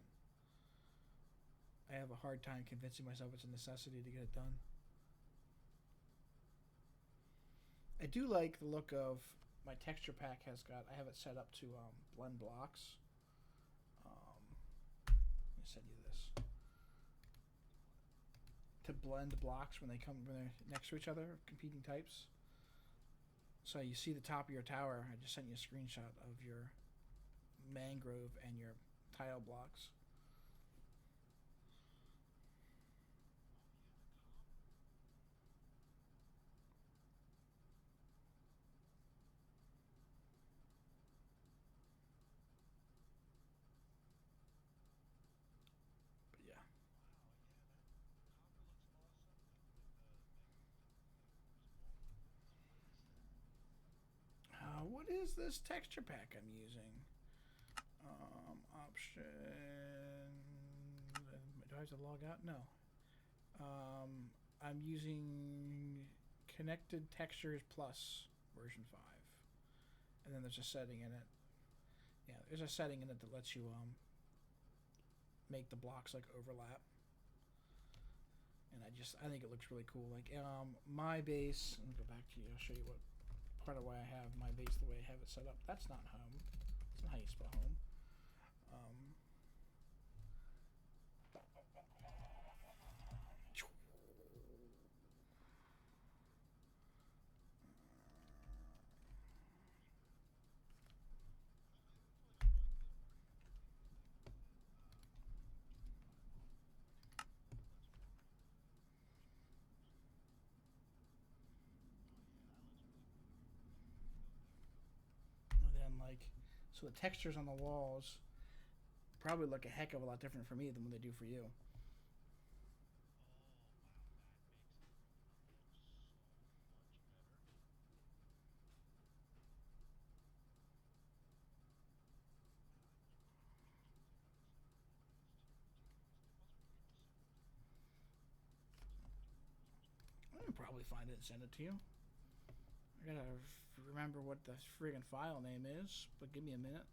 I have a hard time convincing myself it's a necessity to get it done. I do like the look of my texture pack. I have it set up to blend blocks. Let me send you this to blend blocks when they're next to each other, competing types. So you see the top of your tower. I just sent you a screenshot of your mangrove and your tile blocks. But yeah. What is this texture pack I'm using? Option. Do I have to log out? No. I'm using Connected Textures Plus version 5. And then there's a setting in it. Yeah, there's a setting in it that lets you make the blocks like overlap. And I think it looks really cool. Like my base, let me go back to you. I'll show you what part of why I have my base the way I have it set up. That's not home. That's not how you spell home. And then like, so the textures on the walls probably look a heck of a lot different for me than what they do for you. I can probably find it and send it to you. I gotta remember what the friggin' file name is, but give me a minute.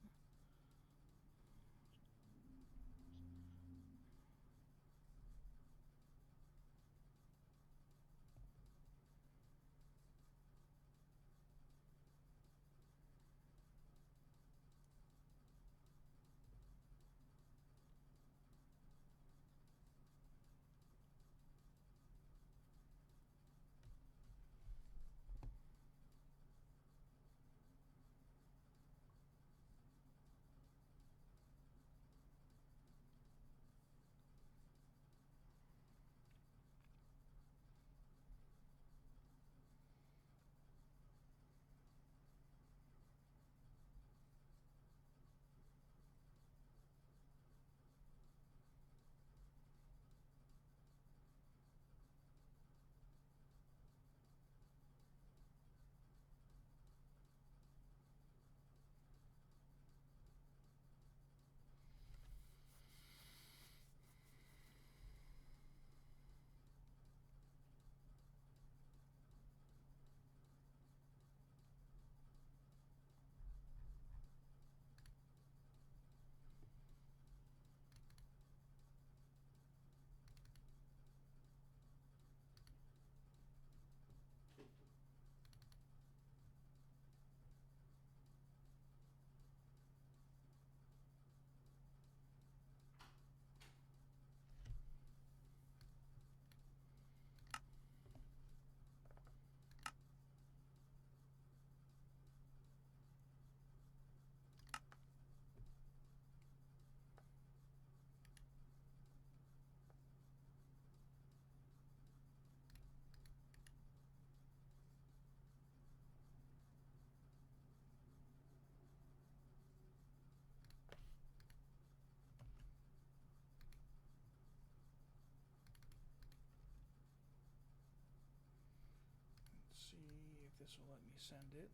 See if this will let me send it.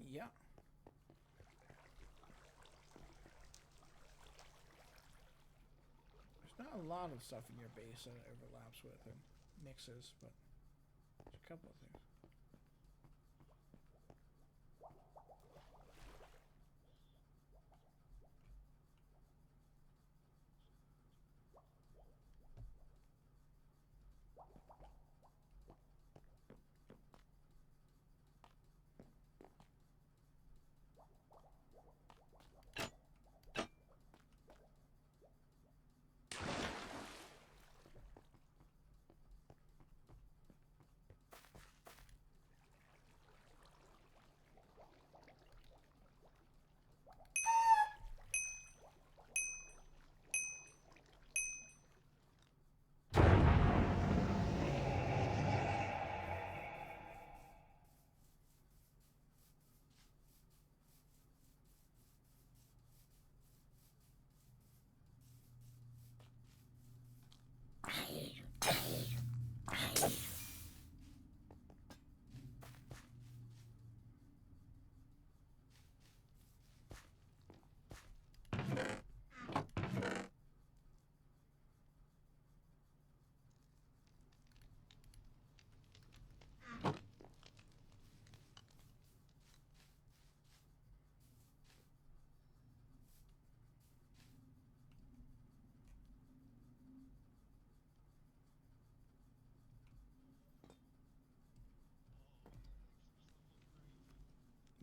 Yeah. There's not a lot of stuff in your base that it overlaps with and mixes, but there's a couple of things.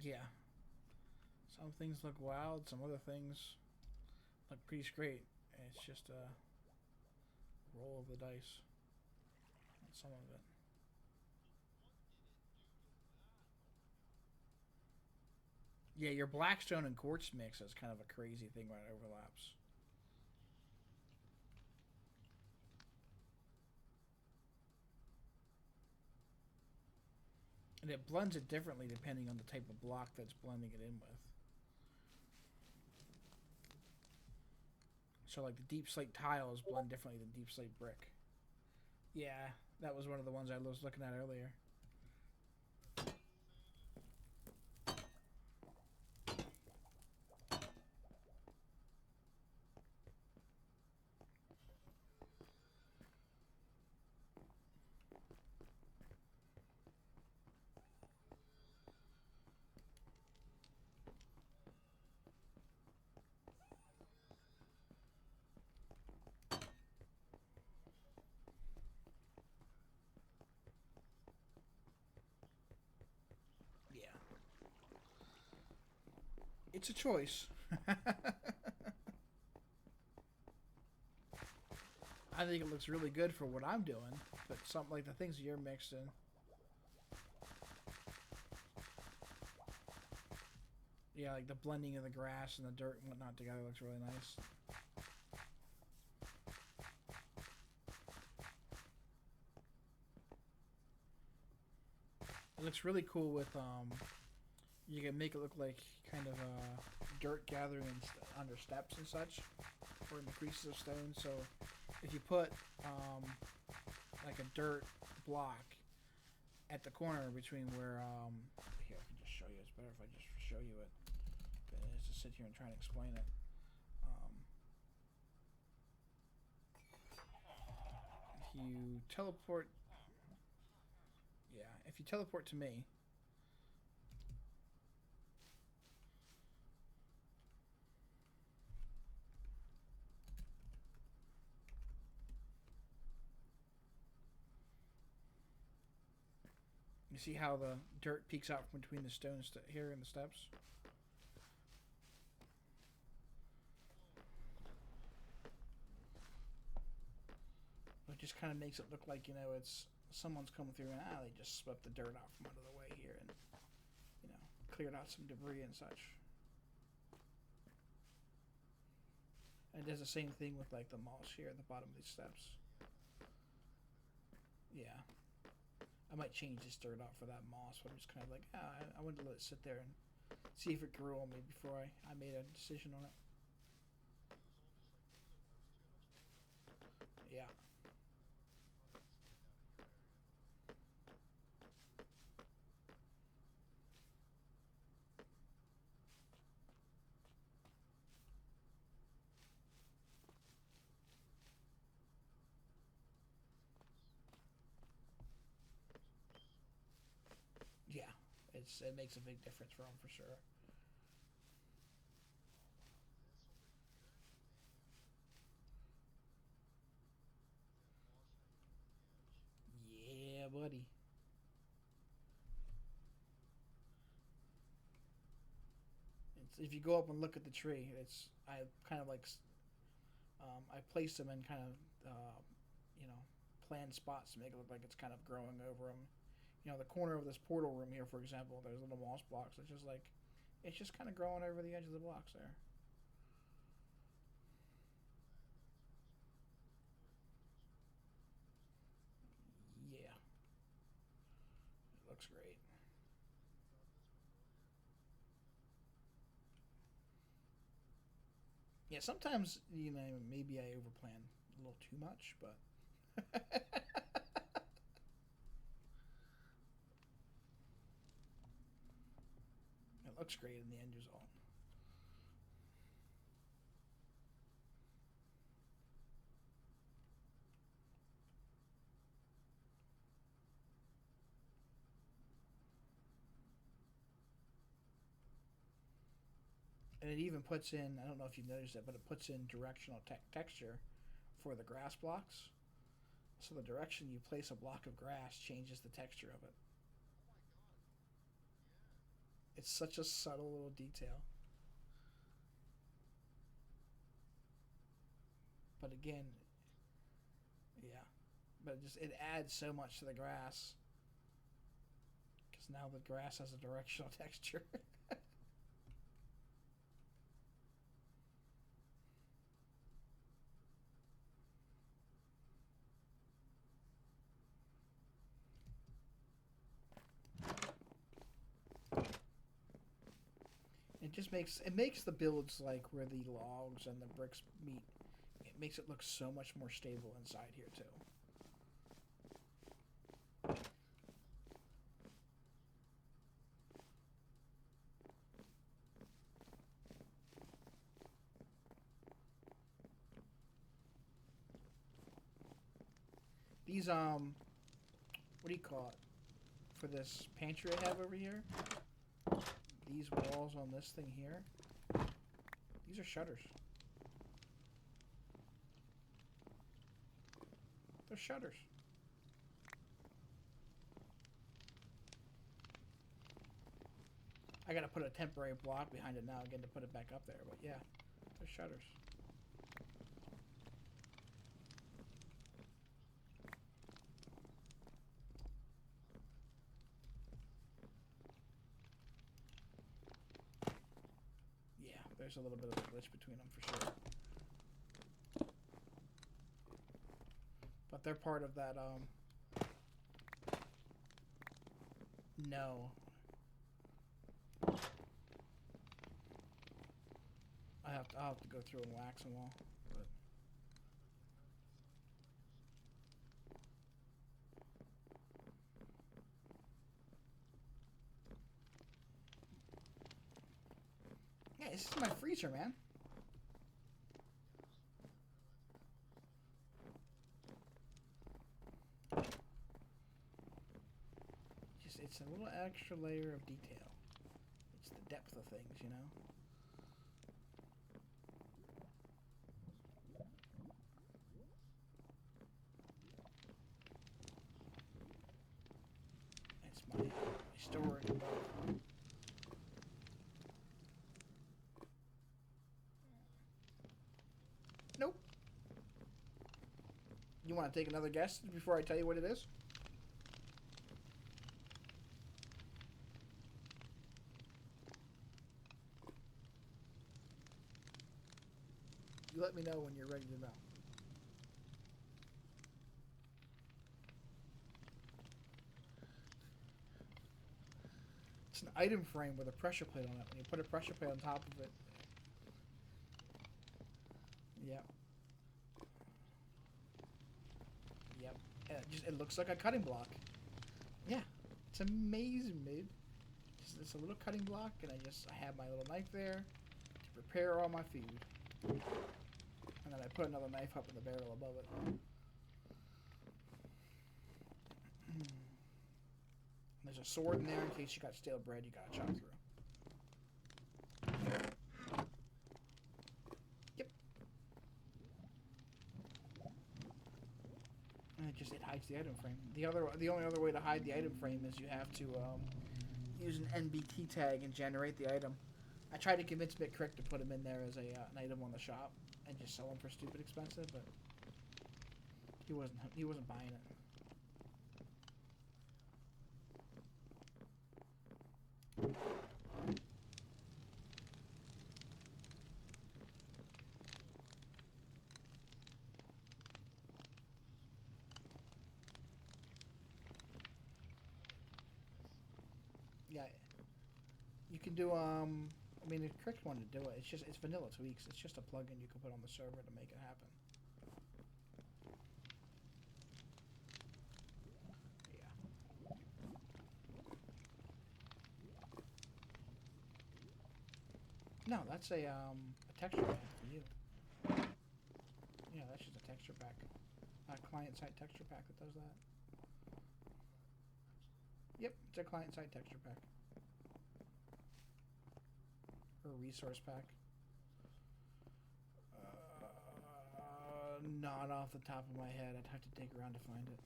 Yeah. Some things look wild, some other things look pretty straight. It's just a roll of the dice on some of it. Yeah, your blackstone and quartz mix is kind of a crazy thing when it overlaps. And it blends it differently depending on the type of block that's blending it in with. So like the deep slate tiles blend differently than deep slate brick. Yeah, that was one of the ones I was looking at earlier. Yeah. It's a choice. I think it looks really good for what I'm doing, but something like the things you're mixing. Yeah, like the blending of the grass and the dirt and whatnot together looks really nice. It looks really cool with you can make it look like kind of dirt gathering under steps and such, or in the creases of stone. So if you put like a dirt block at the corner between where here I can just show you. It's better if I just show you it than it is to sit here and try and explain it. If you teleport, yeah, if you teleport to me. You see how the dirt peeks out from between the stones here and the steps? It just kind of makes it look like, it's someone's coming through and they just swept the dirt out from under the way here and, cleared out some debris and such. And it does the same thing with like the mulch here at the bottom of these steps. Yeah. I might change this dirt out for that moss, but I'm just kind of like, I wanted to let it sit there and see if it grew on me before I made a decision on it. Yeah. it makes a big difference for them for sure. Yeah, buddy. If you go up and look at the tree, I kind of like I placed them in kind of you know planned spots to make it look like it's kind of growing over them. You know, the corner of this portal room here, for example, there's little moss blocks. It's just kind of growing over the edge of the blocks there. Yeah, it looks great. Yeah, sometimes maybe I overplan a little too much, but it looks great in the end result. And it even puts in, I don't know if you've noticed it, but it puts in directional texture for the grass blocks. So the direction you place a block of grass changes the texture of it. It's such a subtle little detail. But again, yeah. But it adds so much to the grass because now the grass has a directional texture. It makes the builds like where the logs and the bricks meet. It makes it look so much more stable inside here too. These what do you call it? For this pantry I have over here, these walls on this thing here, these are shutters. They're shutters. I gotta put a temporary block behind it now again to put it back up there, but yeah, they're shutters. Yeah, there's a little bit of a glitch between them for sure. But they're part of that, no. I'll have to go through and wax them all. But yeah, this is my freezer, man. It's a little extra layer of detail. It's the depth of things, you know? It's my storage above. Nope. You want to take another guess before I tell you what it is? You let me know when you're ready to know. It's an item frame with a pressure plate on it. When you put a pressure plate on top of it. Yep. Yep. And it looks like a cutting block. Yeah. It's amazing, dude. It's a little cutting block, and I have my little knife there to prepare all my food. And then I put another knife up in the barrel above it. There's a sword in there in case you got stale bread you gotta chop through. Yep. And it hides the item frame. The only other way to hide the item frame is you have to use an NBT tag and generate the item. I tried to convince BitCrick to put him in there as an item on the shop and just sell them for stupid expensive, but he wasn't buying it. Yeah, you can do I mean, if Crick wanted to do it, it's vanilla tweaks. It's just a plugin you can put on the server to make it happen. No, that's a texture pack for you. Yeah, that's just a texture pack. A client-side texture pack that does that. Yep, it's a client-side texture pack. Or a resource pack. Not off the top of my head. I'd have to dig around to find it.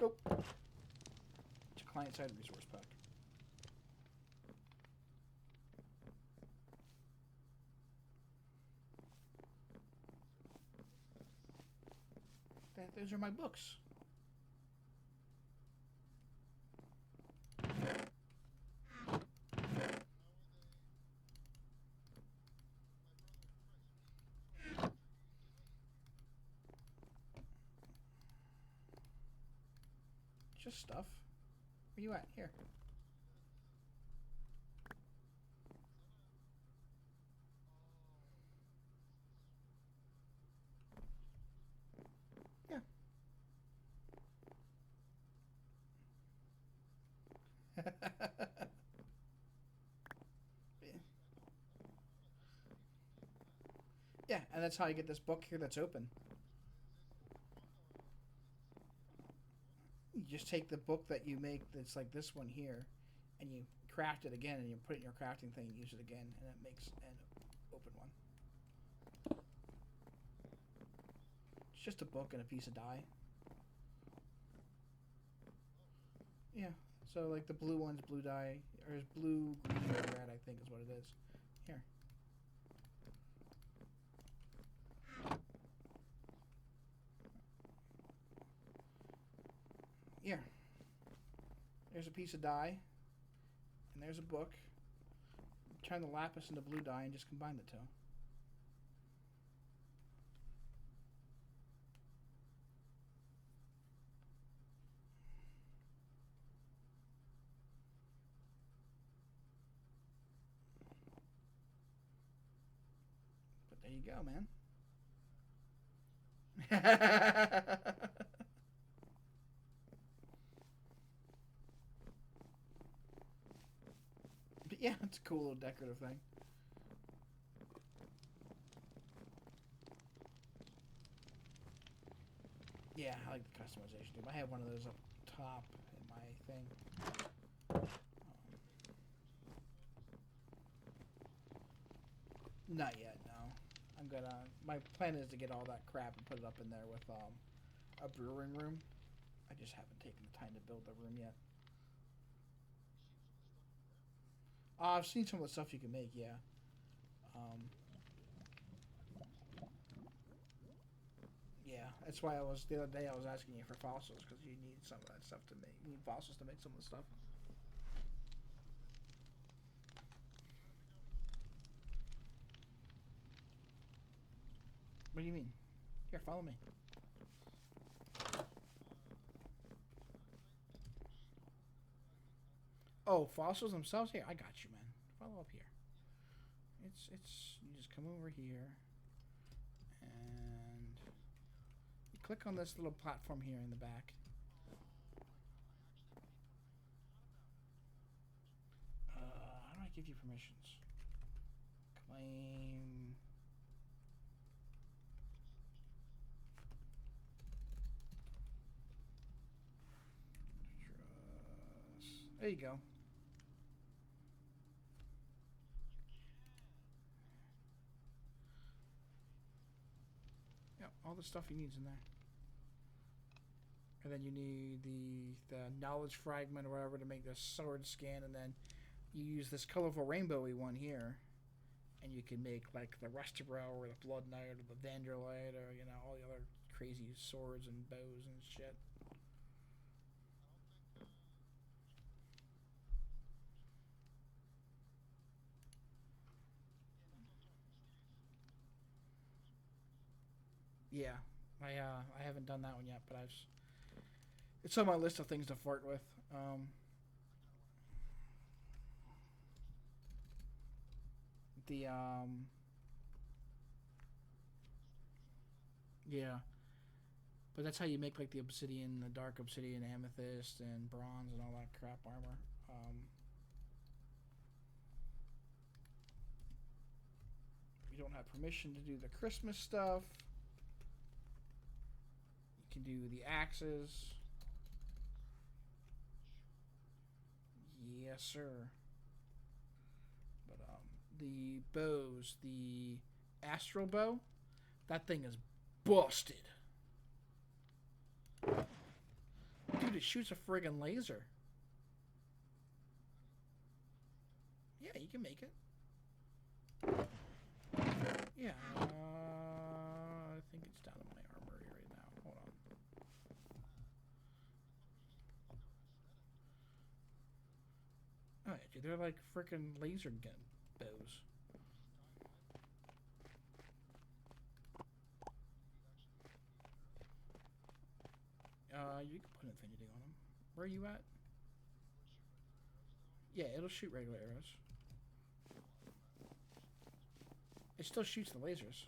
Nope. It's a client-side resource pack. Those are my books. Just stuff. Where you at? Here. Yeah. Yeah, and that's how you get this book here that's open. You just take the book that you make that's like this one here, and you craft it again, and you put it in your crafting thing and use it again, and it makes an open one. It's just a book and a piece of dye. Yeah, so like the blue one's blue dye, or is blue, green, or red, I think is what it is. Here. Here. There's a piece of dye, and there's a book. Turn the lapis into blue dye and just combine the two. But there you go, man. But yeah, it's a cool little decorative thing. Yeah, I like the customization. I have one of those up top in my thing. Not yet, no. I'm gonna. My plan is to get all that crap and put it up in there with a brewing room. I just haven't taken the time to build the room yet. I've seen some of the stuff you can make, yeah. Yeah, that's why the other day I was asking you for fossils, because you need some of that stuff to make. You need fossils to make some of the stuff. What do you mean? Here, follow me. Oh, fossils themselves? Here, I got you, man. Follow up here. You just come over here, and you click on this little platform here in the back. give you permissions. Claim. Trust. There you go. Yep, all the stuff he needs in there. And then you need the knowledge fragment or whatever to make the sword skin, and then you use this colorful rainbowy one here, and you can make like the Rustibrow or the Blood Knight or the Vanderlight or, you know, all the other crazy swords and bows and shit. Yeah, I haven't done that one yet, but it's on my list of things to flirt with. The Yeah, but that's how you make like the obsidian, the dark obsidian, amethyst, and bronze, and all that crap armor. You don't have permission to do the Christmas stuff. You can do the axes. Yes, sir. But the bows, the astral bow, that thing is busted. Dude, it shoots a friggin' laser. Yeah, you can make it. Yeah, I think it's down in my armory right now. Hold on. Oh, yeah, dude, they're like frickin' laser gun bows. You can put infinity on them. Where are you at? Yeah, it'll shoot regular arrows. It still shoots the lasers.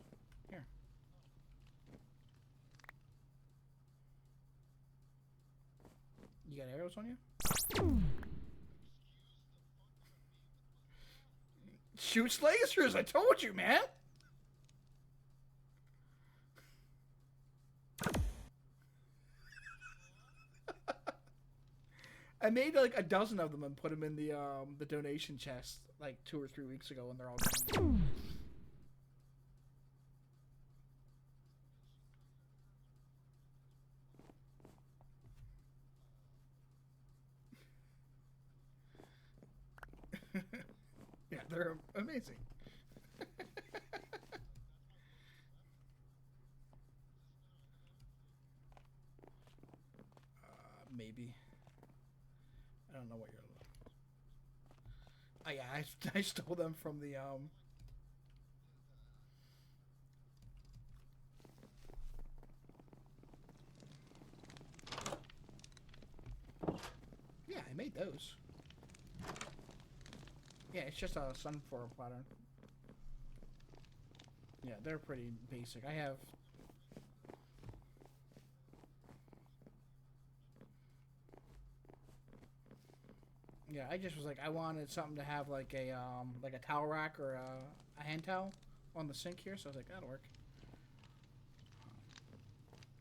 Here. You got arrows on you? Shoots lasers, I told you, man! I made like a dozen of them and put them in the donation chest like 2 or 3 weeks ago, and they're all gone. Yeah, they're amazing. Maybe. I don't know what you're. Oh yeah, I stole them from the Yeah, I made those. Yeah, it's just a sunflower pattern. Yeah, they're pretty basic. I have. Yeah, I just was like, I wanted something to have like a towel rack or a hand towel on the sink here, so I was like, that'll work.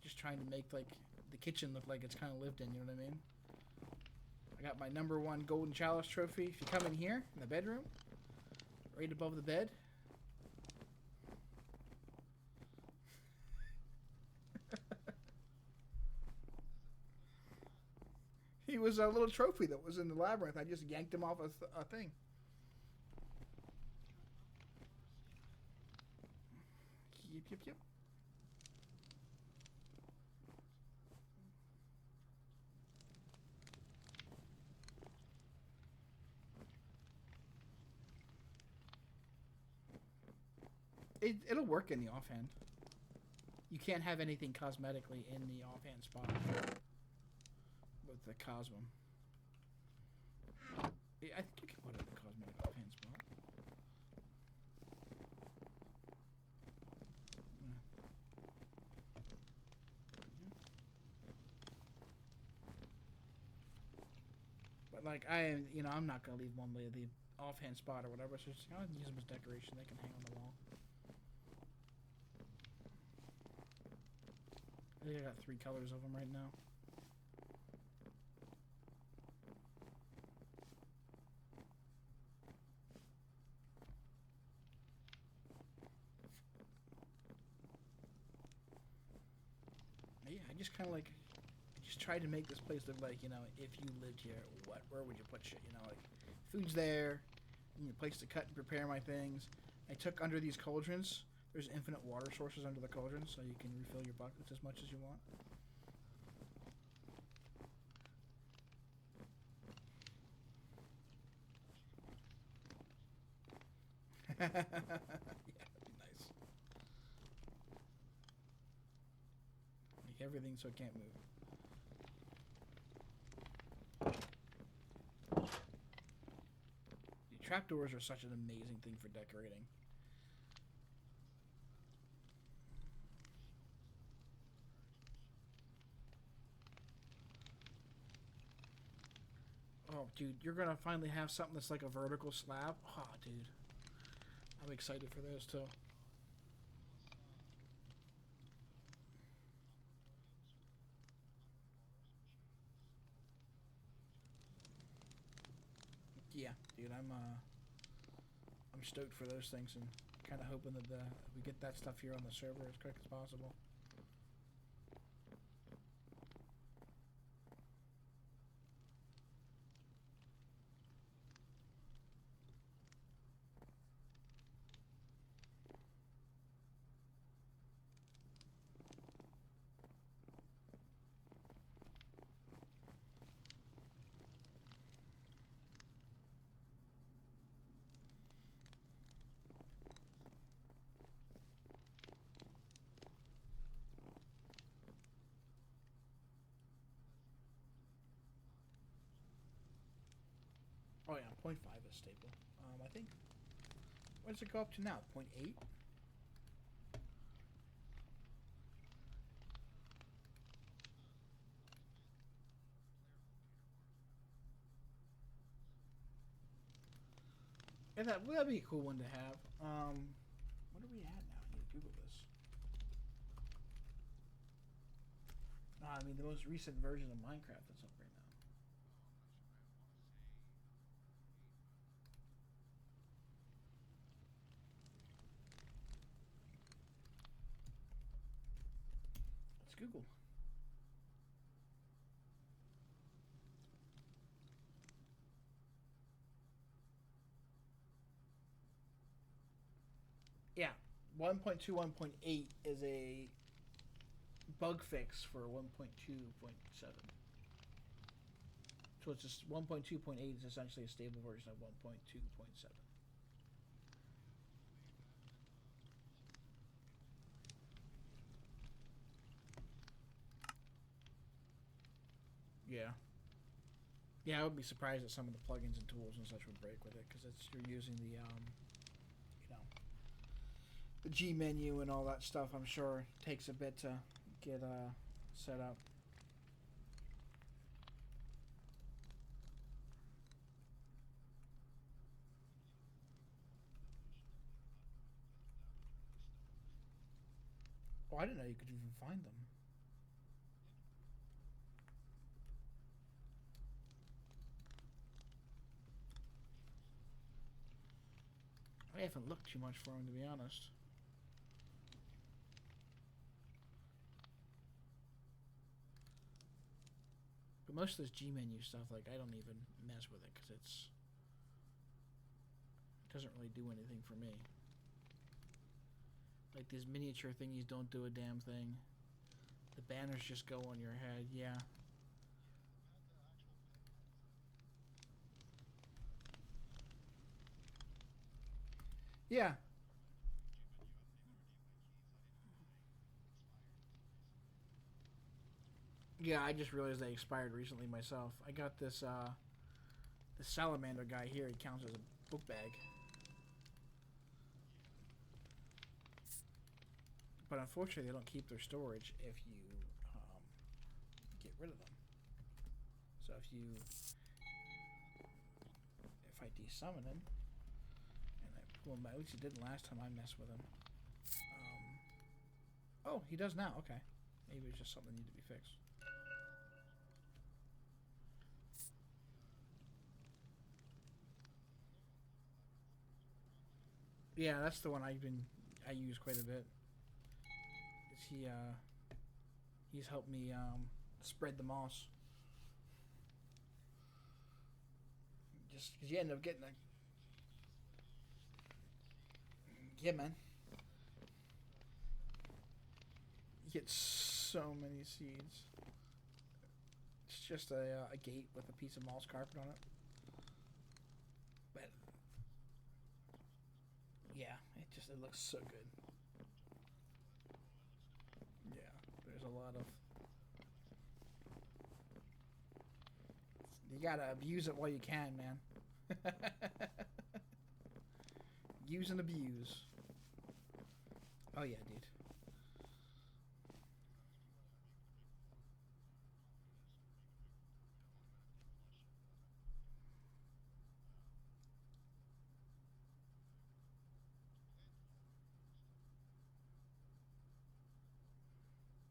Just trying to make like the kitchen look like it's kind of lived in. You know what I mean? I got my #1 golden chalice trophy. If you come in here in the bedroom, right above the bed. He was a little trophy that was in the labyrinth. I just yanked him off a thing. Yep. It'll work in the offhand. You can't have anything cosmetically in the offhand spot with the Cosmum. Yeah, I think you can put it in the cosmetic offhand spot. But like I'm not gonna leave one way of the offhand spot or whatever. So just, I'll use them as decoration. They can hang on the wall. I think I got 3 colors of them right now. Yeah, I just kind of like, I just tried to make this place look like, you know, if you lived here, where would you put shit? You know, like, food's there, and your place to cut and prepare my things. I took under these cauldrons. There's infinite water sources under the cauldrons, so you can refill your buckets as much as you want. Yeah, that'd be nice. Make everything so it can't move. The trapdoors are such an amazing thing for decorating. Oh, dude, you're gonna finally have something that's like a vertical slab. Oh, dude. I'm excited for those too. Yeah, dude, I'm stoked for those things and kind of hoping that we get that stuff here on the server as quick as possible. Oh yeah, 0.5 is stable. I think, what does it go up to now? 0.8? Yeah, that'd be a cool one to have. What are we at now? I need to Google this. I mean, the most recent version of Minecraft that's up right now. Let's Google. Yeah, 1.2, 1.8 is a bug fix for 1.2.7. So it's just 1.2.8 is essentially a stable version of 1.2.7. Yeah. Yeah, I would be surprised that some of the plugins and tools and such would break with it because it's you're using the you know, the G menu and all that stuff. I'm sure it takes a bit to get set up. Oh, I didn't know you could even find them. I haven't looked too much for them, to be honest. But most of this G menu stuff, like, I don't even mess with it because it doesn't really do anything for me. Like, these miniature thingies don't do a damn thing. The banners just go on your head, yeah. Yeah. Yeah, I just realized they expired recently myself. I got this this salamander guy here. He counts as a book bag. But unfortunately, they don't keep their storage if you get rid of them. So if I desummon him and I pull him back. At least he didn't last time I messed with him. Oh, he does now. Okay. Maybe it's just something that needed to be fixed. Yeah, that's the one I use quite a bit. He's helped me spread the moss. Just because you end up getting a... Yeah, man. You get so many seeds. It's just a gate with a piece of moss carpet on it. But yeah, it looks so good. Yeah, there's a lot of... You gotta abuse it while you can, man. Use and abuse. Oh yeah, dude.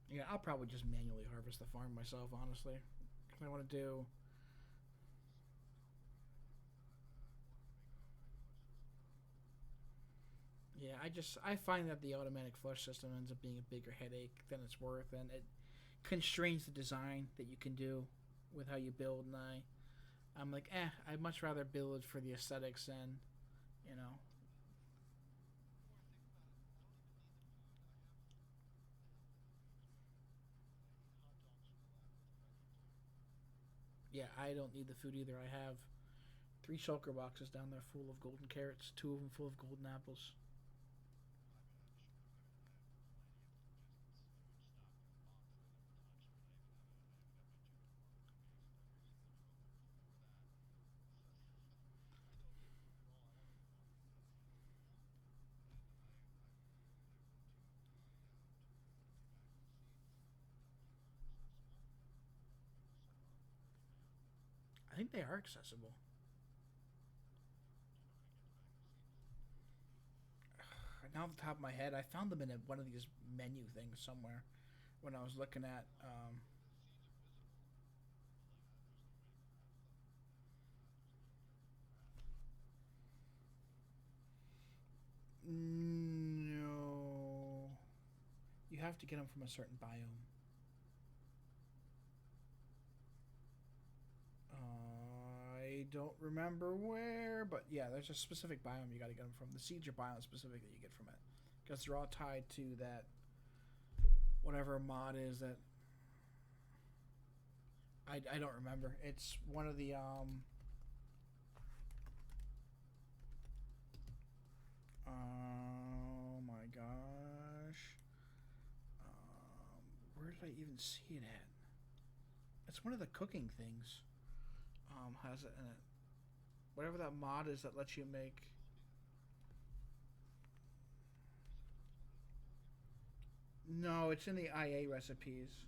Yeah, I'll probably just manually harvest the farm myself, honestly. I want to do... Yeah, I find that the automatic flush system ends up being a bigger headache than it's worth, and it constrains the design that you can do with how you build. And I'm like, I'd much rather build for the aesthetics and, you know. Yeah, I don't need the food either. I have 3 shulker boxes down there full of golden carrots, 2 of them full of golden apples. I think they are accessible. Now, off the top of my head, I found them in one of these menu things somewhere when I was looking at. No, you have to get them from a certain biome. I don't remember where, but yeah, there's a specific biome you got to get them from. The seeds are biome specific that you get from it, because they're all tied to that whatever mod is that. I don't remember. It's one of the Oh my gosh. Where did I even see it at? It's one of the cooking things. Has it in it? Whatever that mod is that lets you make. No, it's in the IA recipes.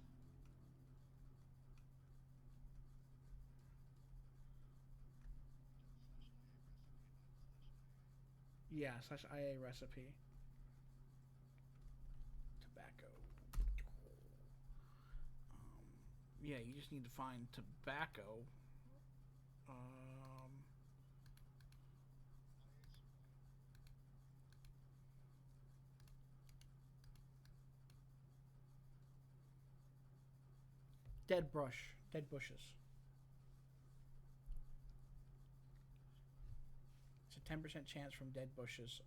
Yeah, slash IA recipe. Tobacco. Yeah, you just need to find tobacco. Um, dead brush. Dead bushes. It's a 10% chance from dead bushes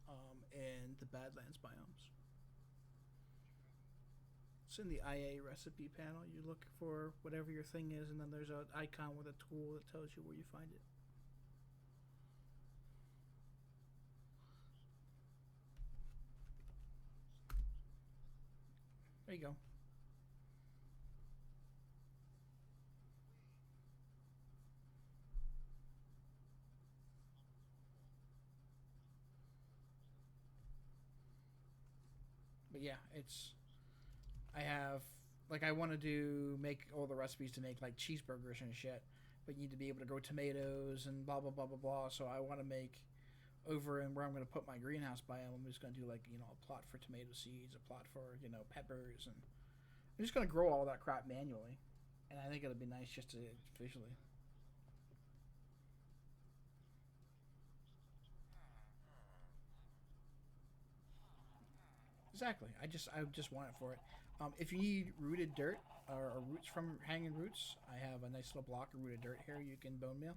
in the Badlands biomes. It's in the IA recipe panel. You look for whatever your thing is, and then there's an icon with a tool that tells you where you find it. There you go. But yeah, it's... I have... Like, I want to make all the recipes to make, like, cheeseburgers and shit. but you need to be able to grow tomatoes and blah blah blah blah blah. So I want to make over and where I'm going to put my greenhouse biome. I'm just going to do like a plot for tomato seeds, a plot for peppers, and I'm just going to grow all that crap manually. And I think it'll be nice just to visually. Exactly. I just want it for it. If you need rooted dirt or roots from hanging roots, I have a nice little block of rooted dirt here. You can bone meal.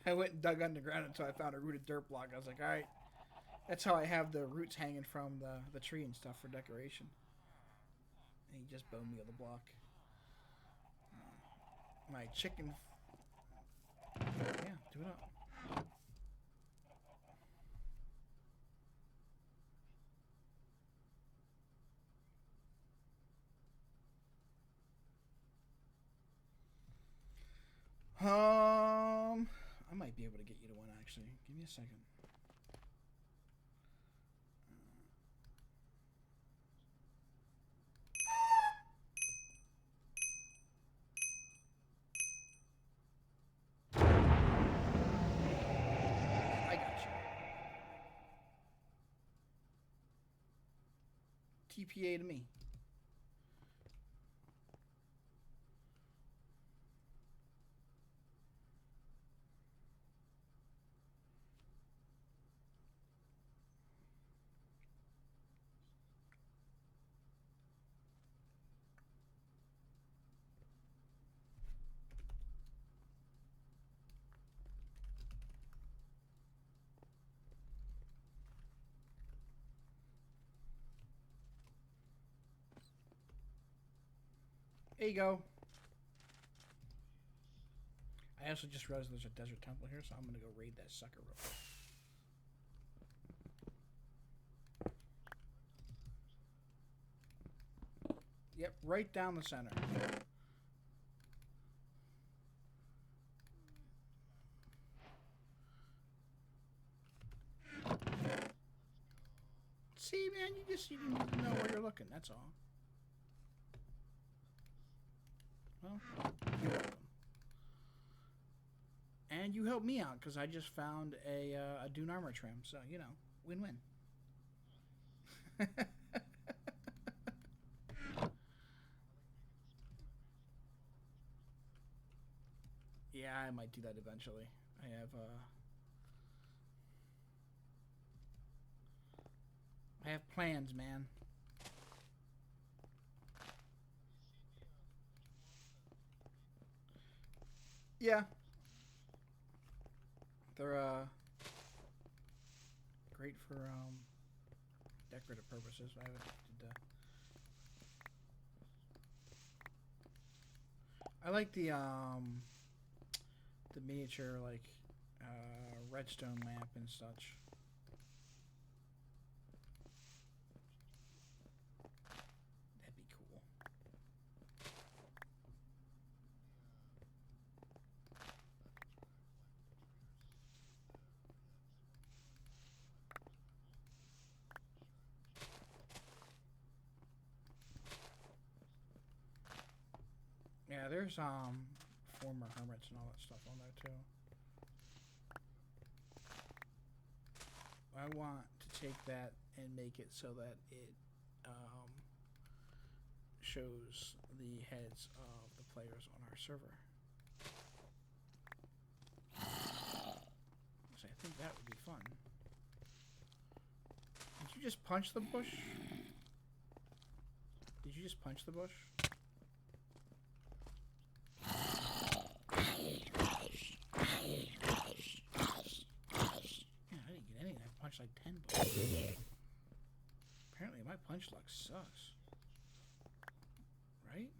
I went and dug underground until I found a rooted dirt block. I was like, all right, that's how I have the roots hanging from the tree and stuff for decoration. And you just bone meal the block. My chicken. Yeah, do it up. I might be able to get you to one actually. Give me a second. I got you. TPA to me. There you go. I also just realized there's a desert temple here, so I'm gonna go raid that sucker real quick. Yep, right down the center. See, man, you need to know where you're looking. That's all. Well, you're welcome. And you helped me out because I just found a dune armor trim. So, win-win. Yeah, I might do that eventually. I have plans, man. Yeah. They're great for decorative purposes. I haven't did I like the miniature redstone lamp and such. That'd be cool. Yeah, there's former hermits and all that stuff on there too. I want to take that and make it so that it shows the heads of the players on our server. So I think that would be fun. Did you just punch the bush? Did you just punch the bush? Punch like 10 bucks. Apparently my punch luck sucks. Right?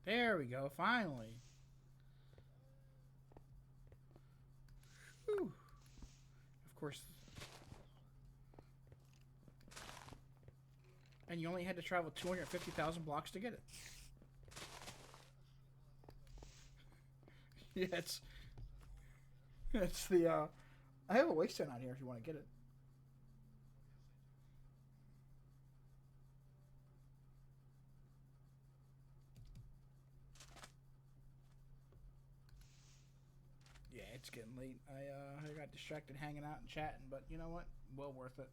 There we go, finally. Whew. Of course. And you only had to travel 250,000 blocks to get it. Yeah, It's the I have a waistband out here if you want to get it. Yeah, it's getting late. I got distracted hanging out and chatting, but you know what? Well worth it.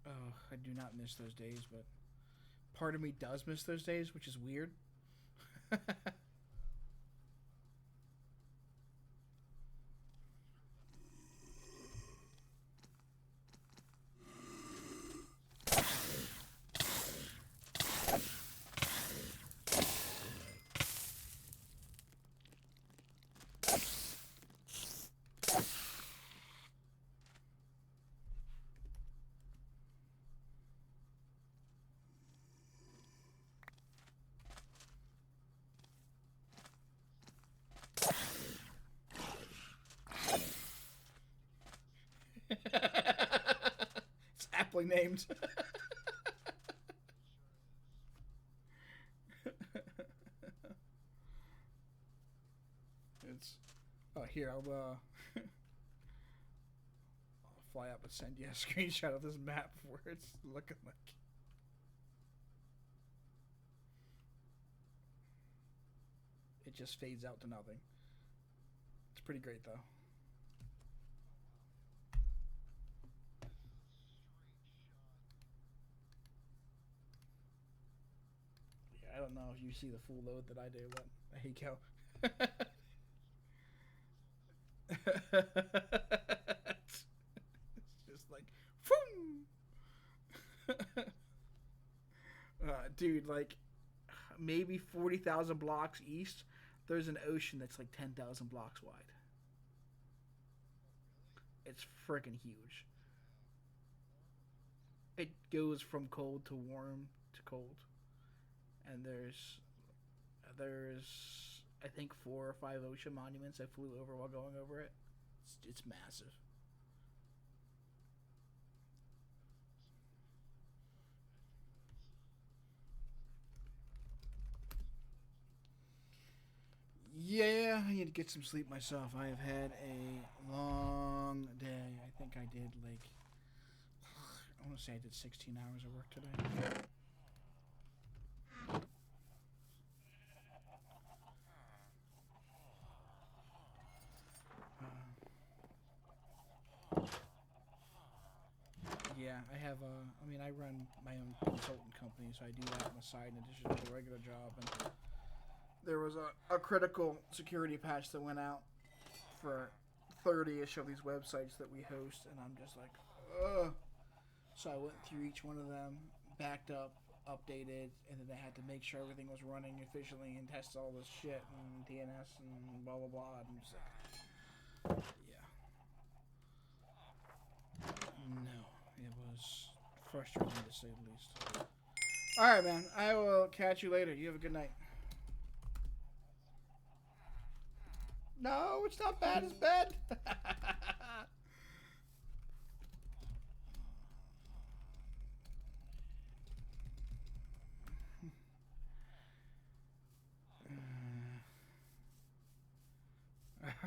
Oh, I do not miss those days, but part of me does miss those days, which is weird. It's aptly named. It's here I'll fly up and send you a screenshot of this map where it's looking like. It just fades out to nothing. It's pretty great though. Yeah, I don't know if you see the full load that I do, but there you go. It's just like, dude, like maybe 40,000 blocks east, there's an ocean that's like 10,000 blocks wide. It's freaking huge. It goes from cold to warm to cold, and there's I think 4 or 5 ocean monuments I flew over while going over it. It's massive. Yeah, I need to get some sleep myself. I have had a long day. I think I did like I want to say I did 16 hours of work today. Yeah, I have I mean, I run my own consultant company, so I do that on the side in addition to the regular job. And there was a critical security patch that went out for 30-ish of these websites that we host, and I'm just like, ugh. So I went through each one of them, backed up, updated, and then I had to make sure everything was running efficiently and test all this shit and DNS and blah blah blah. And I'm just like, yeah, no, it was frustrating to say the least. All right, man. I will catch you later. You have a good night. No, it's not bad as bad.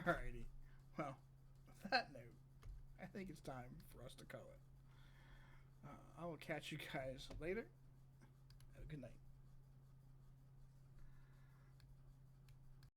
Alrighty. Well, with that note, I think it's time for us to call it. I will catch you guys later. Have a good night.